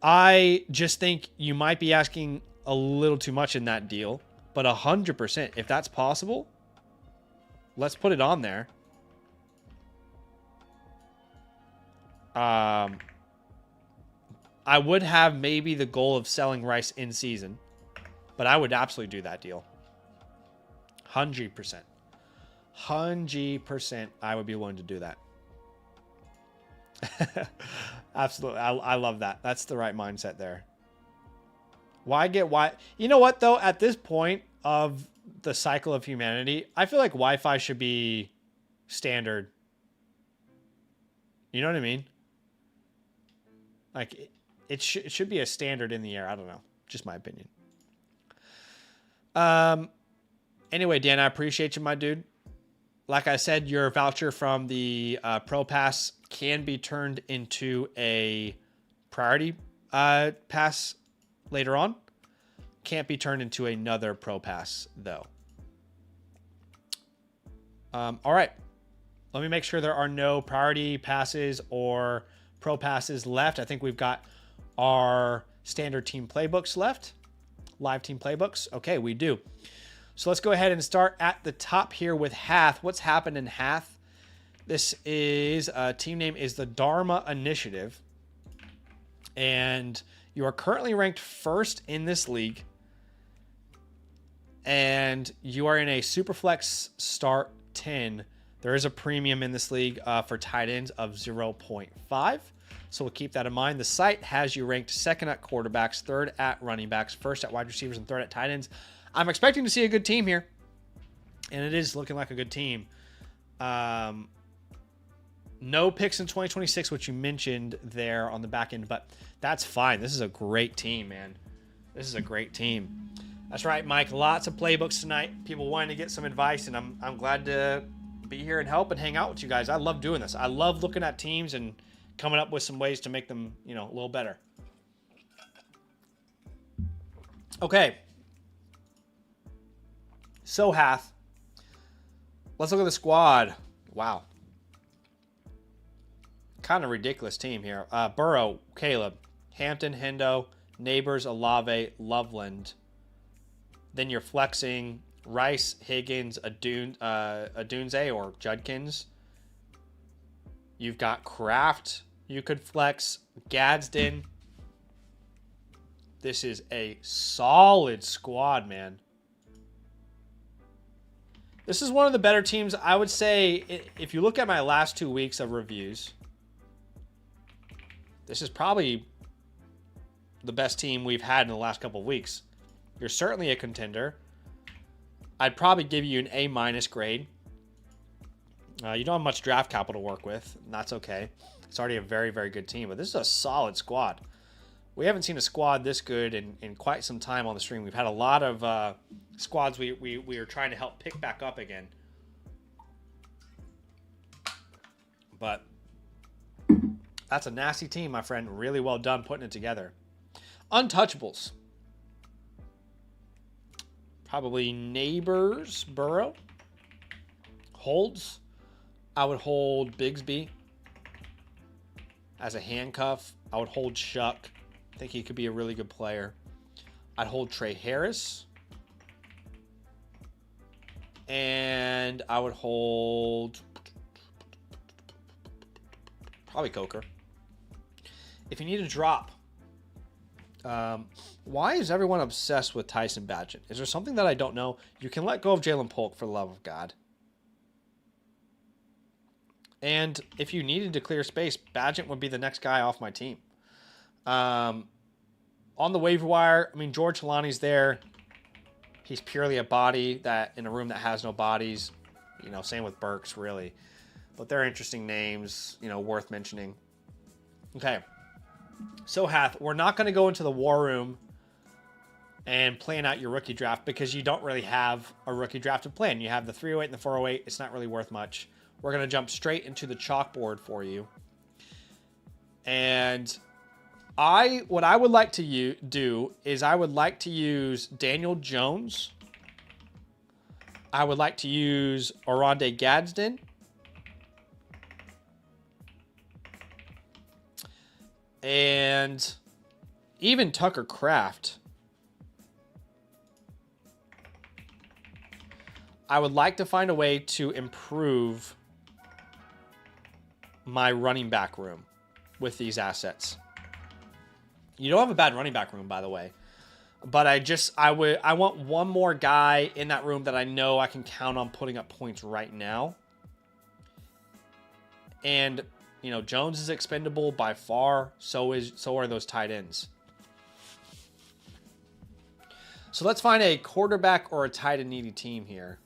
I just think you might be asking a little too much in that deal, but 100%, if that's possible, let's put it on there. I would have maybe the goal of selling Rice in season, but I would absolutely do that deal. 100%. 100% I would be willing to do that. Absolutely. I love that. That's the right mindset there. Why? You know what, though? At this point of the cycle of humanity, I feel like Wi-Fi should be standard. You know what I mean? Like, it should be a standard in the air. I don't know. Just my opinion. Anyway, Dan, I appreciate you, my dude. Like I said, your voucher from the Pro Pass can be turned into a priority pass later on. Can't be turned into another Pro Pass, though. All right. Let me make sure there are no priority passes or Pro Passes left. I think we've got our standard team playbooks left. Live team playbooks. Okay, we do. So let's go ahead and start at the top here with Hath. What's happened in Hath? This is, team name is the Dharma Initiative. And you are currently ranked first in this league. And you are in a Superflex Start 10. There is a premium in this league for tight ends of 0.5. So we'll keep that in mind. The site has you ranked second at quarterbacks, third at running backs, first at wide receivers, and third at tight ends. I'm expecting to see a good team here. And it is looking like a good team. No picks in 2026, which you mentioned there on the back end, but that's fine. This is a great team, man. This is a great team. That's right, Mike. Lots of playbooks tonight. People wanting to get some advice, and I'm glad to be here and help and hang out with you guys. I love doing this. I love looking at teams and coming up with some ways to make them, a little better. Okay. So, Hath. Let's look at the squad. Wow. Kind of ridiculous team here. Burrow, Caleb, Hampton, Hendo, Neighbors, Olave, Loveland. Then you're flexing Rice, Higgins, Adunze or Judkins. You've got Kraft. You could flex Gadsden. This is a solid squad, man. This is one of the better teams. I would say, if you look at my last 2 weeks of reviews, this is probably the best team we've had in the last couple of weeks. You're certainly a contender. I'd probably give you an A- grade. You don't have much draft capital to work with, and that's okay. It's already a very, very good team, but this is a solid squad. We haven't seen a squad this good in quite some time on the stream. We've had a lot of squads we are trying to help pick back up again. But that's a nasty team, my friend. Really well done putting it together. Untouchables. Probably Neighbors, Burrow. Holds. I would hold Bigsby as a handcuff. I would hold Shuck. I think he could be a really good player. I'd hold Trey Harris. And I would hold probably Coker. If you need a drop, why is everyone obsessed with Tyson Bagent? Is there something that I don't know? You can let go of Jalen Polk for the love of God. And if you needed to clear space, Bagent would be the next guy off my team. On the waiver wire, George Helani's there. He's purely a body that in a room that has no bodies. Same with Burks, really. But they're interesting names, worth mentioning. Okay. So, Hath, we're not going to go into the war room and plan out your rookie draft because you don't really have a rookie draft to plan. You have the 308 and the 408. It's not really worth much. We're going to jump straight into the chalkboard for you. And what I would like to do is I would like to use Daniel Jones. I would like to use Oronde Gadsden. And even Tucker Kraft. I would like to find a way to improve my running back room with these assets. You don't have a bad running back room, by the way. But I want one more guy in that room that I know I can count on putting up points right now. And Jones is expendable by far. So are those tight ends. So let's find a quarterback or a tight end needy team here.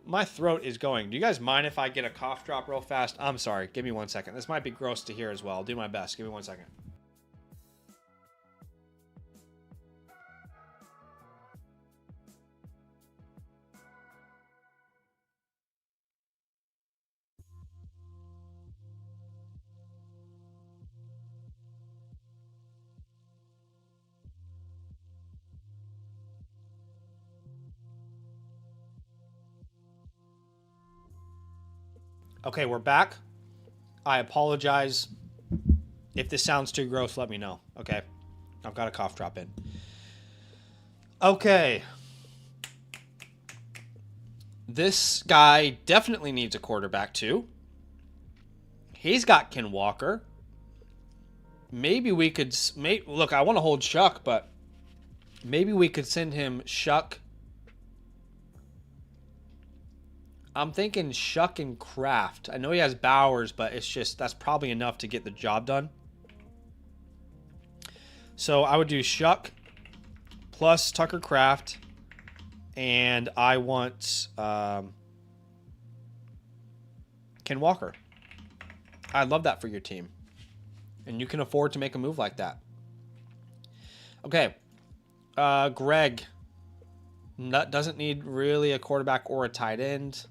My throat is going. Do you guys mind if I get a cough drop real fast? I'm sorry. Give me 1 second. This might be gross to hear as well. I'll do my best. Give me 1 second. Okay, we're back. I apologize. If this sounds too gross, let me know. Okay. I've got a cough drop in. Okay. This guy definitely needs a quarterback too. He's got Ken Walker. Maybe we could... Look, I want to hold Shuck, but maybe we could send him Shuck. I'm thinking Shuck and Kraft. I know he has Bowers, but it's just... That's probably enough to get the job done. So I would do Shuck plus Tucker Kraft. And I want Ken Walker. I love that for your team. And you can afford to make a move like that. Okay. Greg. Doesn't need really a quarterback or a tight end.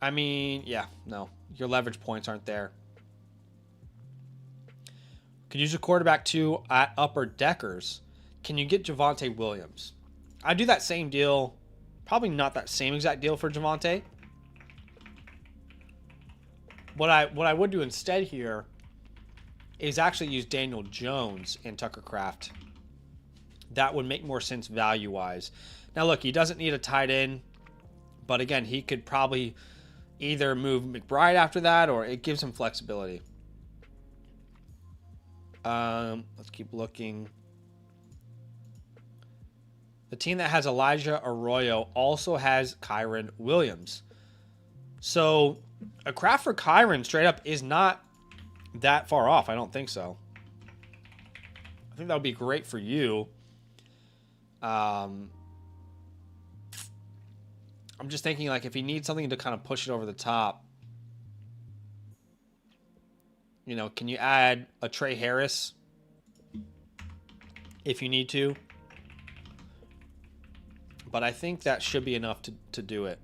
I mean, yeah, no. Your leverage points aren't there. Could use a quarterback too at upper deckers. Can you get Javonte Williams? I do that same deal. Probably not that same exact deal for Javonte. What I would do instead here is actually use Daniel Jones and Tucker Kraft. That would make more sense value-wise. Now, look, he doesn't need a tight end. But, again, he could probably either move McBride after that or it gives him flexibility. Let's keep looking. The team that has Elijah Arroyo also has Kyron Williams. So a Kraft for Kyron straight up is not that far off. I don't think so. I think that would be great for you. I'm just thinking like if he needs something to kind of push it over the top. You know, can you add a Trey Harris if you need to? But I think that should be enough to do it.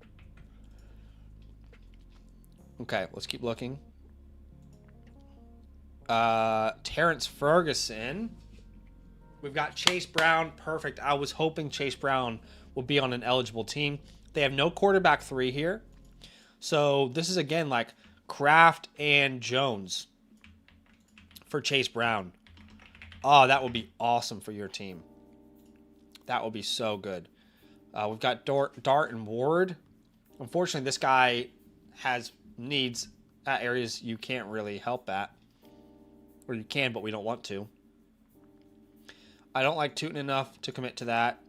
Okay, let's keep looking. Terrence Ferguson. We've got Chase Brown. Perfect. I was hoping Chase Brown would be on an eligible team. They have no quarterback 3 here. So this is, again, like Kraft and Jones for Chase Brown. Oh, that would be awesome for your team. That would be so good. We've got Dart and Ward. Unfortunately, this guy has needs at areas you can't really help at. Or you can, but we don't want to. I don't like Tootin enough to commit to that.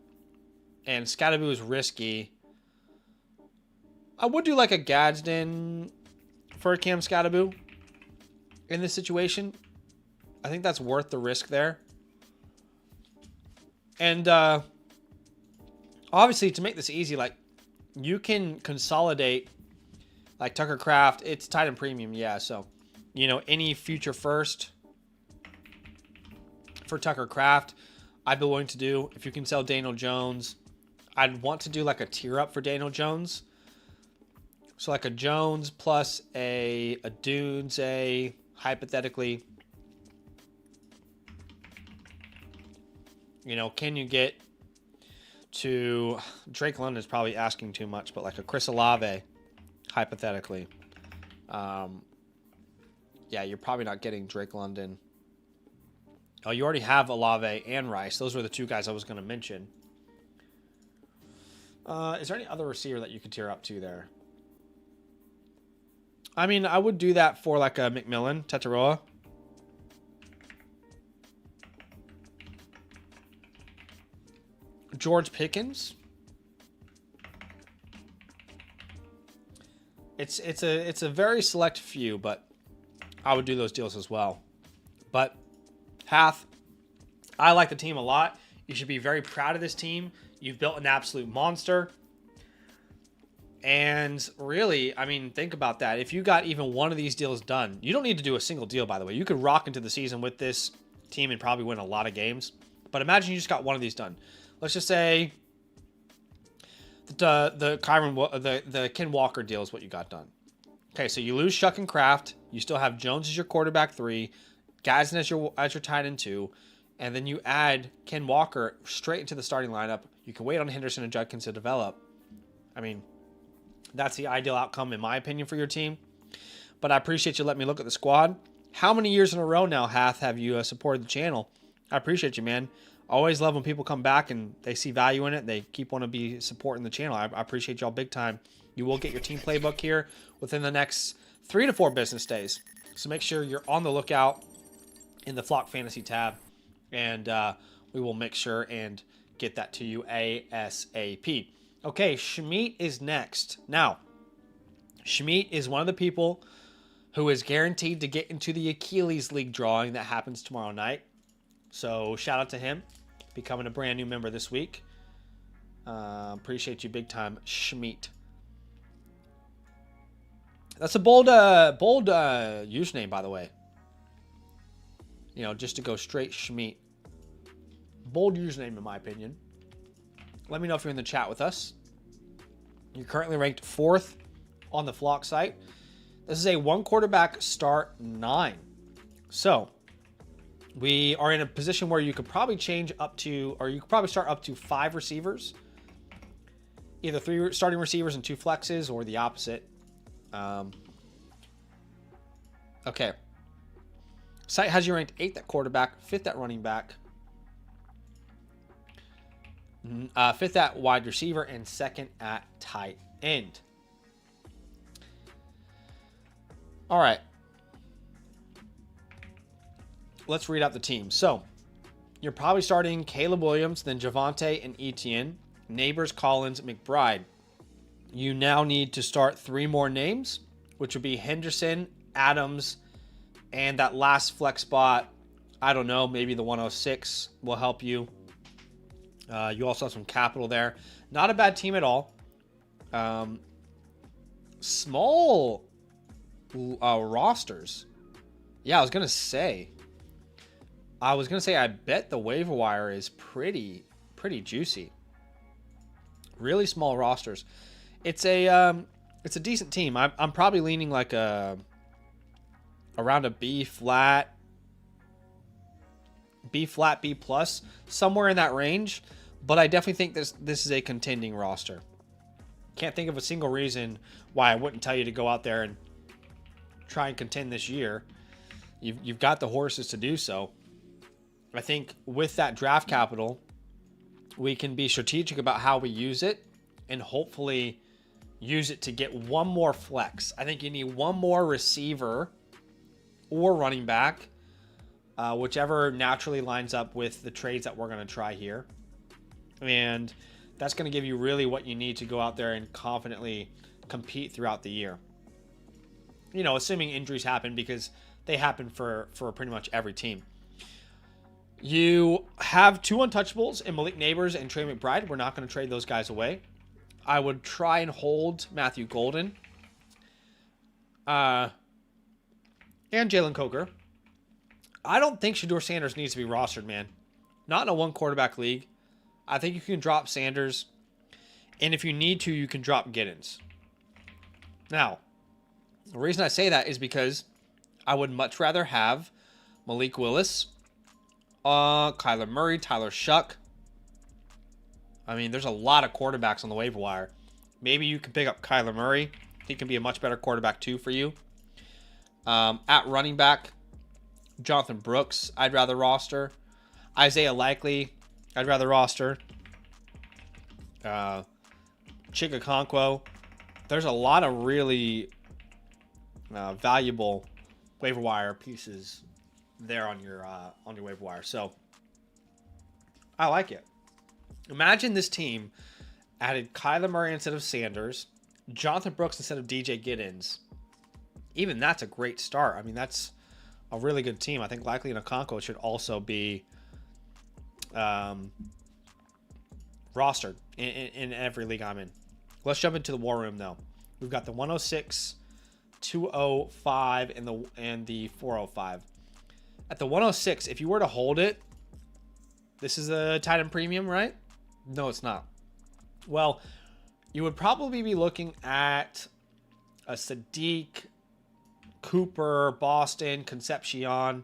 And Scatterboo is risky. I would do like a Gadsden for Cam Scatterboo in this situation. I think that's worth the risk there. And obviously, to make this easy, like you can consolidate like Tucker Kraft. It's tight end premium, yeah. So, you know, any future first for Tucker Kraft, I'd be willing to do. If you can sell Daniel Jones, I'd want to do like a tier up for Daniel Jones. So like a Jones plus a Dunes, hypothetically. You know, can you get to Drake London is probably asking too much, but like a Chris Olave, hypothetically. Yeah, you're probably not getting Drake London. Oh, you already have Olave and Rice. Those were the 2 guys I was going to mention. Is there any other receiver that you could tier up to there? I mean, I would do that for like a McMillan, Tetaroa. George Pickens. It's a very select few, but I would do those deals as well. But Hath, I like the team a lot. You should be very proud of this team. You've built an absolute monster. And really, I mean, think about that. If you got even one of these deals done, you don't need to do a single deal, by the way. You could rock into the season with this team and probably win a lot of games. But imagine you just got one of these done. Let's just say the Ken Walker deal is what you got done. Okay, so you lose Shuck and Kraft. You still have Jones as your quarterback 3, Gadsden as your tight end 2, and then you add Ken Walker straight into the starting lineup. You can wait on Henderson and Judkins to develop. I mean, that's the ideal outcome, in my opinion, for your team. But I appreciate you letting me look at the squad. How many years in a row now, Hath, have you supported the channel? I appreciate you, man. I always love when people come back and they see value in it. They keep wanting to be supporting the channel. I appreciate y'all big time. You will get your team playbook here within the next 3 to 4 business days. So make sure you're on the lookout in the Flock Fantasy tab, and we will make sure and get that to you ASAP. Okay, Schmeat is next. Now, Schmeat is one of the people who is guaranteed to get into the Achilles League drawing that happens tomorrow night. So shout out to him, becoming a brand new member this week. Appreciate you big time, Schmeat. That's a bold username, by the way. You know, just to go straight Schmeat. Bold username, in my opinion. Let me know if you're in the chat with us. You're currently ranked 4th on the Flock site. This is a 1 quarterback start 9. So we are in a position where you could probably change up to, or you could probably start up to 5 receivers. Either 3 starting receivers and 2 flexes, or the opposite. Okay. Site has you ranked 8th at quarterback, 5th at running back, 5th at wide receiver, and 2nd at tight end. All right. Let's read out the team. So, you're probably starting Caleb Williams, then Javonte and Etienne, Neighbors, Collins, McBride. You now need to start 3 more names, which would be Henderson, Adams, and that last flex spot, I don't know, maybe the 106 will help you. You also have some capital there. Not a bad team at all. Small rosters. Yeah, I was going to say, I bet the waiver wire is pretty juicy. Really small rosters. It's a decent team. I'm probably leaning like around a B flat, B plus, somewhere in that range. But I definitely think this is a contending roster. Can't think of a single reason why I wouldn't tell you to go out there and try and contend this year. You've got the horses to do so. I think with that draft capital, we can be strategic about how we use it and hopefully use it to get one more flex. I think you need one more receiver or running back, whichever naturally lines up with the trades that we're going to try here. And that's going to give you really what you need to go out there and confidently compete throughout the year. You know, assuming injuries happen, because they happen for pretty much every team. You have 2 untouchables in Malik Neighbors and Trey McBride. We're not going to trade those guys away. I would try and hold Matthew Golden and Jalen Coker. I don't think Shedeur Sanders needs to be rostered, man. Not in a 1 quarterback league. I think you can drop Sanders, and if you need to, you can drop Giddens. Now, the reason I say that is because I would much rather have Malik Willis, Kyler Murray, Tyler Shuck. I mean, there's a lot of quarterbacks on the waiver wire. Maybe you can pick up Kyler Murray. He can be a much better quarterback too for you. At running back, Jonathan Brooks, I'd rather roster. Isaiah Likely, I'd rather roster. Chigakonkwo. There's a lot of really valuable waiver wire pieces there on your waiver wire. So I like it. Imagine this team added Kyler Murray instead of Sanders, Jonathan Brooks instead of DJ Giddens. Even that's a great start. I mean, that's a really good team. I think Likely and Okonkwo should also be rostered in every league I'm in. Let's jump into the war room though. We've got the 106, 205, and the 405. At the 106, if you were to hold it, this is a tight end premium, right? No, it's not. Well, you would probably be looking at a Sadiq, Cooper, Boston, Concepcion,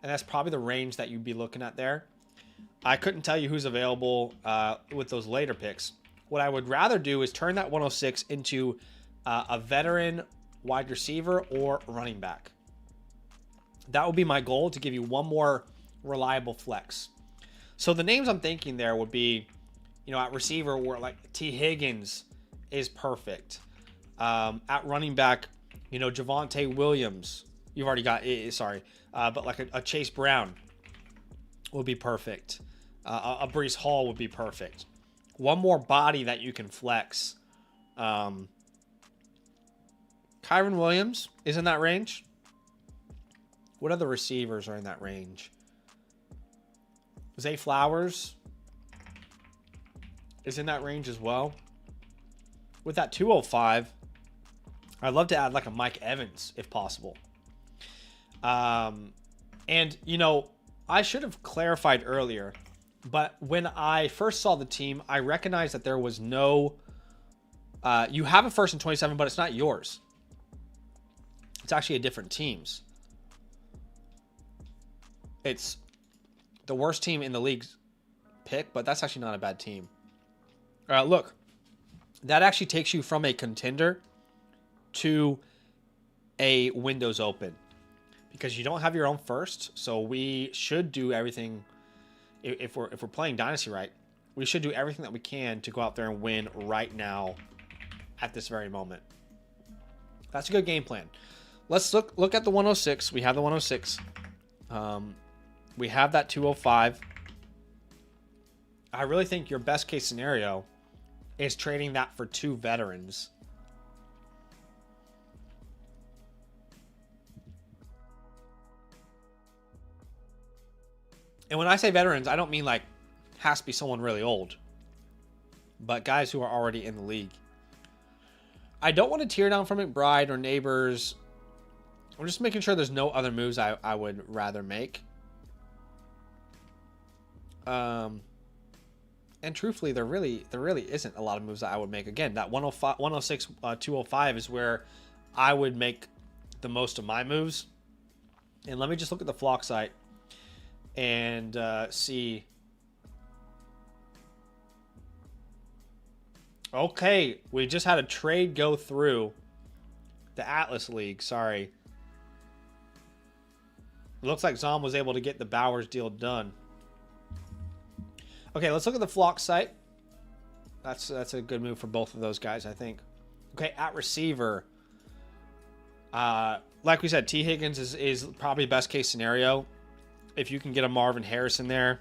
and that's probably the range that you'd be looking at there. I couldn't tell you who's available with those later picks. What I would rather do is turn that 106 into a veteran wide receiver or running back. That would be my goal, to give you one more reliable flex. So the names I'm thinking there would be, you know, at receiver, where like T. Higgins is perfect. At running back, You know, Javonte Williams. You've already got, sorry. But like a Chase Brown would be perfect. A Breece Hall would be perfect. One more body that you can flex. Kyron Williams is in that range. What other receivers are in that range? Zay Flowers is in that range as well. With that 205, I'd love to add like a Mike Evans if possible. And, you know, I should have clarified earlier, but when I first saw the team, I recognized that there was no... you have a first and 27, but it's not yours. It's actually a different team's. It's the worst team in the league's pick, but that's actually not a bad team. Look, that actually takes you from a contender to a windows open because you don't have your own first. So we should do everything. If we're playing Dynasty right, we should do everything that we can to go out there and win right now at this very moment. That's a good game plan. Let's look at the 106. We have the 106. We have that 205. I really think your best case scenario is trading that for 2 veterans. And when I say veterans, I don't mean like has to be someone really old, but guys who are already in the league. I don't want to tear down from McBride or Neighbors. I'm just making sure there's no other moves I would rather make. And truthfully, there really isn't a lot of moves that I would make. Again, that 105, 106, 205 is where I would make the most of my moves. And let me just look at the flock site and see. Okay, we just had a trade go through the Atlas League. Sorry. It looks like Zom was able to get the Bowers deal done. Okay, let's look at the flock site. That's a good move for both of those guys, I think. Okay, at receiver. Like we said, T. Higgins is probably best case scenario. If you can get a Marvin Harrison there.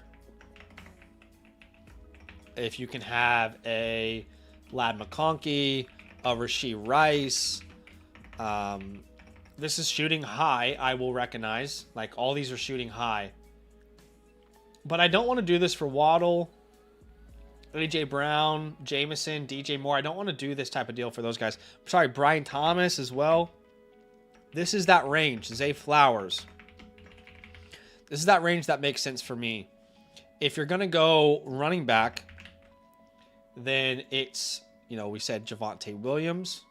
If you can have a Ladd McConkey, a Rashee Rice. This is shooting high, I will recognize. Like, all these are shooting high. But I don't want to do this for Waddle, A.J. Brown, Jameson, DJ Moore. I don't want to do this type of deal for those guys. Sorry, Brian Thomas as well. This is that range. Zay Flowers. This is that range that makes sense for me. If you're going to go running back, then it's, you know, we said Javonte Williams.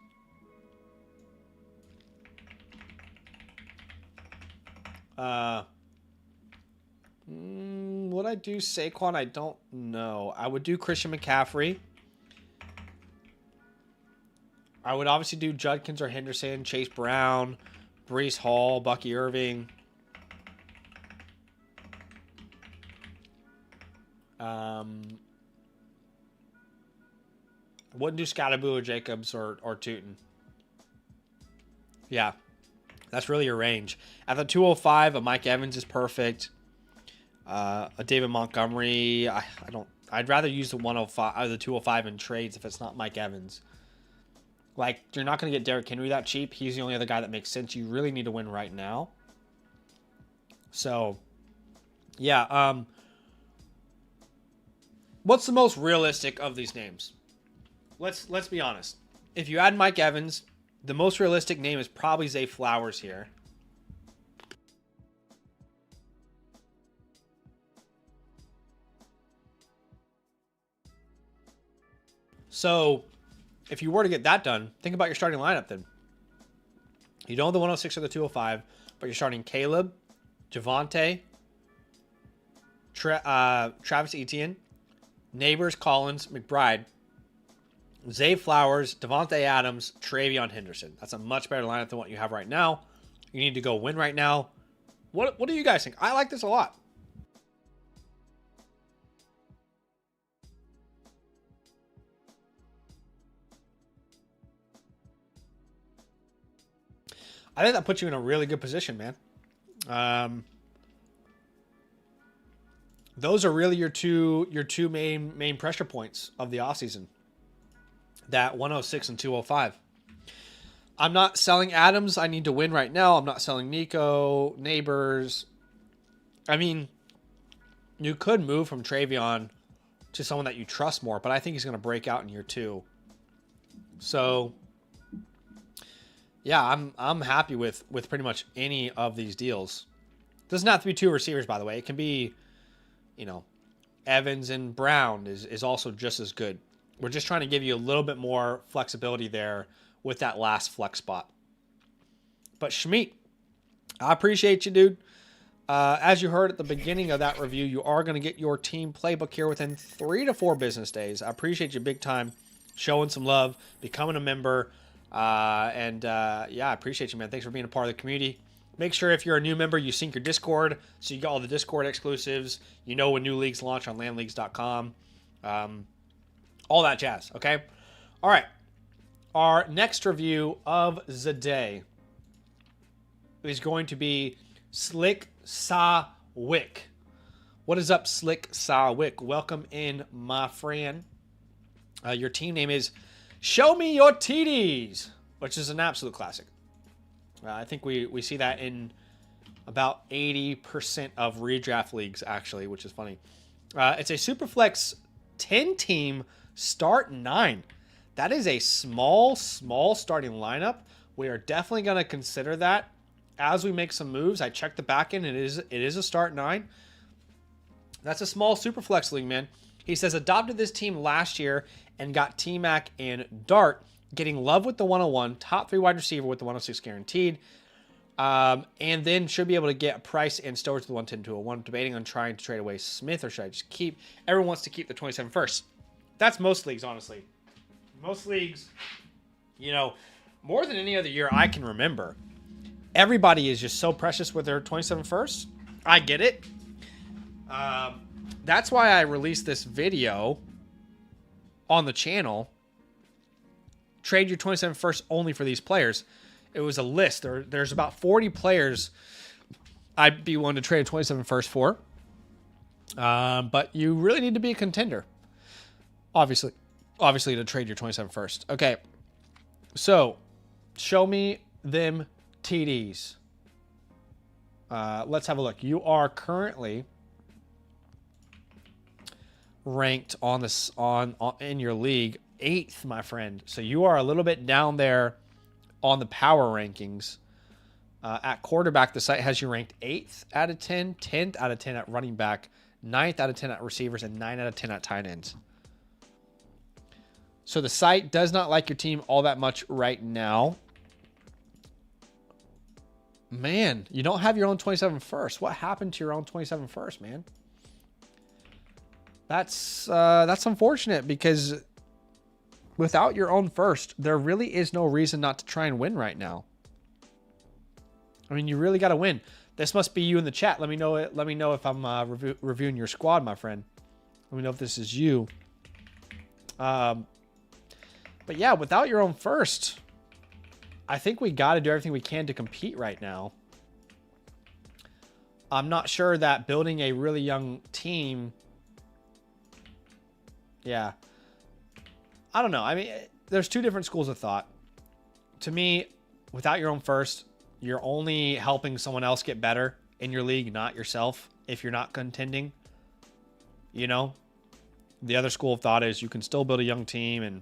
Would I do Saquon? I don't know. I would do Christian McCaffrey. I would obviously do Judkins or Henderson, Chase Brown, Breece Hall, Bucky Irving. Wouldn't do Scottaboo, Jacobs, or Tootin. Yeah, that's really your range. At the 205, a Mike Evans is perfect. A David Montgomery, I'd rather use the 105 or the 205 in trades if it's not Mike Evans. Like, you're not going to get Derrick Henry that cheap. He's the only other guy that makes sense. You really need to win right now. So, yeah. What's the most realistic of these names? Let's be honest. If you add Mike Evans, the most realistic name is probably Zay Flowers here. So, if you were to get that done, think about your starting lineup then. You don't have the 106 or the 205, but you're starting Caleb, Javonte, Travis Etienne, Neighbors, Collins, McBride, Zay Flowers, Devontae Adams, Travion Henderson. That's a much better lineup than what you have right now. You need to go win right now. What do you guys think? I like this a lot. I think that puts you in a really good position, man. Those are really your two main pressure points of the offseason. That 106 and 205. I'm not selling Adams. I need to win right now. I'm not selling Nico, Neighbors. I mean, you could move from Travion to someone that you trust more, but I think he's going to break out in year 2. So, yeah, I'm happy with pretty much any of these deals. Doesn't have to be 2 receivers, by the way. It can be, you know, Evans and Brown is also just as good. We're just trying to give you a little bit more flexibility there with that last flex spot. But Schmeat, I appreciate you, dude. As you heard at the beginning of that review, you are going to get your team playbook here within 3 to 4 business days. I appreciate you big time, showing some love, becoming a member. Yeah, I appreciate you, man. Thanks for being a part of the community. Make sure if you're a new member, you sync your Discord, so you got all the Discord exclusives. You know when new leagues launch on landleagues.com. All that jazz, okay? All right. Our next review of the day is going to be Slick Sa Wick. What is up, Slick Sa Wick? Welcome in, my friend. Your team name is Show Me Your TDs, which is an absolute classic. I think we see that in about 80% of redraft leagues, actually, which is funny. It's a Superflex 10-team start 9. That is a small starting lineup. We are definitely going to consider that as we make some moves. I checked the back end. It is a start 9. That's a small Superflex league, man. He says, adopted this team last year and got T-Mac and Dart, getting love with the 101, top 3 wide receiver with the 106 guaranteed, and then should be able to get Price and Stowers with the 110 to a 1. Debating on trying to trade away Smith, or should I just keep? Everyone wants to keep the 27 first. That's most leagues, honestly. Most leagues, you know, more than any other year I can remember, everybody is just so precious with their 27 first. I get it. That's why I released this video on the channel. Trade your 27 first only for these players. It was a list. There's about 40 players I'd be willing to trade a 27 first for. But you really need to be a contender. Obviously to trade your 27 first. Okay. So, show me them TDs. Let's have a look. You are currently ranked on this in your league 8th, my friend. So you are a little bit down there on the power rankings. At quarterback, the site has you ranked 8th out of 10, 10th out of 10 at running back, 9th out of 10 at receivers, and 9 out of 10 at tight ends. So the site does not like your team all that much right now. Man, you don't have your own 27 first. What happened to your own 27 first, man? That's unfortunate, because without your own first, there really is no reason not to try and win right now. I mean, you really got to win. This must be you in the chat. Let me know it. Let me know if I'm reviewing your squad, my friend. Let me know if this is you. But yeah, without your own first, I think we got to do everything we can to compete right now. I'm not sure that building a really young team. Yeah. I don't know. I mean, there's 2 different schools of thought. To me, without your own first, you're only helping someone else get better in your league, not yourself, if you're not contending. You know? The other school of thought is you can still build a young team and,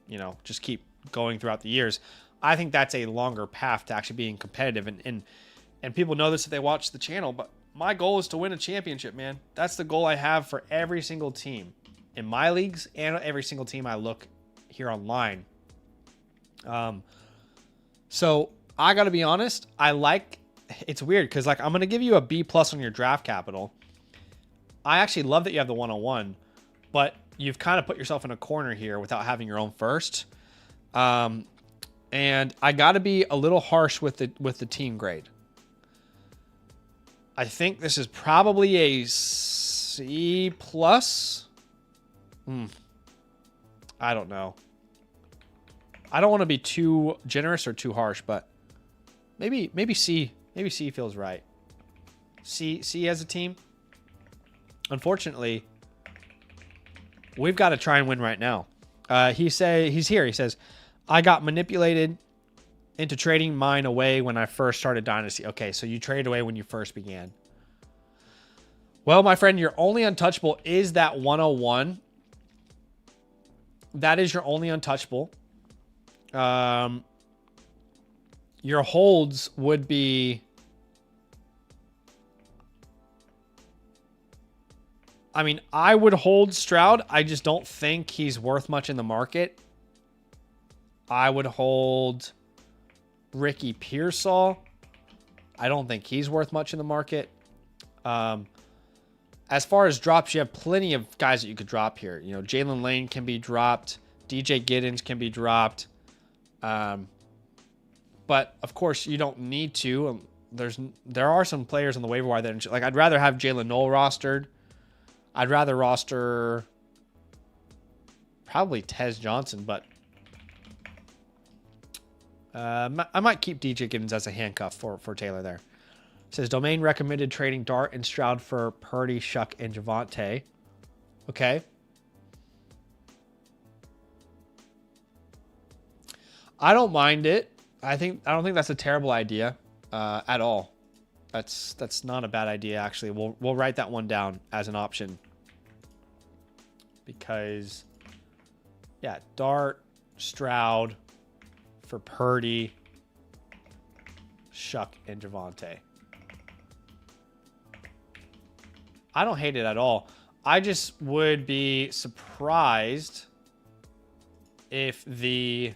you know, just keep going throughout the years. I think that's a longer path to actually being competitive. And people know this if they watch the channel, but my goal is to win a championship, man. That's the goal I have for every single team in my leagues and every single team I look here online. So I got to be honest. It's weird because, like, I'm going to give you a B+ on your draft capital. I actually love that you have the 101, but you've kind of put yourself in a corner here without having your own first. And I got to be a little harsh with the team grade. I think this is probably a C+. I don't know. I don't want to be too generous or too harsh, but maybe C feels right. C as a team. Unfortunately, we've got to try and win right now. He's here. He says, I got manipulated into trading mine away when I first started Dynasty. Okay, so you traded away when you first began. Well, my friend, your only untouchable is that 101. That is your only untouchable. Your holds would be... I mean, I would hold Stroud. I just don't think he's worth much in the market. I would hold Ricky Pearsall. I don't think he's worth much in the market. As far as drops, you have plenty of guys that you could drop here. You know, Jalen Lane can be dropped. DJ Giddens can be dropped. But, of course, you don't need to. There are some players on the waiver wire that... Like, I'd rather have Jalen Noel rostered. I'd rather roster probably Tez Johnson, but I might keep DJ Giddens as a handcuff for Taylor there. It says, Domain recommended trading Dart and Stroud for Purdy, Shuck, and Javonte. Okay. I don't mind it. I don't think that's a terrible idea at all. That's not a bad idea, actually. We'll write that one down as an option. Because, yeah, Dart, Stroud for Purdy, Shuck, and Javonte. I don't hate it at all. I just would be surprised if the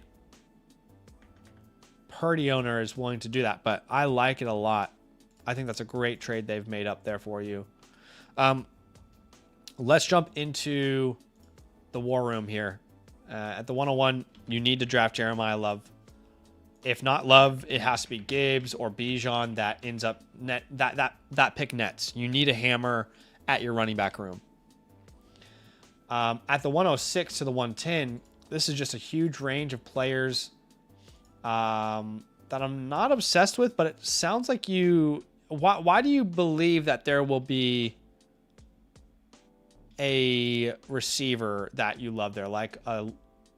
Purdy owner is willing to do that. But I like it a lot. I think that's a great trade they've made up there for you. Let's jump into the war room here. At the 101, you need to draft Jeremiah Love. If not Love, it has to be Gibbs or Bijan that ends up that pick nets. You need a hammer at your running back room. At the 106 to the 110, this is just a huge range of players that I'm not obsessed with, but it sounds like you... Why do you believe that there will be a receiver that you love there? Like,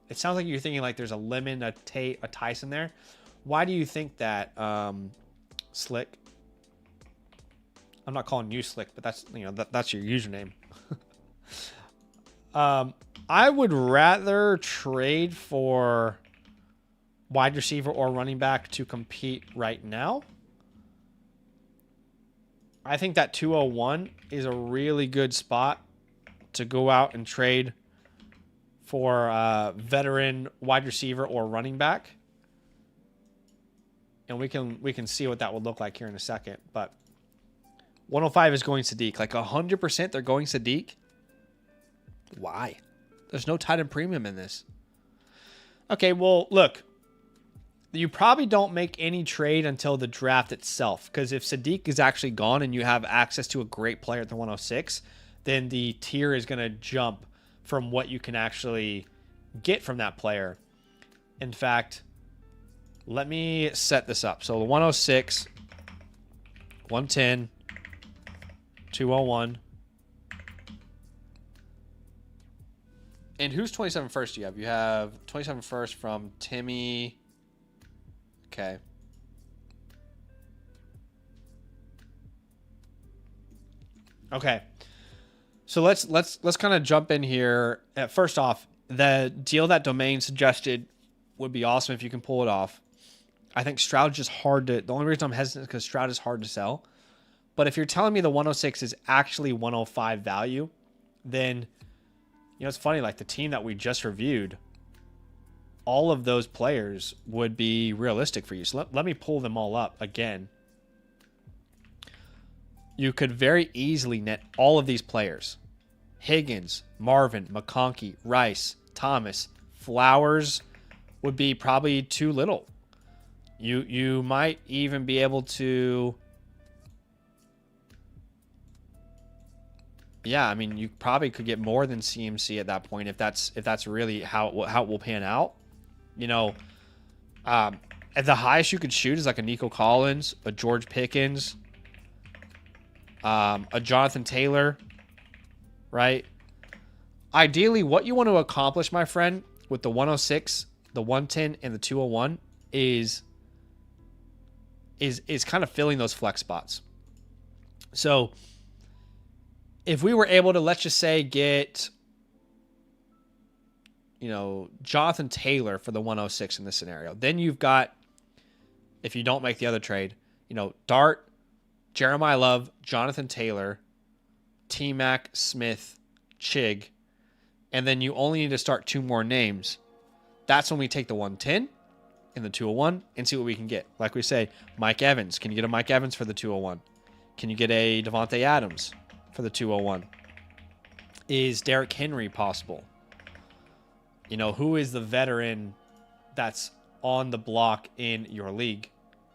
it sounds like you're thinking like there's a Lemon, a Tate, a Tyson there. Why do you think that, Slick? I'm not calling you Slick, but that's, you know, that's your username. I would rather trade for wide receiver or running back to compete right now. I think that 201 is a really good spot to go out and trade for a veteran wide receiver or running back. And we can see what that would look like here in a second. But 105 is going Sadiq. Like 100% they're going Sadiq. Why? There's no tight end premium in this. Okay, well, look. You probably don't make any trade until the draft itself. Because if Sadiq is actually gone and you have access to a great player at the 106, then the tier is going to jump from what you can actually get from that player. In fact, let me set this up. So the 106, 110, 201. And who's 27 first do you have? You have 27 first from Timmy. Okay. Okay. So let's kind of jump in here. First off, the deal that Domain suggested would be awesome if you can pull it off. I think Stroud's just hard to... The only reason I'm hesitant is because Stroud is hard to sell. But if you're telling me the 106 is actually 105 value, then, you know, it's funny, like the team that we just reviewed, all of those players would be realistic for you. So let me pull them all up again. You could very easily net all of these players. Higgins, Marvin, McConkey, Rice, Thomas, Flowers would be probably too little. You might even be able to... Yeah, I mean, you probably could get more than CMC at that point if that's really how it will pan out. You know, At the highest you could shoot is like a Nico Collins, a George Pickens, a Jonathan Taylor, right? Ideally, what you want to accomplish, my friend, with the 106, the 110, and the 201 is kind of filling those flex spots. So if we were able to, let's just say, get, Jonathan Taylor for the 106 in this scenario, then you've got, if you don't make the other trade, Dart, Jeremiah Love, Jonathan Taylor, T-Mac, Smith, Chig, and then you only need to start 2 more names. That's when we take the 110 and the 201 and see what we can get. Like we say, Mike Evans. Can you get a Mike Evans for the 201? Can you get a Devontae Adams for the 201? Is Derrick Henry possible? Who is the veteran that's on the block in your league?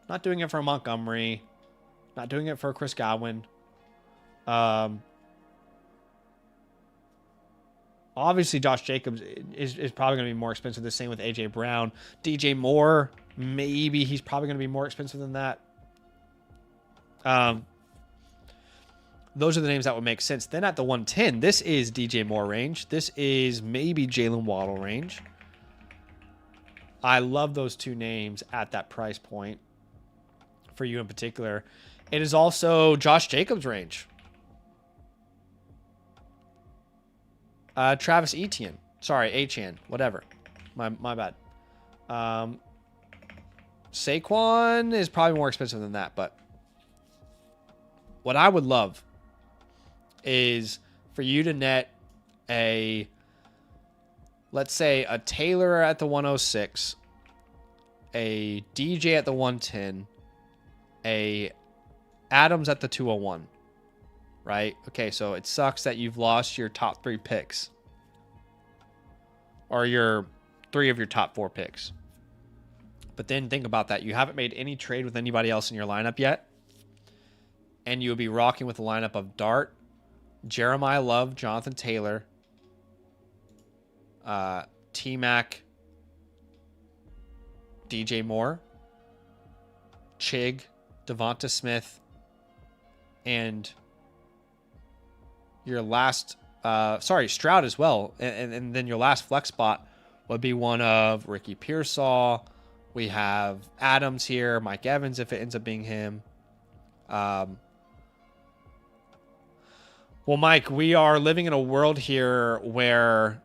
Not doing it for Montgomery. Not doing it for Chris Godwin. Obviously, Josh Jacobs is probably going to be more expensive. The same with A.J. Brown. DJ Moore, maybe he's probably going to be more expensive than that. Those are the names that would make sense. Then at the 110, this is DJ Moore range. This is maybe Jalen Waddle range. I love those 2 names at that price point for you in particular. It is also Josh Jacobs range. Travis Etienne. Sorry, Achane. Whatever. My bad. Saquon is probably more expensive than that, but what I would love is for you to net let's say a Taylor at the 106, a DJ at the 110, a Adams at the 201, right? Okay, so it sucks that you've lost your top 3 picks, or your 3 of your top 4 picks. But then think about that. You haven't made any trade with anybody else in your lineup yet, and you would be rocking with a lineup of Dart, Jeremiah Love, Jonathan Taylor, T-Mac, DJ Moore, Chig, Devonta Smith, and your last, Stroud as well. And then your last flex spot would be one of Ricky Pearsall. We have Adams here, Mike Evans if it ends up being him. Well, Mike, we are living in a world here where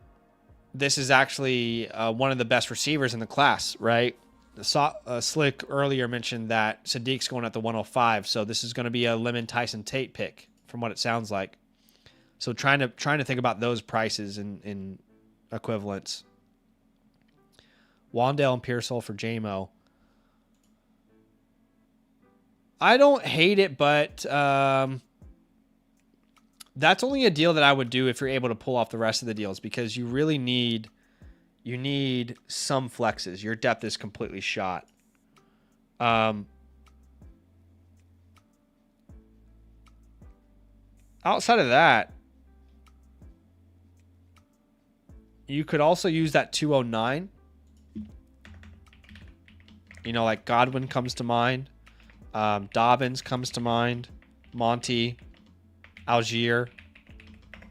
this is actually one of the best receivers in the class, right? Slick earlier mentioned that Sadiq's going at the 105, so this is going to be a Lemon Tyson Tate pick, from what it sounds like. So trying to think about those prices in equivalents. Wandale and Pearsall for JMO. I don't hate it, but that's only a deal that I would do if you're able to pull off the rest of the deals, because you really need some flexes. Your depth is completely shot. Outside of that, you could also use that 209. Like Godwin comes to mind. Dobbins comes to mind. Monty, Algier.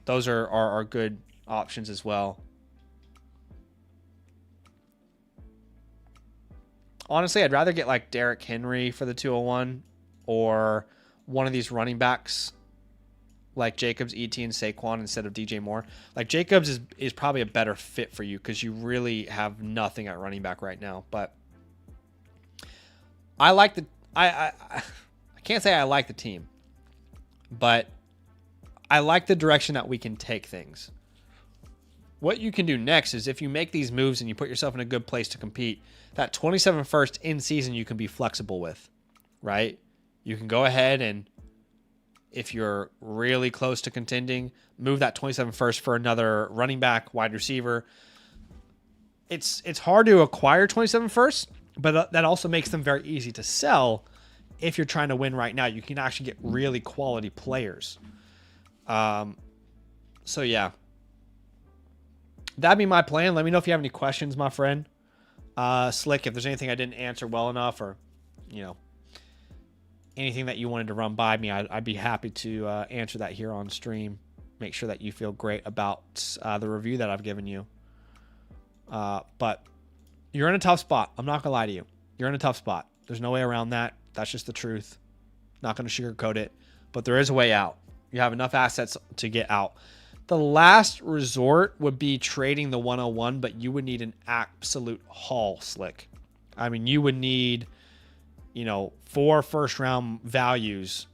Those are good options as well. Honestly, I'd rather get like Derrick Henry for the 201 or one of these running backs like Jacobs, Etienne, Saquon instead of DJ Moore. Like Jacobs is probably a better fit for you because you really have nothing at running back right now. But I like I can't say I like the team, but I like the direction that we can take things. What you can do next is if you make these moves and you put yourself in a good place to compete, that 27 first in season you can be flexible with, right? You can go ahead and if you're really close to contending, move that 27 first for another running back, wide receiver. It's hard to acquire 27 first, but that also makes them very easy to sell if you're trying to win right now. You can actually get really quality players. So yeah, that'd be my plan. Let me know if you have any questions, my friend. Slick, if there's anything I didn't answer well enough, or you know, anything that you wanted to run by me, I'd be happy to answer that here on stream. Make sure that you feel great about the review that I've given you. But you're in a tough spot. I'm not gonna lie to you. You're in a tough spot. There's no way around that. That's just the truth. Not gonna sugarcoat it. But there is a way out. You have enough assets to get out. The last resort would be trading the 101, but you would need an absolute haul, Slick. I mean, you would need, 4 first-round values,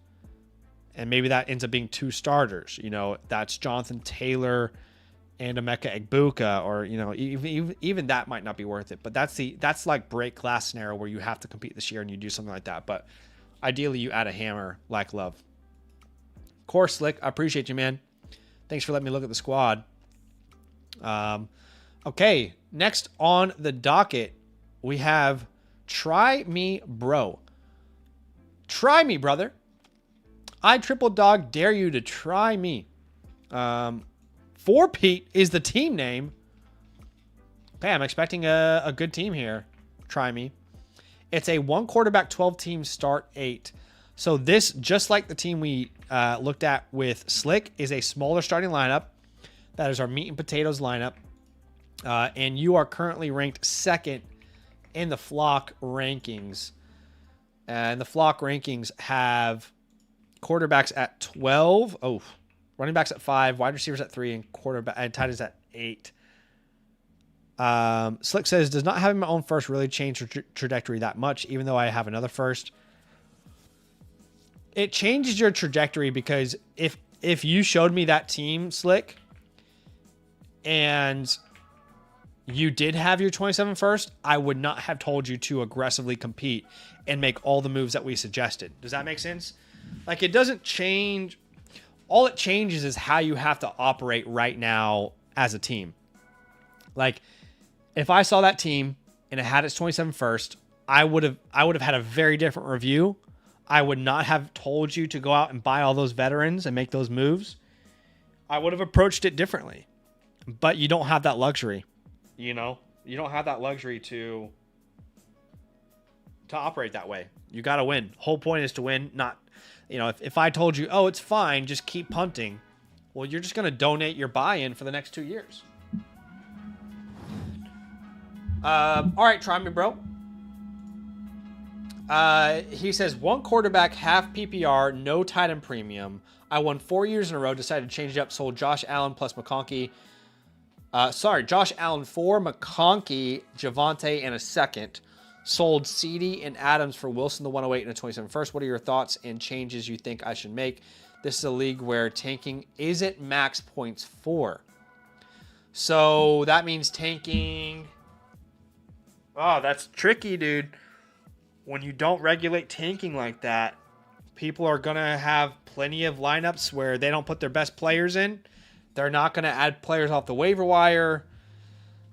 and maybe that ends up being 2 starters. That's Jonathan Taylor and Emeka Egbuka, or even that might not be worth it. But that's like break glass scenario where you have to compete this year and you do something like that. But ideally, you add a hammer like Love. Of course, Slick, I appreciate you, man. Thanks for letting me look at the squad. Okay, next on the docket, we have Try Me Bro. Try me, brother. I triple dog dare you to try me. 4-Pete is the team name. Okay, I'm expecting a good team here. Try me. It's a 1 quarterback, 12 team start 8. So this, just like the team we looked at with Slick, is a smaller starting lineup. That is our meat and potatoes lineup. And you are currently ranked 2nd in the flock rankings. And the flock rankings have quarterbacks at 12. Oh, running backs at 5, wide receivers at 3, and tight ends at 8. Slick says, does not having my own first really change the trajectory that much, even though I have another first? It changes your trajectory because if you showed me that team, Slick, and you did have your 27 first, I would not have told you to aggressively compete and make all the moves that we suggested. Does that make sense? Like, it doesn't change. All it changes is how you have to operate right now as a team. Like, if I saw that team and it had its 27 first, I would have had a very different review. I would not have told you to go out and buy all those veterans and make those moves. I would have approached it differently. But you don't have that luxury. You don't have that luxury to operate that way. You got to win. Whole point is to win, not, if I told you, oh, it's fine, just keep punting. Well, you're just going to donate your buy-in for the next 2 years. All right, try me, bro. He says 1 quarterback, half PPR, no tight end premium. I won 4 years in a row, decided to change it up, sold Josh Allen plus McConkey. Josh Allen 4, McConkey, Javonte, and a second. Sold CD and Adams for Wilson, the 108 and a 27 first. What are your thoughts and changes you think I should make? This is a league where tanking isn't max points for. So that means tanking. Oh, that's tricky, dude. When you don't regulate tanking like that, people are going to have plenty of lineups where they don't put their best players in. They're not going to add players off the waiver wire.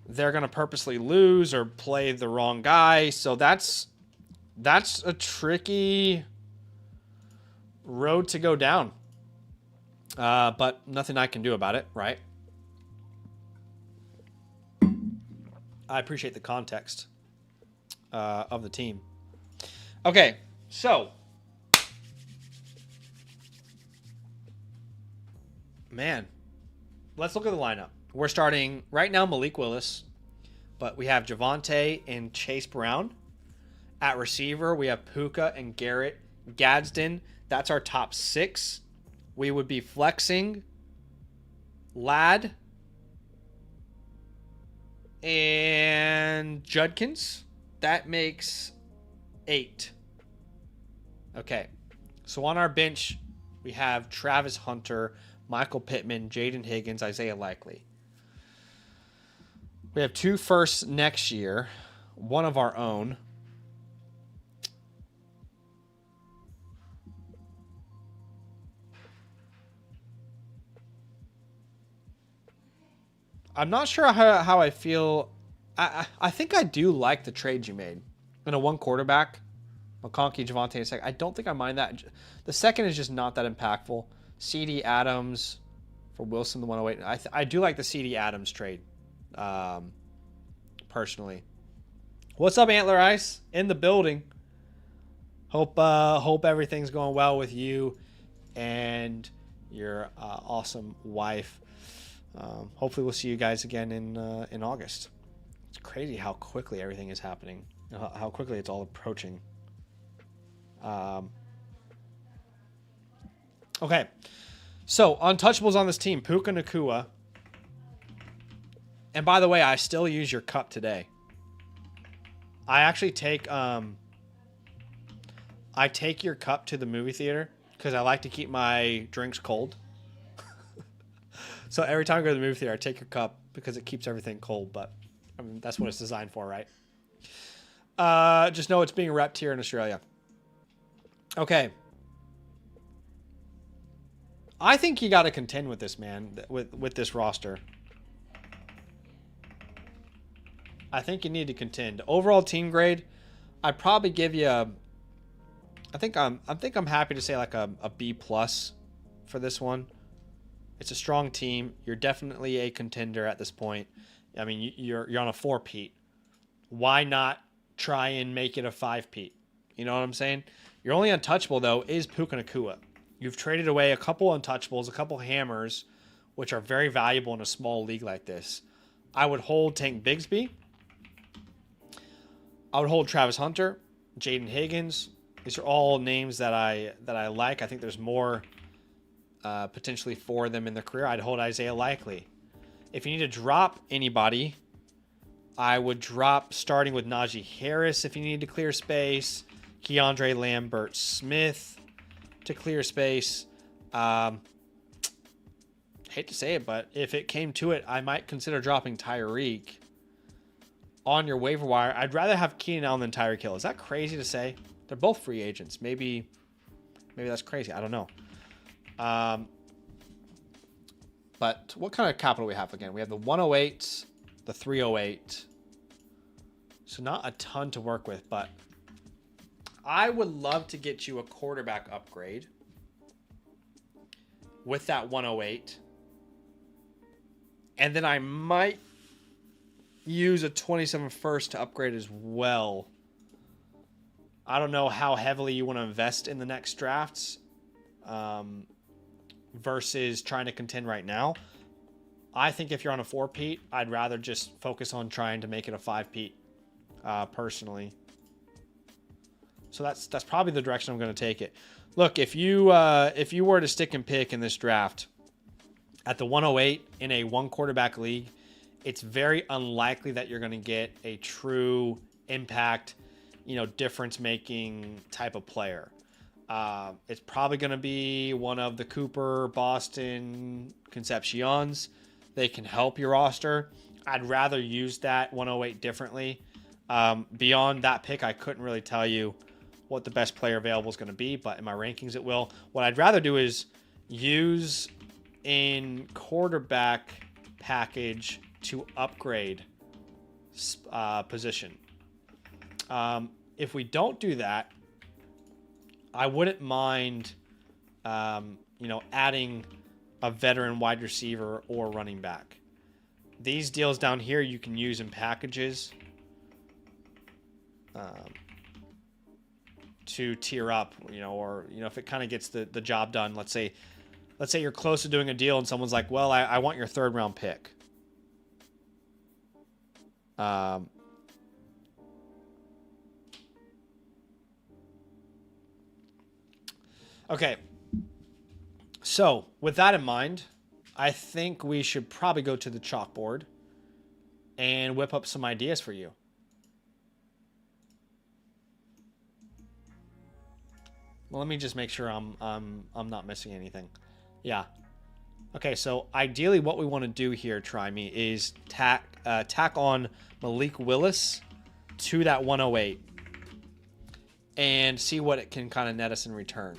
They're going to purposely lose or play the wrong guy. So that's a tricky road to go down. But nothing I can do about it, right? I appreciate the context of the team. Okay, so man, let's look at the lineup. We're starting right now Malik Willis, but we have Javonte and Chase Brown. At receiver, we have Puka and Garrett Gadsden. That's our top 6. We would be flexing Ladd and Judkins. That makes 8. Okay, so on our bench, we have Travis Hunter, Michael Pittman, Jaden Higgins, Isaiah Likely. We have 2 firsts next year, 1 of our own. I'm not sure how I feel. I think I do like the trades you made. In a 1 quarterback, McConkey, Javonte, a second. I don't think I mind that. The second is just not that impactful. CD Adams for Wilson, the 108. I do like the CD Adams trade, personally. What's up, Antler Ice? In the building. Hope everything's going well with you and your awesome wife. Hopefully we'll see you guys again in August. It's crazy how quickly everything is happening. How quickly it's all approaching. Okay. So, untouchables on this team. Puka Nacua. And by the way, I still use your cup today. I actually take your cup to the movie theater because I like to keep my drinks cold. So every time I go to the movie theater, I take your cup because it keeps everything cold. But I mean, that's what it's designed for, right? Just know it's being repped here in Australia. Okay. I think you got to contend with this, man, with this roster. I think you need to contend. Overall team grade, I'd probably give you I think I'm happy to say like a B+ for this one. It's a strong team. You're definitely a contender at this point. I mean, you're on a 4-peat. Why not try and make it a 5-peat? You know what I'm saying? Your only untouchable though is Puka Nacua. You've traded away a couple untouchables, a couple hammers, which are very valuable in a small league like this. I would hold Tank Bigsby. I would hold Travis Hunter, Jaden Higgins. These are all names that I like. I think there's more potentially for them in their career. I'd hold Isaiah Likely. If you need to drop anybody, I would drop starting with Najee Harris if you need to clear space. Keandre Lambert Smith to clear space. Hate to say it, but if it came to it, I might consider dropping Tyreek on your waiver wire. I'd rather have Keenan Allen than Tyreek Hill. Is that crazy to say? They're both free agents. Maybe that's crazy. I don't know. But what kind of capital we have again? We have the 108, the 308. So not a ton to work with, but I would love to get you a quarterback upgrade with that 108. And then I might use a 27 first to upgrade as well. I don't know how heavily you want to invest in the next drafts versus trying to contend right now. I think if you're on a 4-peat, I'd rather just focus on trying to make it a 5-peat personally. So that's probably the direction I'm going to take it. Look, if you were to stick and pick in this draft at the 108 in a one quarterback league, it's very unlikely that you're going to get a true impact, difference-making type of player. It's probably going to be one of the Cooper, Boston, Concepcions. They can help your roster. I'd rather use that 108 differently. Beyond that pick, I couldn't really tell you what the best player available is going to be, but in my rankings it will. What I'd rather do is use in quarterback package to upgrade position. If we don't do that, I wouldn't mind, adding a veteran wide receiver or running back. These deals down here you can use in packages to tier up, or if it kind of gets the job done. Let's say you're close to doing a deal and someone's like, well, I want your 3rd round pick. Okay. So with that in mind, I think we should probably go to the chalkboard and whip up some ideas for you. Well, let me just make sure I'm not missing anything. Yeah. Okay, so ideally what we want to do here, Try Me, is tack on Malik Willis to that 108 and see what it can kind of net us in return.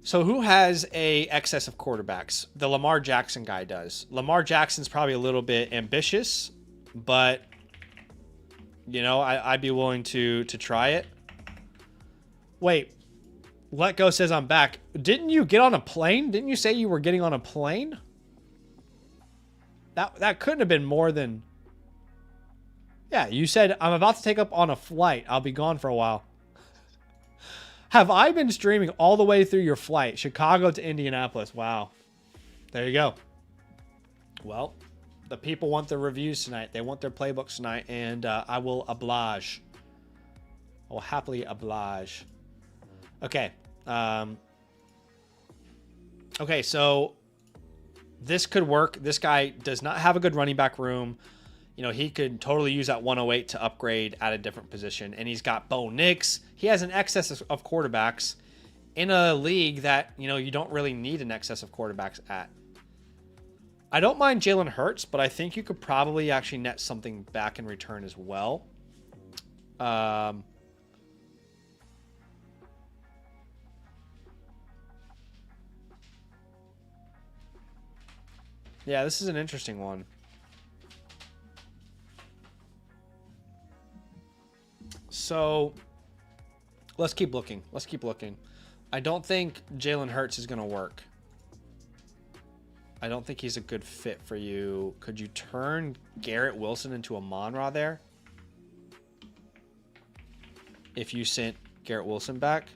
So who has a excess of quarterbacks? The Lamar Jackson guy does. Lamar Jackson's probably a little bit ambitious, but I'd be willing to try it. Wait, Let Go says I'm back. Didn't you get on a plane? Didn't you say you were getting on a plane? That couldn't have been more than Yeah, you said, I'm about to take up on a flight. I'll be gone for a while. Have I been streaming all the way through your flight? Chicago to Indianapolis. Wow. There you go. Well, the people want their reviews tonight. They want their playbooks tonight, and I will oblige. I will happily oblige. Okay. Okay, so this could work. This guy does not have a good running back room. You know, he could totally use that 108 to upgrade at a different position. And he's got Bo Nix. He has an excess of quarterbacks in a league that, you know, you don't really need an excess of quarterbacks at. I don't mind Jalen Hurts, but I think you could probably actually net something back in return as well. Yeah, this is an interesting one. So let's keep looking. Let's keep looking. I don't think Jalen Hurts is going to work. I don't think he's a good fit for you. Could you turn Garrett Wilson into a Monra there? If you sent Garrett Wilson back?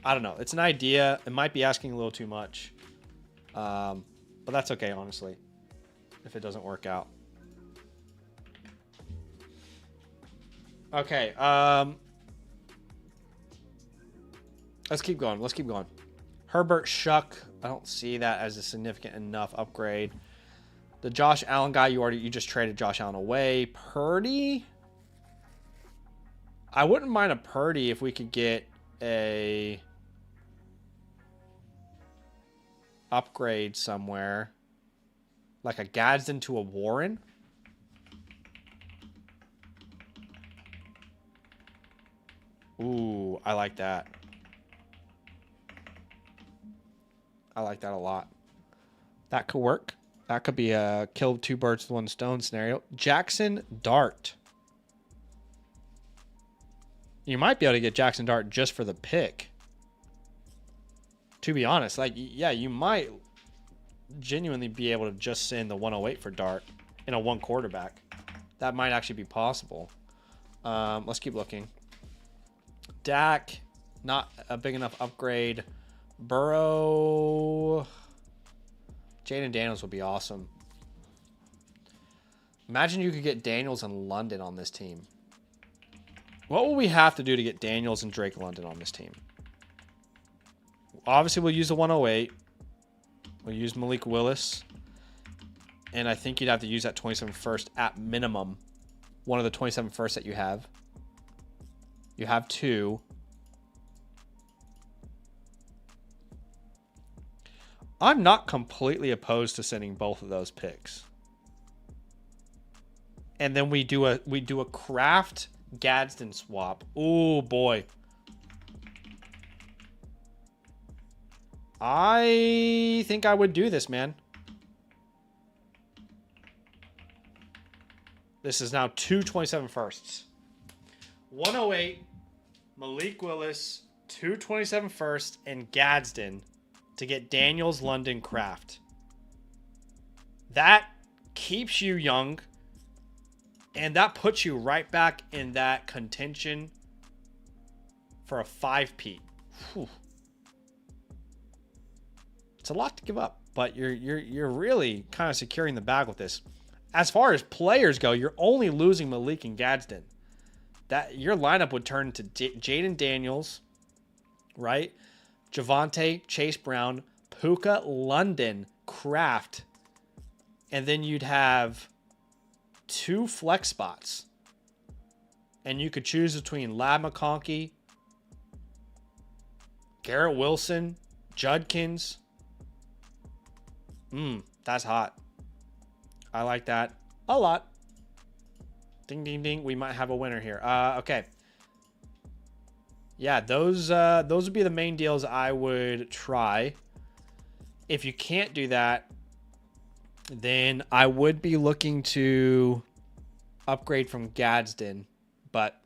I don't know. It's an idea. It might be asking a little too much. But that's okay, honestly, if it doesn't work out. Okay, let's keep going. Let's keep going. Herbert Shuck, I don't see that as a significant enough upgrade. The Josh Allen guy, you just traded Josh Allen away. Purdy? I wouldn't mind a Purdy if we could get a upgrade somewhere. Like a Gadsden to a Warren. Ooh, I like that. I like that a lot. That could work. That could be a kill two birds with one stone scenario. Jackson Dart. You might be able to get Jackson Dart just for the pick. To be honest, like, yeah, you might genuinely be able to just send the 108 for Dart in a one quarterback. That might actually be possible. Let's keep looking. Dak, not a big enough upgrade. Burrow. Jaden Daniels would be awesome. Imagine you could get Daniels and London on this team. What will we have to do to get Daniels and Drake London on this team? Obviously, we'll use the 108. We'll use Malik Willis. And I think you'd have to use that 27 first at minimum. One of the 27 firsts that you have. You have two. I'm not completely opposed to sending both of those picks. And then we do a Kraft Gadsden swap. Oh boy. I think I would do this, man. This is now two 27 firsts. 108, Malik Willis, 227 first, and Gadsden to get Daniels, London, Kraft. That keeps you young, and that puts you right back in that contention for a 5-peat. Whew. It's a lot to give up, but you're really kind of securing the bag with this. As far as players go, you're only losing Malik and Gadsden. That your lineup would turn to Jaden Daniels, right? Javonte, Chase Brown, Puka, London, Kraft, and then you'd have two flex spots, and you could choose between Lab McConkey, Garrett Wilson, Judkins. That's hot. I like that a lot. Ding, ding, ding. We might have a winner here. Okay. Yeah, those would be the main deals I would try. If you can't do that, then I would be looking to upgrade from Gadsden, but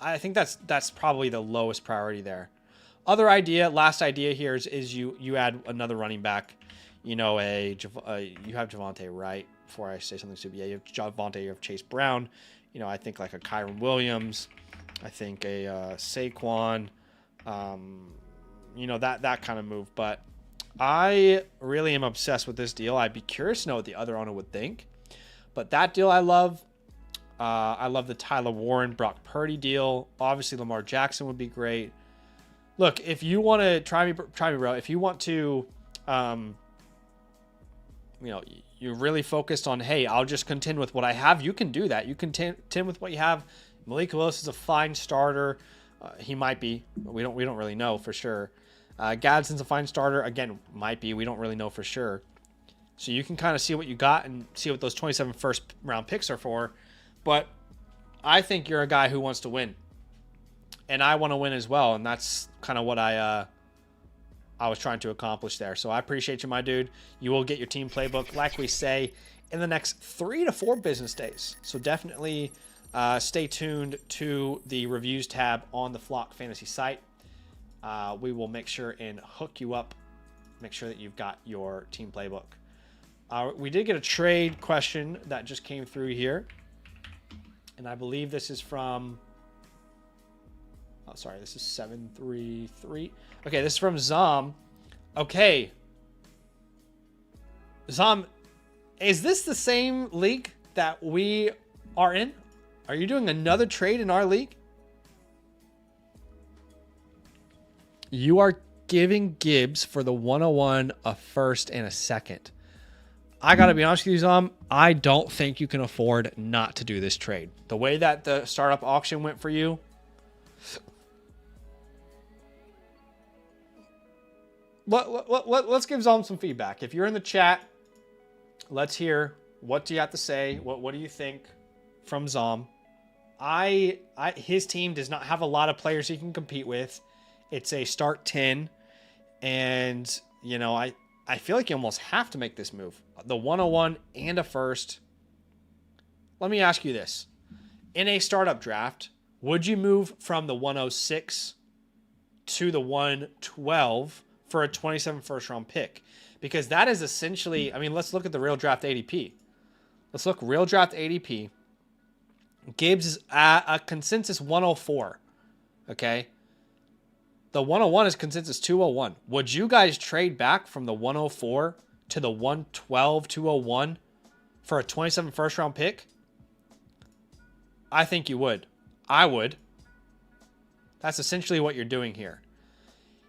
I think that's probably the lowest priority there. Last idea here is you add another running back. You know, you have Javonte, right? before I say something stupid. Yeah, you have Javonte, you have Chase Brown. You know, I think like a Kyron Williams. I think a Saquon. You know, that kind of move. But I really am obsessed with this deal. I'd be curious to know what the other owner would think. But that deal I love. I love the Tyler Warren, Brock Purdy deal. Obviously, Lamar Jackson would be great. Look, if you want to try me, bro. If you want to, you know, you're really focused on, hey, I'll just contend with what I have. You can do that. You can contend with what you have. Malik Willis is a fine starter. He might be. We don't really know for sure. Gadsden's a fine starter. Again, might be. We don't really know for sure. So you can kind of see what you got and see what those 27 first round picks are for. But I think you're a guy who wants to win. And I want to win as well. And that's kind of what I was trying to accomplish there. So I appreciate you, my dude. You will get your team playbook, like we say, in the next 3 to 4 business days. So definitely stay tuned to the reviews tab on the Flock Fantasy site. We will make sure and hook you up. Make sure that you've got your team playbook. We did get a trade question that just came through here. And I believe this is from... Oh, sorry, this is 733. Okay, this is from Zom. Okay. Zom, is this the same league that we are in? Are you doing another trade in our league? You are giving Gibbs for the 101 a first and a second. I got to be honest with you, Zom. I don't think you can afford not to do this trade. The way that the startup auction went for you... Let's give Zom some feedback. If you're in the chat, let's hear what do you have to say. What do you think from Zom? His team does not have a lot of players he can compete with. It's a start 10, and you know I feel like you almost have to make this move. The 101 and a first. Let me ask you this: in a startup draft, would you move from the 106 to the 112? For a 27 first round pick? Because that is essentially, I mean, let's look at the real draft ADP. Let's look real draft ADP. Gibbs is at a consensus 104. Okay. The 101 is consensus 201. Would you guys trade back from the 104 to the 112, 201 for a 27 first round pick? I think you would. I would. That's essentially what you're doing here.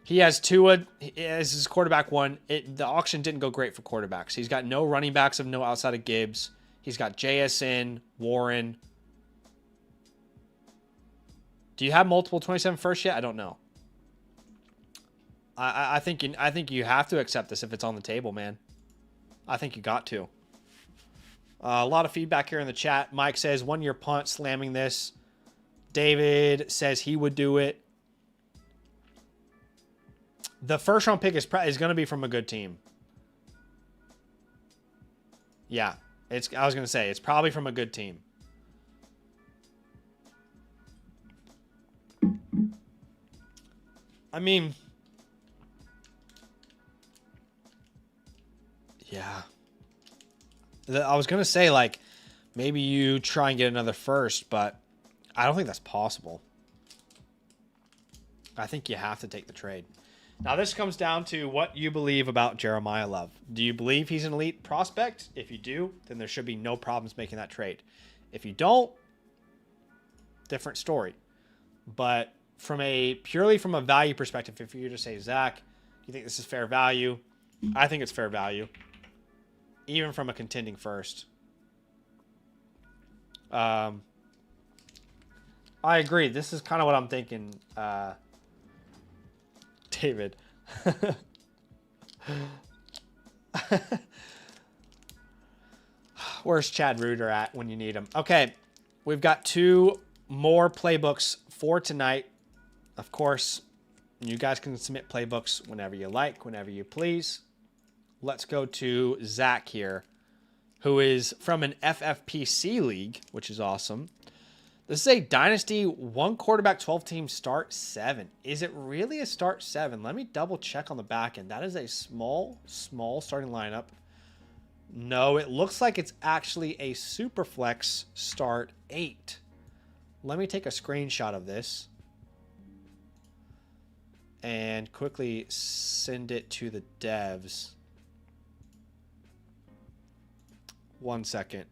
He has Tua as his quarterback one. The auction didn't go great for quarterbacks. He's got no running backs of no outside of Gibbs. He's got JSN, Warren. Do you have multiple 27 first yet? I don't know. I think you have to accept this if it's on the table, man. I think you got to. A lot of feedback here in the chat. Mike says 1 year punt, slamming this. David says he would do it. The first round pick is going to be from a good team. Yeah, I was going to say it's probably from a good team. I mean, yeah. I was going to say like maybe you try and get another first, but I don't think that's possible. I think you have to take the trade. Now, this comes down to what you believe about Jeremiah Love. Do you believe he's an elite prospect? If you do, then there should be no problems making that trade. If you don't, different story. But purely from a value perspective, if you were to say, Zach, do you think this is fair value? I think it's fair value. Even from a contending first. I agree. This is kind of what I'm thinking, David. Where's Chad Reuter at when you need him? Okay, we've got 2 more playbooks for tonight. Of course, you guys can submit playbooks whenever you like, whenever you please. Let's go to Zach here, who is from an FFPC league, which is awesome. This is a Dynasty 1 quarterback 12 team start 7. Is it really a start 7? Let me double check on the back end. That is a small starting lineup. No, it looks like it's actually a Superflex start 8. Let me take a screenshot of this and quickly send it to the devs. 1 second.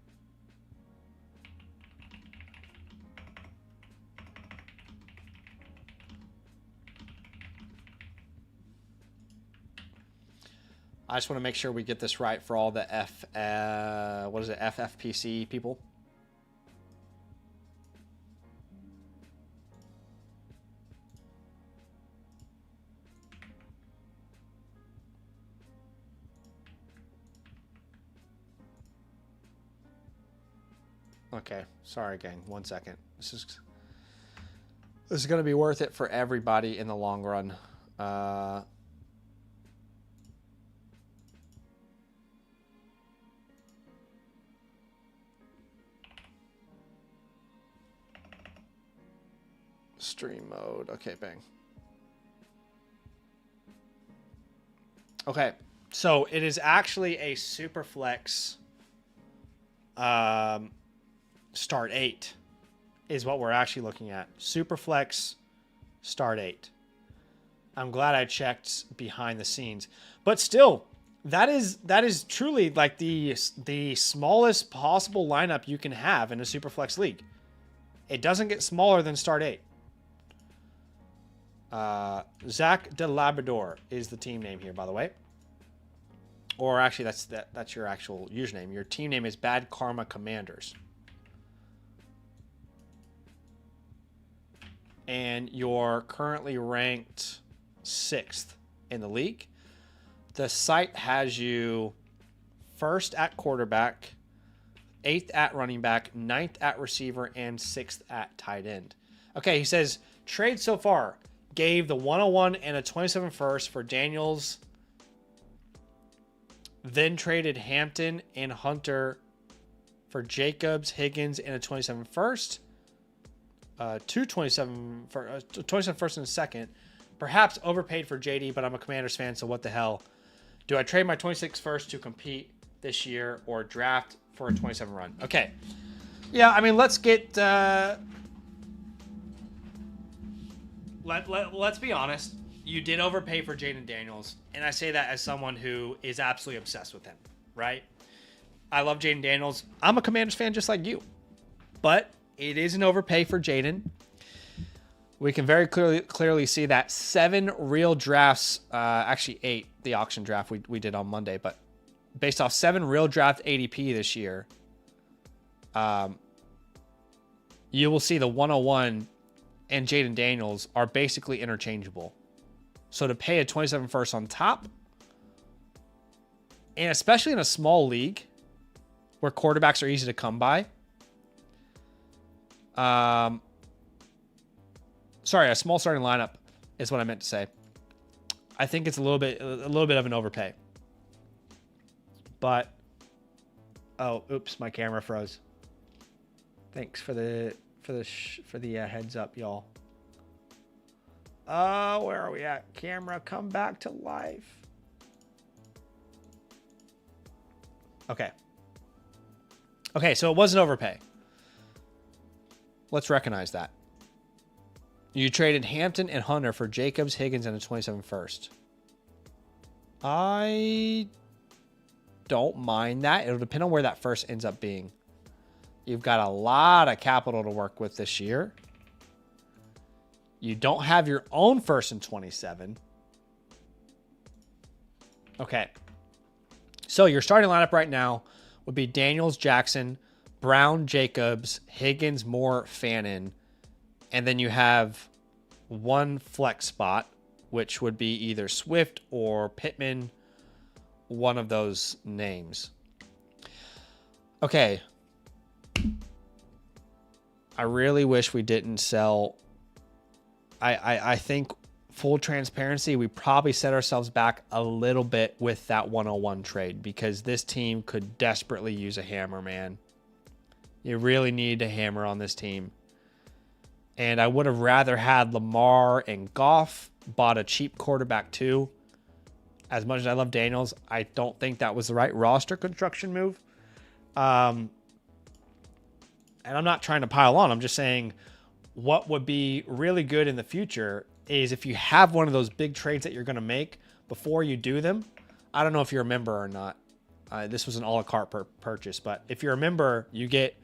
I just want to make sure we get this right for all the FFPC people. Okay, sorry gang, 1 second. This is going to be worth it for everybody in the long run. Stream mode. Okay, bang. Okay, so it is actually a Superflex start 8 is what we're actually looking at. Superflex start 8. I'm glad I checked behind the scenes. But still, that is truly like the smallest possible lineup you can have in a Superflex league. It doesn't get smaller than start 8. Zach de Labrador is the team name here, by the way. Or actually, that's your actual username. Your team name is Bad Karma Commanders. And you're currently ranked 6th in the league. The site has you 1st at quarterback, 8th at running back, 9th at receiver, and 6th at tight end. Okay, he says, trade so far. Gave the 101 and a 27 first for Daniels. Then traded Hampton and Hunter for Jacobs, Higgins, and a 27 first. 27 first and a second. Perhaps overpaid for JD, but I'm a Commanders fan, so what the hell? Do I trade my 26 first to compete this year or draft for a 27 run? Okay. Yeah, I mean, let's get... Let's be honest. You did overpay for Jaden Daniels, and I say that as someone who is absolutely obsessed with him, right? I love Jaden Daniels. I'm a Commanders fan just like you, but it is an overpay for Jaden. We can very clearly see that 7 real drafts, actually 8, the auction draft we did on Monday, but based off 7 real draft ADP this year, you will see the 101 and Jaden Daniels are basically interchangeable. So to pay a 27 first on top, and especially in a small league where quarterbacks are easy to come by, sorry, a small starting lineup is what I meant to say. I think it's a little bit of an overpay. But oh, oops, my camera froze. Thanks for the heads up, y'all. Where are we at? Camera, come back to life. Okay. Okay, so it was an overpay. Let's recognize that. You traded Hampton and Hunter for Jacobs, Higgins, and a 27 first. I don't mind that. It'll depend on where that first ends up being. You've got a lot of capital to work with this year. You don't have your own first and 27. Okay. So your starting lineup right now would be Daniels, Jackson, Brown, Jacobs, Higgins, Moore, Fannin. And then you have one flex spot, which would be either Swift or Pittman, one of those names. Okay. I really wish we didn't sell. I think full transparency, we probably set ourselves back a little bit with that 101 trade because this team could desperately use a hammer, man. You really need a hammer on this team. And I would have rather had Lamar and Goff, bought a cheap quarterback too, As much as I love Daniels, I don't think that was the right roster construction move. And I'm not trying to pile on. I'm just saying what would be really good in the future is if you have one of those big trades that you're going to make before you do them. I don't know if you're a member or not. This was an a la carte purchase, but if you're a member, you get,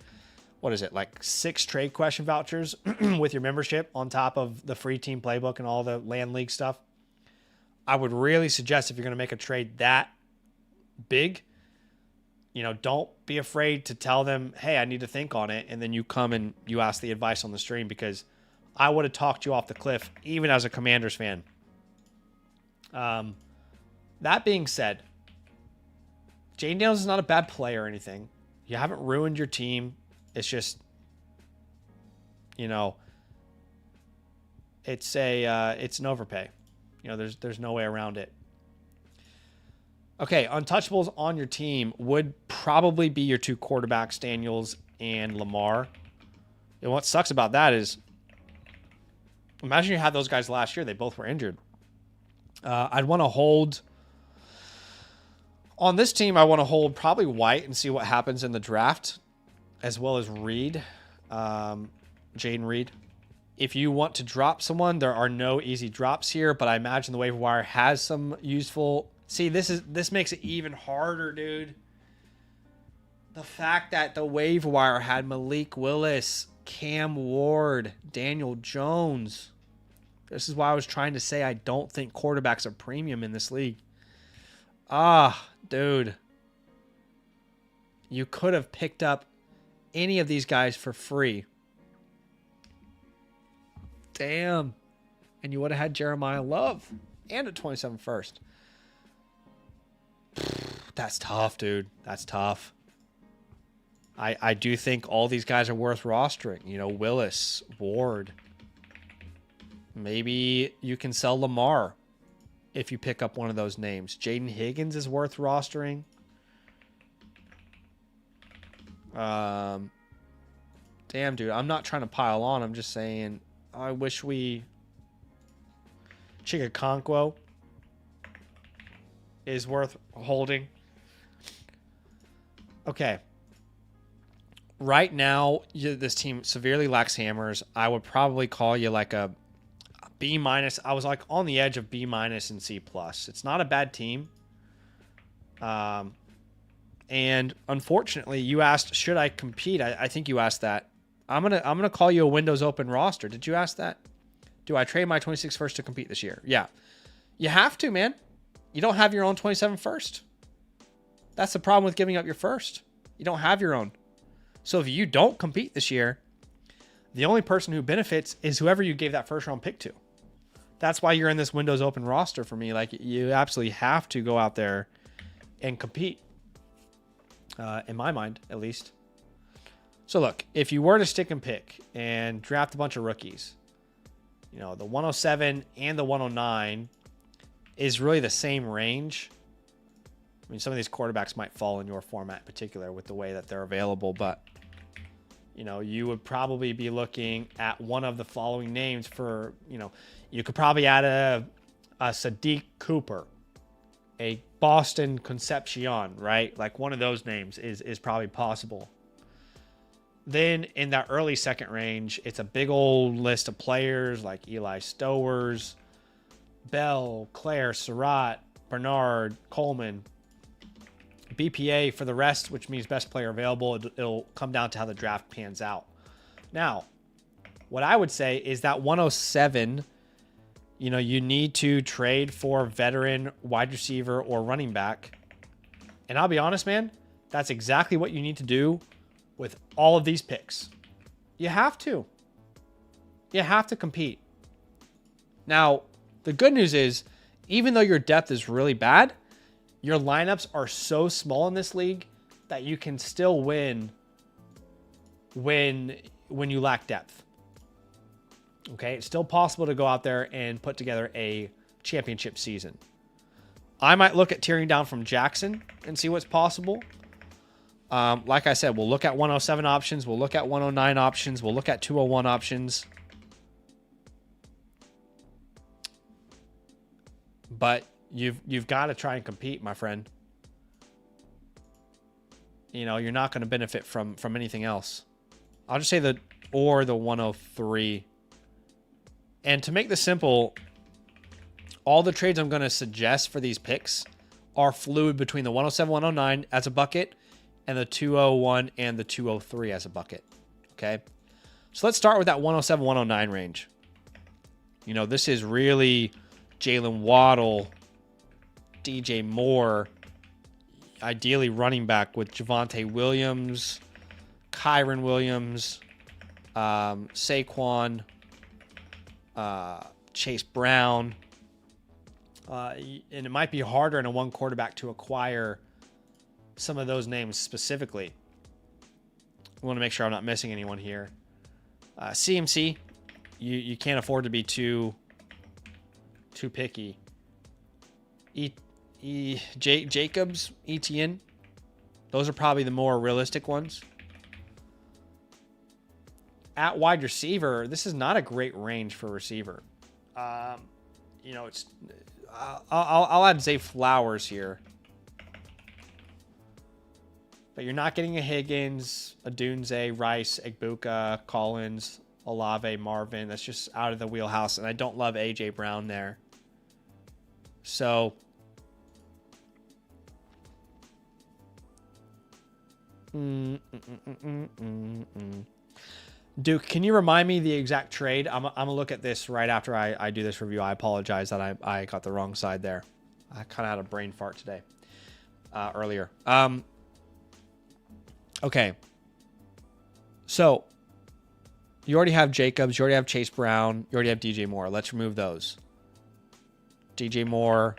what is it, like 6 trade question vouchers with your membership on top of the free team playbook and all the land league stuff. I would really suggest if you're going to make a trade that big, don't be afraid to tell them, hey, I need to think on it. And then you come and you ask the advice on the stream, because I would have talked you off the cliff, even as a Commanders fan. That being said, Jane Daniels is not a bad player or anything. You haven't ruined your team. It's just, it's an overpay. There's no way around it. Okay, untouchables on your team would probably be your 2 quarterbacks, Daniels and Lamar. And what sucks about that is, imagine you had those guys last year. They both were injured. I'd want to hold... On this team, I want to hold probably White and see what happens in the draft, as well as Reed, Jaden Reed. If you want to drop someone, there are no easy drops here, but I imagine the waiver wire has some useful... See, this makes it even harder, dude. The fact that the waiver wire had Malik Willis, Cam Ward, Daniel Jones. This is why I was trying to say I don't think quarterbacks are premium in this league. Dude. You could have picked up any of these guys for free. Damn. And you would have had Jeremiah Love and a 27 first. That's tough, dude. That's tough. I do think all these guys are worth rostering. Willis, Ward. Maybe you can sell Lamar if you pick up one of those names. Jaden Higgins is worth rostering. Damn, dude. I'm not trying to pile on. I'm just saying I wish we... Chigakonkwo is worth holding. Okay. Right now, this team severely lacks hammers. I would probably call you like a B-. I was like on the edge of B- and C+. It's not a bad team. And unfortunately, you asked, should I compete? I think you asked that. I'm gonna call you a Windows open roster. Did you ask that? Do I trade my 26 first to compete this year? Yeah. You have to, man. You don't have your own 27 first. That's the problem with giving up your first. You don't have your own. So if you don't compete this year, the only person who benefits is whoever you gave that first round pick to. That's why you're in this Windows open roster for me. Like, you absolutely have to go out there and compete. In my mind, at least. So look, if you were to stick and pick and draft a bunch of rookies, the 107 and the 109 is really the same range. I mean, some of these quarterbacks might fall in your format in particular with the way that they're available, but you would probably be looking at one of the following names for, you could probably add a Sadiq Cooper, a Boston Concepcion, right? Like one of those names is probably possible. Then in that early second range, it's a big old list of players like Eli Stowers, Bell, Claire, Surratt, Bernard, Coleman. BPA for the rest, which means best player available. It'll come down to how the draft pans out. Now, what I would say is that 107, you need to trade for veteran wide receiver or running back. And I'll be honest, man, that's exactly what you need to do with all of these picks. You have to. You have to compete. Now, the good news is, even though your depth is really bad, your lineups are so small in this league that you can still win when you lack depth. Okay, it's still possible to go out there and put together a championship season. I might look at tearing down from Jackson and see what's possible. Like I said, we'll look at 107 options. We'll look at 109 options. We'll look at 201 options. But you've got to try and compete, my friend. You know, you're not going to benefit from anything else. I'll just say the 103. And to make this simple, all the trades I'm going to suggest for these picks are fluid between the 107, 109 as a bucket and the 201 and the 203 as a bucket. Okay. So let's start with that 107, 109 range. You know, this is really Jalen Waddle, DJ Moore, ideally running back with Javonte Williams, Kyron Williams, Saquon, Chase Brown. And it might be harder in a one quarterback to acquire some of those names specifically. I want to make sure I'm not missing anyone here. CMC, you can't afford to be too picky. Jacobs, ETN, those are probably the more realistic ones. At wide receiver, this is not a great range for receiver. You know, it's I'll add Zay Flowers here, but you're not getting a Higgins, a Dunze, Rice, Egbuka, Collins, Olave, Marvin. That's just out of the wheelhouse, and I don't love AJ Brown there. So Duke, can you remind me the exact trade? I'm gonna look at this right after I do this review. I apologize that I got the wrong side there. I kind of had a brain fart today earlier. Okay. So you already have Jacobs. You already have Chase Brown. You already have DJ Moore. Let's remove those. DJ Moore,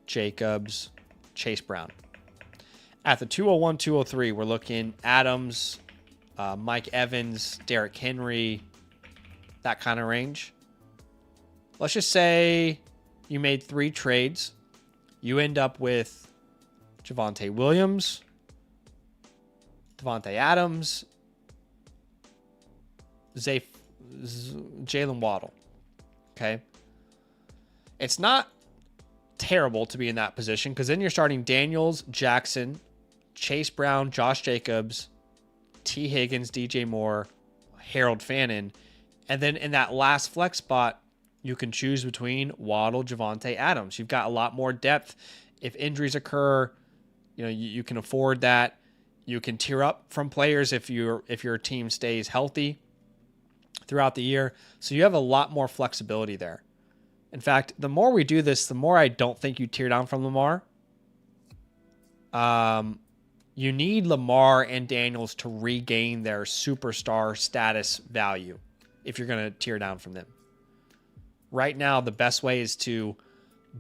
Jacobs, Chase Brown. At the 201, 203, we're looking Adams, Mike Evans, Derrick Henry, that kind of range. Let's just say you made 3 trades. You end up with Javonte Williams, Devontae Adams, Jalen Waddle. Okay. It's not terrible to be in that position because then you're starting Daniels, Jackson, Chase Brown, Josh Jacobs, T. Higgins, DJ Moore, Harold Fannin. And then in that last flex spot, you can choose between Waddle, Javonte Adams. You've got a lot more depth. If injuries occur, you know, you can afford that. You can tier up from players if your team stays healthy throughout the year. So you have a lot more flexibility there. In fact, the more we do this, the more I don't think you tear down from Lamar. You need Lamar and Daniels to regain their superstar status value if you're going to tear down from them. Right now, the best way is to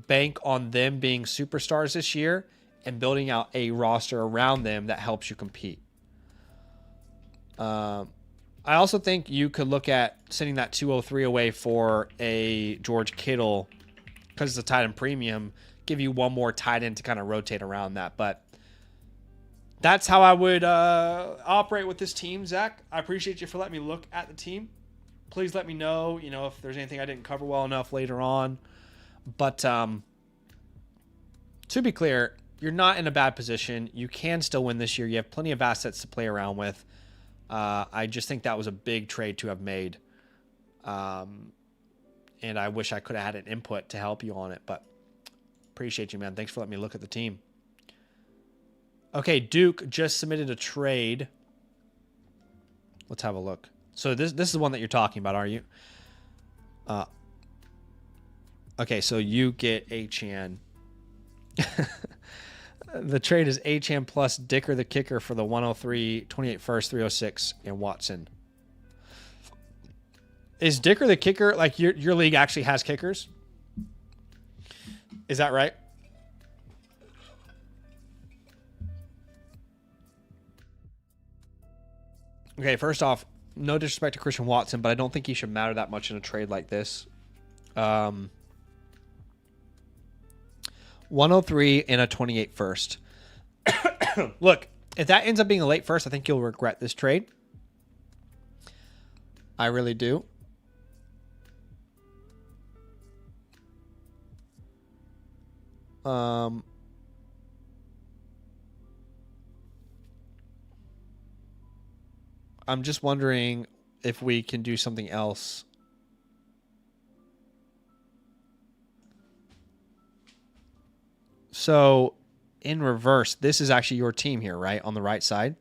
bank on them being superstars this year and building out a roster around them that helps you compete. I also think you could look at sending that 203 away for a George Kittle because it's a tight end premium, give you one more tight end to kind of rotate around that. But that's how I would operate with this team, Zach. I appreciate you for letting me look at the team. Please let me know, if there's anything I didn't cover well enough later on. But to be clear, you're not in a bad position. You can still win this year. You have plenty of assets to play around with. I just think that was a big trade to have made. And I wish I could have had an input to help you on it, but appreciate you, man. Thanks for letting me look at the team. Okay, Duke just submitted a trade. Let's have a look. So this is the one that you're talking about, are you? Okay, so you get Achane. The trade is Achane plus Dicker the kicker for the 103, 28 first, 306, and Watson. Is Dicker the kicker, like your league actually has kickers? Is that right? Okay, first off, no disrespect to Christian Watson, but I don't think he should matter that much in a trade like this. 103 and a 28 first. Look, if that ends up being a late first, I think you'll regret this trade. I really do. I'm just wondering if we can do something else. So, in reverse, this is actually your team here, right? On the right side.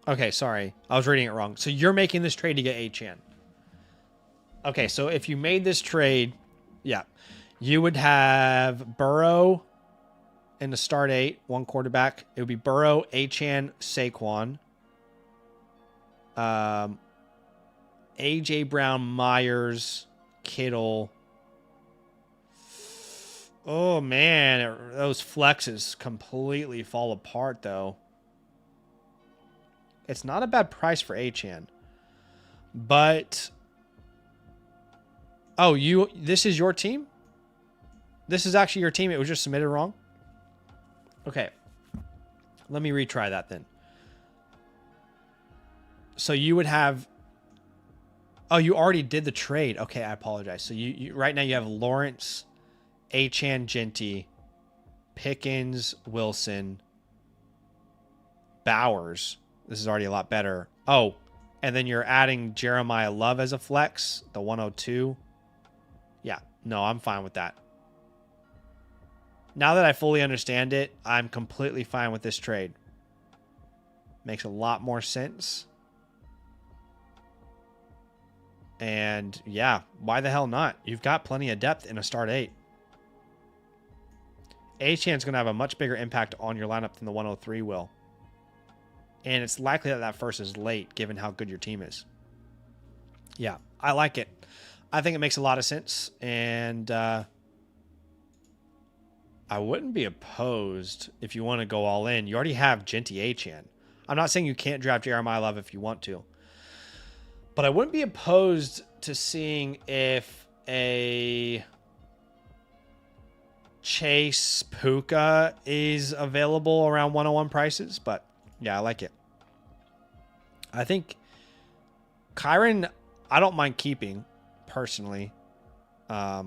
Okay, sorry. I was reading it wrong. So you're making this trade to get Achane. Okay, so if you made this trade, yeah, you would have Burrow in the start 8, one quarterback. It would be Burrow, Achane, Saquon. A.J. Brown, Myers, Kittle. Oh, man. Those flexes completely fall apart, though. It's not a bad price for Achane. But... Oh, this is your team? This is actually your team. It was just submitted wrong? Okay. Let me retry that then. So you would have... Oh, you already did the trade. Okay, I apologize. So you right now you have Lawrence, Achane, Genty, Pickens, Wilson, Bowers. This is already a lot better. Oh, and then you're adding Jeremiah Love as a flex, the 102. Yeah, no, I'm fine with that. Now that I fully understand it, I'm completely fine with this trade. Makes a lot more sense. And yeah, why the hell not? You've got plenty of depth in a start 8. Achane's going to have a much bigger impact on your lineup than the 103 will. And it's likely that first is late, given how good your team is. Yeah, I like it. I think it makes a lot of sense. And I wouldn't be opposed if you want to go all in. You already have Genty Achane. I'm not saying you can't draft Jeremiah Love if you want to. But I wouldn't be opposed to seeing if a Chase Puka is available around 101 prices. But yeah, I like it. I think Kyren, I don't mind keeping personally. But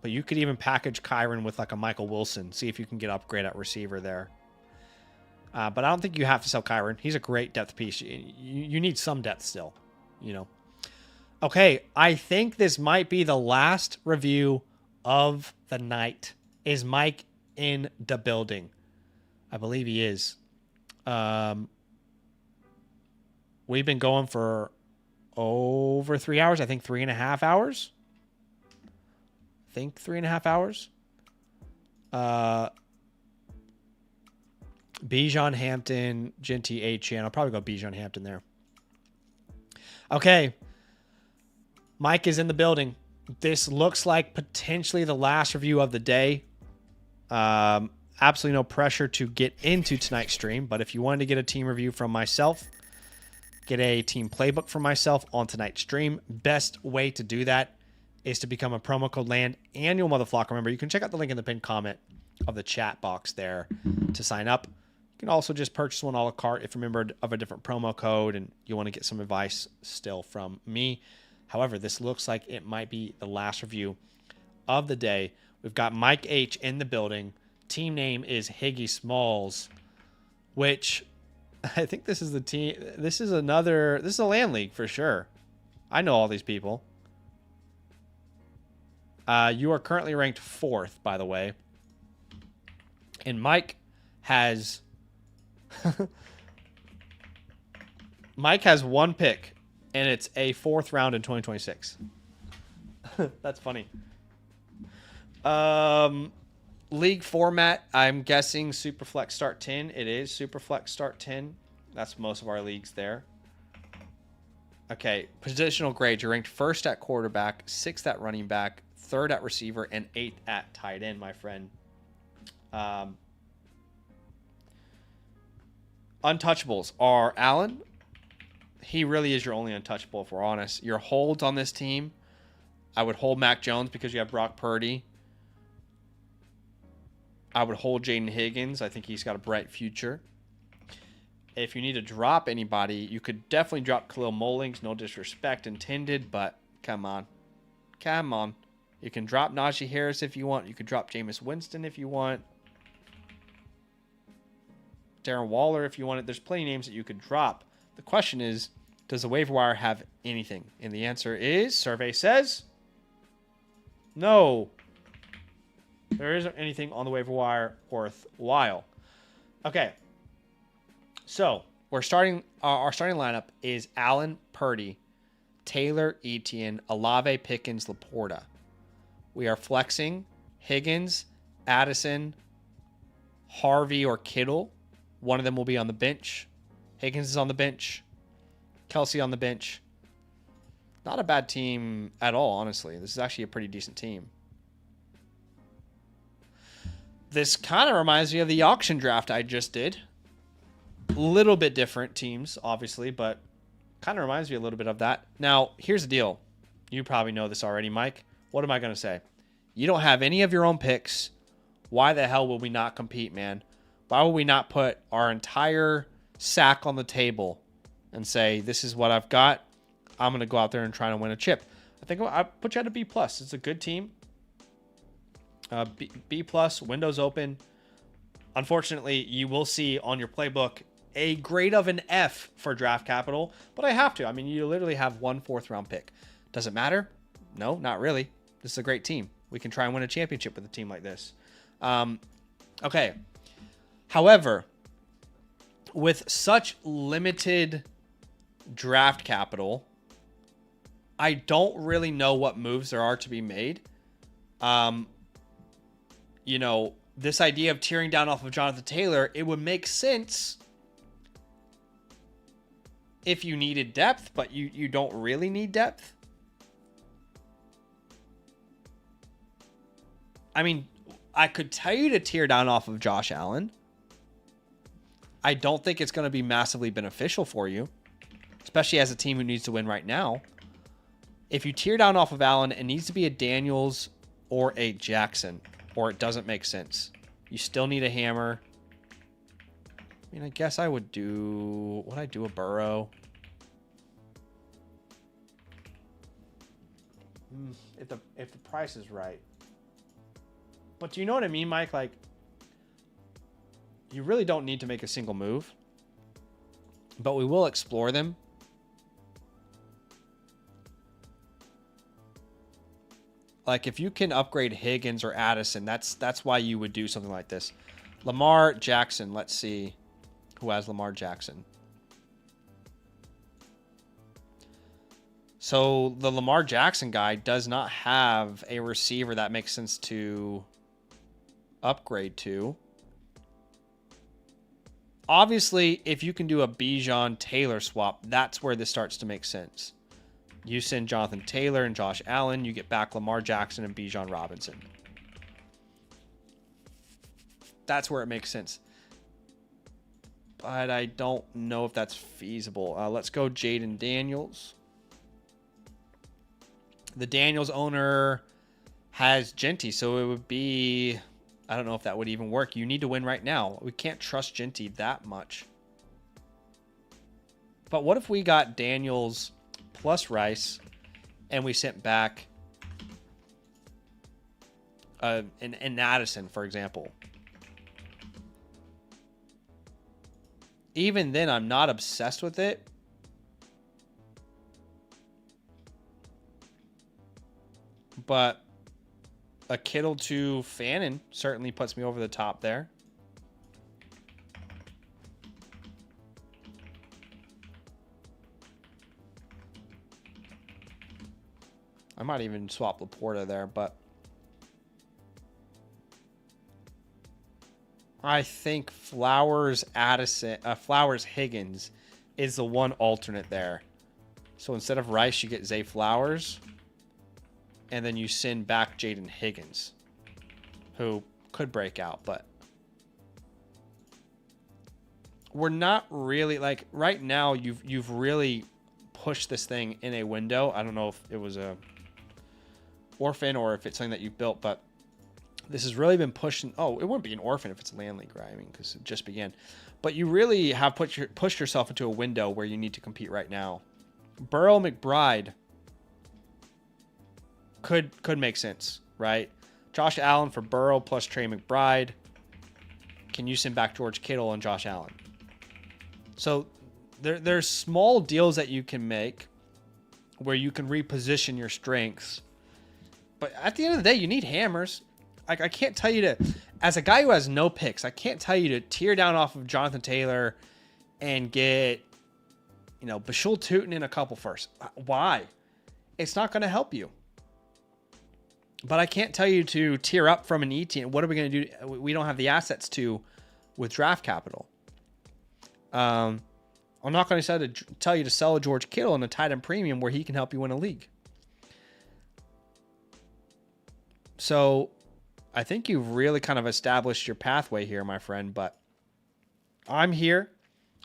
you could even package Kyren with like a Michael Wilson. See if you can get upgrade at receiver there. But I don't think you have to sell Kyren. He's a great depth piece. You need some depth still, you know. Okay, I think this might be the last review of the night. Is Mike in the building? I believe he is. We've been going for over 3 hours. I think 3.5 hours. I think 3.5 hours. Bijan Hampton, Genty Achane. I'll probably go Bijan Hampton there. Okay. Mike is in the building. This looks like potentially the last review of the day. Absolutely no pressure to get into tonight's stream, but if you wanted to get a team review from myself, get a team playbook from myself on tonight's stream, best way to do that is to become a promo code LAND annual motherflock. Remember, you can check out the link in the pinned comment of the chat box there to sign up. You can also just purchase one a la carte if you're a member of a different promo code and you want to get some advice still from me. However, this looks like it might be the last review of the day. We've got Mike H in the building. Team name is Higgy Smalls, which I think this is the team. This is a land league for sure. I know all these people. You are currently ranked 4th, by the way. And Mike has Mike has one pick. And it's a 4th round in 2026. That's funny. League format, I'm guessing Superflex Start 10. It is Superflex Start 10. That's most of our leagues there. Okay, positional grades. You're ranked 1st at quarterback, 6th at running back, 3rd at receiver, and 8th at tight end, my friend. Untouchables are Allen. He really is your only untouchable, if we're honest. Your holds on this team, I would hold Mac Jones because you have Brock Purdy. I would hold Jaden Higgins. I think he's got a bright future. If you need to drop anybody, you could definitely drop Khalil Mullings. No disrespect intended, but Come on. Come on. You can drop Najee Harris if you want. You could drop Jameis Winston if you want. Darren Waller if you want it. There's plenty of names that you could drop. The question is, does the waiver wire have anything? And the answer is, survey says, no. There isn't anything on the waiver wire worthwhile. Okay. So, our starting lineup is Allen, Purdy, Taylor, Etienne, Olave, Pickens, Laporta. We are flexing Higgins, Addison, Harvey, or Kittle. One of them will be on the bench. Higgins is on the bench. Kelsey on the bench. Not a bad team at all, honestly. This is actually a pretty decent team. This kind of reminds me of the auction draft I just did. A little bit different teams, obviously, but kind of reminds me a little bit of that. Now, here's the deal. You probably know this already, Mike. What am I going to say? You don't have any of your own picks. Why the hell will we not compete, man? Why would we not put our entire sack on the table and say, this is what I've got. I'm going to go out there and try to win a chip. I think I put you at a B+. It's a good team. B+, windows open. Unfortunately, you will see on your playbook a grade of an F for draft capital, but I have to. I mean, you literally have 1 4th-round pick. Does it matter? No, not really. This is a great team. We can try and win a championship with a team like this. Okay. However, with such limited draft capital, I don't really know what moves there are to be made. You know, this idea of tearing down off of Jonathan Taylor, it would make sense if you needed depth, but you don't really need depth. I mean, I could tell you to tear down off of Josh Allen. I don't think it's going to be massively beneficial for you, especially as a team who needs to win right now. If you tear down off of Allen, it needs to be a Daniels or a Jackson, or it doesn't make sense. You still need a hammer. I mean, I guess I would do... Would I do a Burrow? If the price is right. But do you know what I mean, Mike? Like, you really don't need to make a single move. But we will explore them. Like, if you can upgrade Higgins or Addison, that's why you would do something like this. Lamar Jackson. Let's see who has Lamar Jackson. So the Lamar Jackson guy does not have a receiver that makes sense to upgrade to. Obviously, if you can do a Bijan Taylor swap, that's where this starts to make sense. You send Jonathan Taylor and Josh Allen, you get back Lamar Jackson and Bijan Robinson. That's where it makes sense. But I don't know if that's feasible. Let's go Jaden Daniels. The Daniels owner has Genty, so it would be... I don't know if that would even work. You need to win right now. We can't trust Genty that much. But what if we got Daniels plus Rice and we sent back an Addison, for example? Even then, I'm not obsessed with it. But a Kittle to Fannin certainly puts me over the top there. I might even swap Laporta there, but I think Flowers Higgins is the one alternate there. So instead of Rice, you get Zay Flowers. And then you send back Jaden Higgins, who could break out, but we're not really, like, right now you've really pushed this thing in a window. I don't know if it was a orphan or if it's something that you built, but this has really been pushing. Oh, it wouldn't be an orphan if it's a land league, right? I mean, because it just began. But you really have pushed yourself into a window where you need to compete right now. Burrow McBride. could make sense, right? Josh Allen for Burrow plus Trey McBride. Can you send back George Kittle and Josh Allen? So there's small deals that you can make where you can reposition your strengths. But at the end of the day, you need hammers. Like, I can't tell you to, as a guy who has no picks, I can't tell you to tear down off of Jonathan Taylor and get, Bashul Tootin in a couple first. Why? It's not going to help you. But I can't tell you to tear up from an ETN. What are we going to do? We don't have the assets to with draft capital. I'm not going to tell you to sell a George Kittle in a tight end premium where he can help you win a league. So I think you've really kind of established your pathway here, my friend. But I'm here,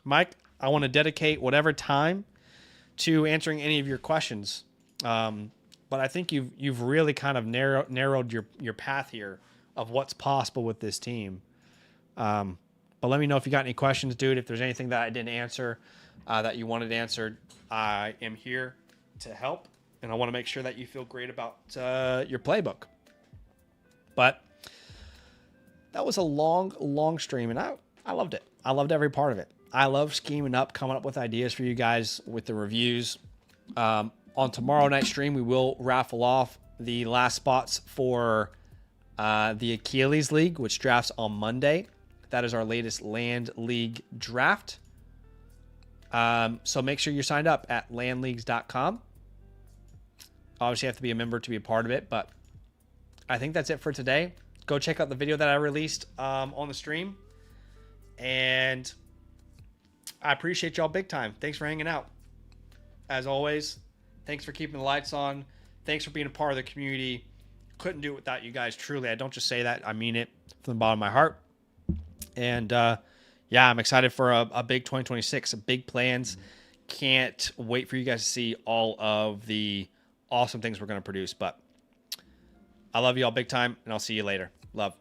Mike. I want to dedicate whatever time to answering any of your questions. But I think you've really kind of narrowed your path here of what's possible with this team. But let me know if you got any questions, dude. If there's anything that I didn't answer that you wanted answered, I am here to help. And I want to make sure that you feel great about your playbook. But that was a long stream, and I loved it. I loved every part of it. I love scheming up, coming up with ideas for you guys with the reviews. On tomorrow night's stream, we will raffle off the last spots for the Achilles League, which drafts on Monday. That is our latest Land League draft. So make sure you're signed up at landleagues.com. Obviously, you have to be a member to be a part of it, but I think that's it for today. Go check out the video that I released on the stream. And I appreciate y'all big time. Thanks for hanging out. As always, thanks for keeping the lights on. Thanks for being a part of the community. Couldn't do it without you guys, truly. I don't just say that. I mean it from the bottom of my heart. And, I'm excited for a big 2026, big plans. Can't wait for you guys to see all of the awesome things we're going to produce. But I love you all big time, and I'll see you later. Love.